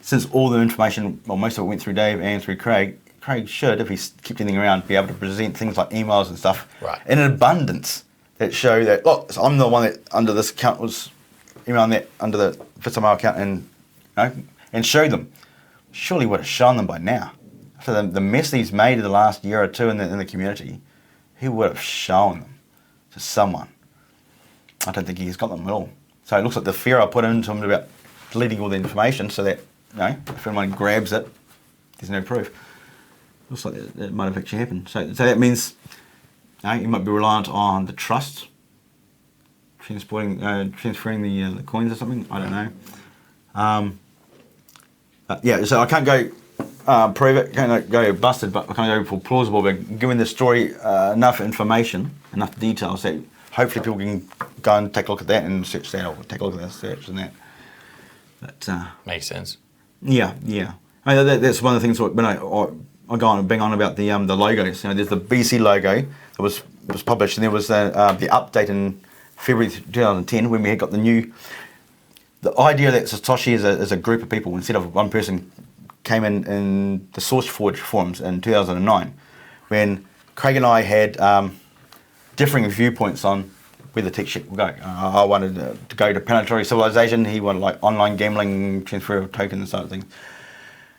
Since all the information, well, most of it went through Dave and through Craig should, if he kept anything around, be able to present things like emails and stuff in an abundance that show that, look, so I'm the one that under this account was emailing that under the FitSmail account and show them. Surely would have shown them by now. After the mess he's made in the last year or two in the community, he would have shown them to someone. I don't think he's got them at all. So it looks like the fear I put into him about deleting all the information so that, if anyone grabs it, there's no proof. Looks like that might have actually happened. So that means you might be reliant on the trust, transferring the coins or something. I don't know. So I can't go prove it, can't go busted, but I can't go for plausible. But giving the story enough information, enough details that hopefully people can go and take a look at that and search that, or take a look at that search and that. But makes sense. Yeah. That's one of the things when I go on and bang on about the logos. There's the BC logo that was published, and there was the update in February 2010 when we had got the idea that Satoshi is a group of people instead of one person came in the SourceForge forums in 2009 when Craig and I had differing viewpoints on where the tech ship will go. I wanted to go to planetary civilization. He wanted like online gambling, transfer of tokens, sort of thing.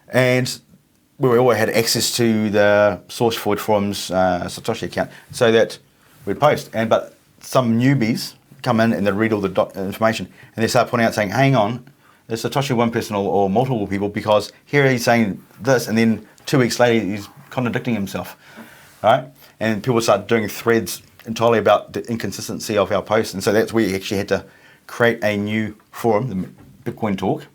And we all had access to the SourceForge forums Satoshi account so that we'd post. But some newbies come in and they read all the information and they start pointing out saying, hang on, is Satoshi one person or multiple people, because here he's saying this and then 2 weeks later he's contradicting himself, right? And people start doing threads entirely about the inconsistency of our posts, and so that's where we actually had to create a new forum, the Bitcoin Talk.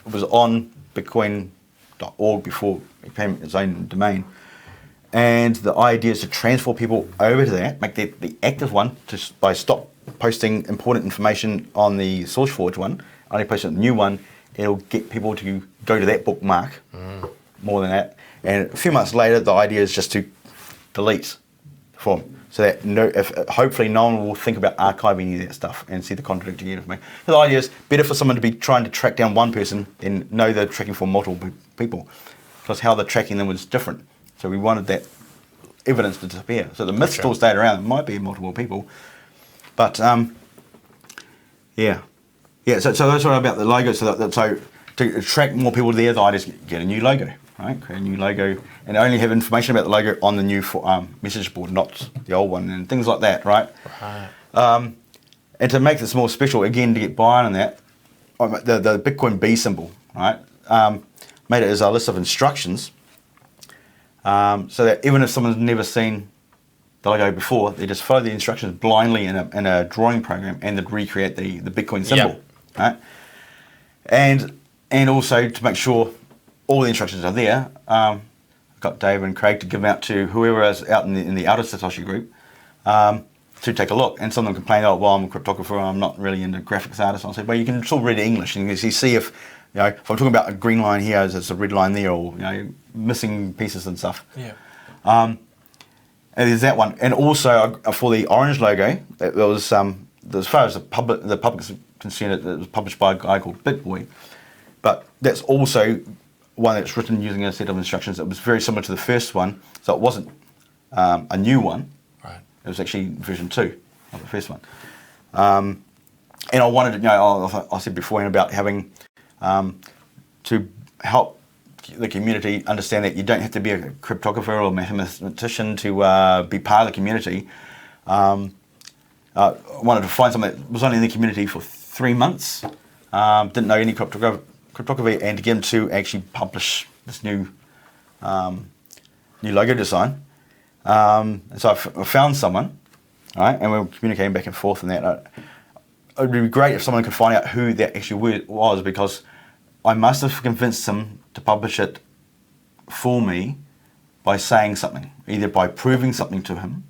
It was on bitcoin.org before it became its own domain. And the idea is to transfer people over to that, make that the active one, by stop posting important information on the SourceForge one, only post a new one, it'll get people to go to that bookmark, more than that. And a few months later, the idea is just to delete the forum. so that hopefully no one will think about archiving any of that stuff and see the contradicting information. The idea is better for someone to be trying to track down one person than know they're tracking for multiple people, because how they're tracking them was different. So we wanted that evidence to disappear. So the myth still stayed around. It might be multiple people, but yeah. So that's what about the logo. So to attract more people there, the idea is get a new logo, right? Create a new logo and only have information about the logo on the new message board, not the old one, and things like that, right? And to make this more special, again, to get buy-in on that, the Bitcoin B symbol, right? Made it as a list of instructions, so that even if someone's never seen the logo before, they just follow the instructions blindly in a drawing program and they'd recreate the Bitcoin symbol, right? And also to make sure all the instructions are there, I've got Dave and Craig to give them out to whoever is out in the outer Satoshi group to take a look. And some of them complain, oh, well, I'm a cryptographer, I'm not really into graphics artists. I'll say, well, you can still read English and you see if, if I'm talking about a green line here, there's a red line there, or missing pieces and stuff. Yeah. And there's that one. And also for the orange logo, there was as far as the public's concerned, it was published by a guy called BitBoy. But that's also one that's written using a set of instructions that was very similar to the first one. So it wasn't a new one. Right. It was actually version 2 of the first one. And I wanted to, I said before about having to help the community understand that you don't have to be a cryptographer or a mathematician to be part of the community. I wanted to find someone that was only in the community for 3 months, didn't know any cryptography, and to get him to actually publish this new logo design. So I found someone, right, and we were communicating back and forth on that. It would be great if someone could find out who that actually was, because I must have convinced him to publish it for me by saying something, either by proving something to him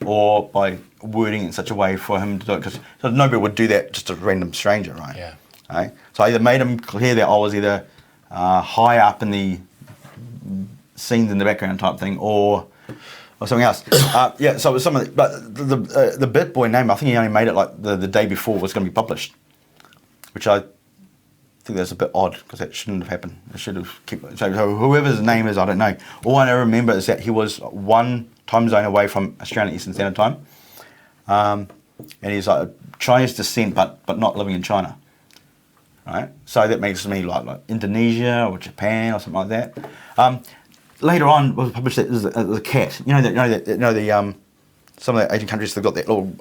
or by wording it in such a way for him to do it, because nobody would do that just to a random stranger, right? Yeah. Right? So I either made him clear that I was either high up in the scenes in the background type thing, or something else. So it was something, but the BitBoy name, I think he only made it like the day before it was going to be published, which I think that's a bit odd, because that shouldn't have happened. It should have kept. So whoever his name is, I don't know. All I remember is that he was one time zone away from Australian Eastern Standard Time, and he's like Chinese descent, but not living in China. Right, so that makes me like Indonesia or Japan or something like that. Later on, was published that as a cat. Some of the Asian countries, they've got that little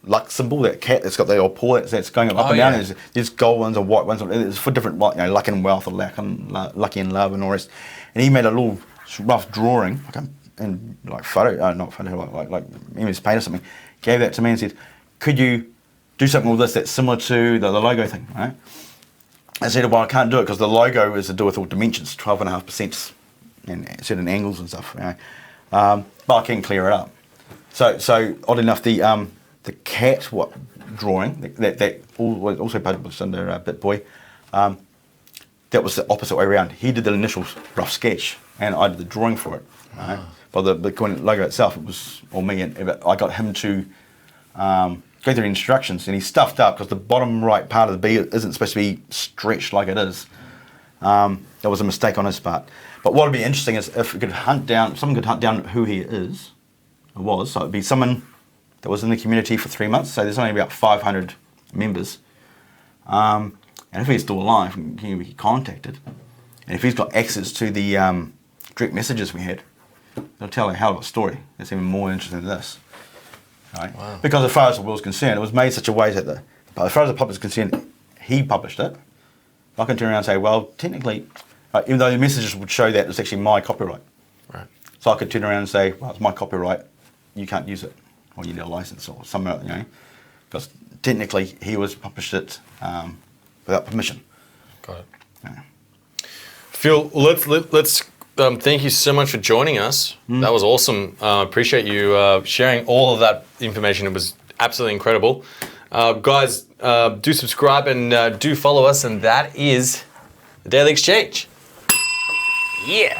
luck symbol, that cat that's got the old paw that's going up and down. There's gold ones and white ones. It's for different, luck and wealth, or lucky and love and all the rest. And he made a little rough drawing, like image paint or something. Gave that to me and said, "Could you do something with this that's similar to the logo thing?" Right? I said, "Well, I can't do it because the logo is to do with all dimensions, 12.5%, and certain angles and stuff. But I can clear it up." So odd enough, the cat drawing that was also published under BitBoy, that was the opposite way around. He did the initial rough sketch, and I did the drawing for it. Right? But the Bitcoin logo itself, it was all me, and I got him to go through the instructions, and he stuffed up because the bottom right part of the B isn't supposed to be stretched like it is. That was a mistake on his part. But what would be interesting is if we could someone could hunt down who he is, or was. So it would be someone that was in the community for 3 months. So there's only about 500 members. And if he's still alive, he can be contacted. And if he's got access to the direct messages we had, it'll tell a hell of a story. It's even more interesting than this. Right? Wow. Because as far as the world's concerned, it was made such a way that but as far as the public's concerned, he published it. I can turn around and say, well, technically, even though the messages would show that it's actually my copyright. Right. So I could turn around and say, well, it's my copyright, you can't use it, or you need a license or something, because technically he was published it without permission. Got it. Yeah. Phil, let's thank you so much for joining us. That was awesome. Appreciate you sharing all of that information. It was absolutely incredible. Guys, do subscribe and do follow us, and that is the Daily Exchange. Yeah.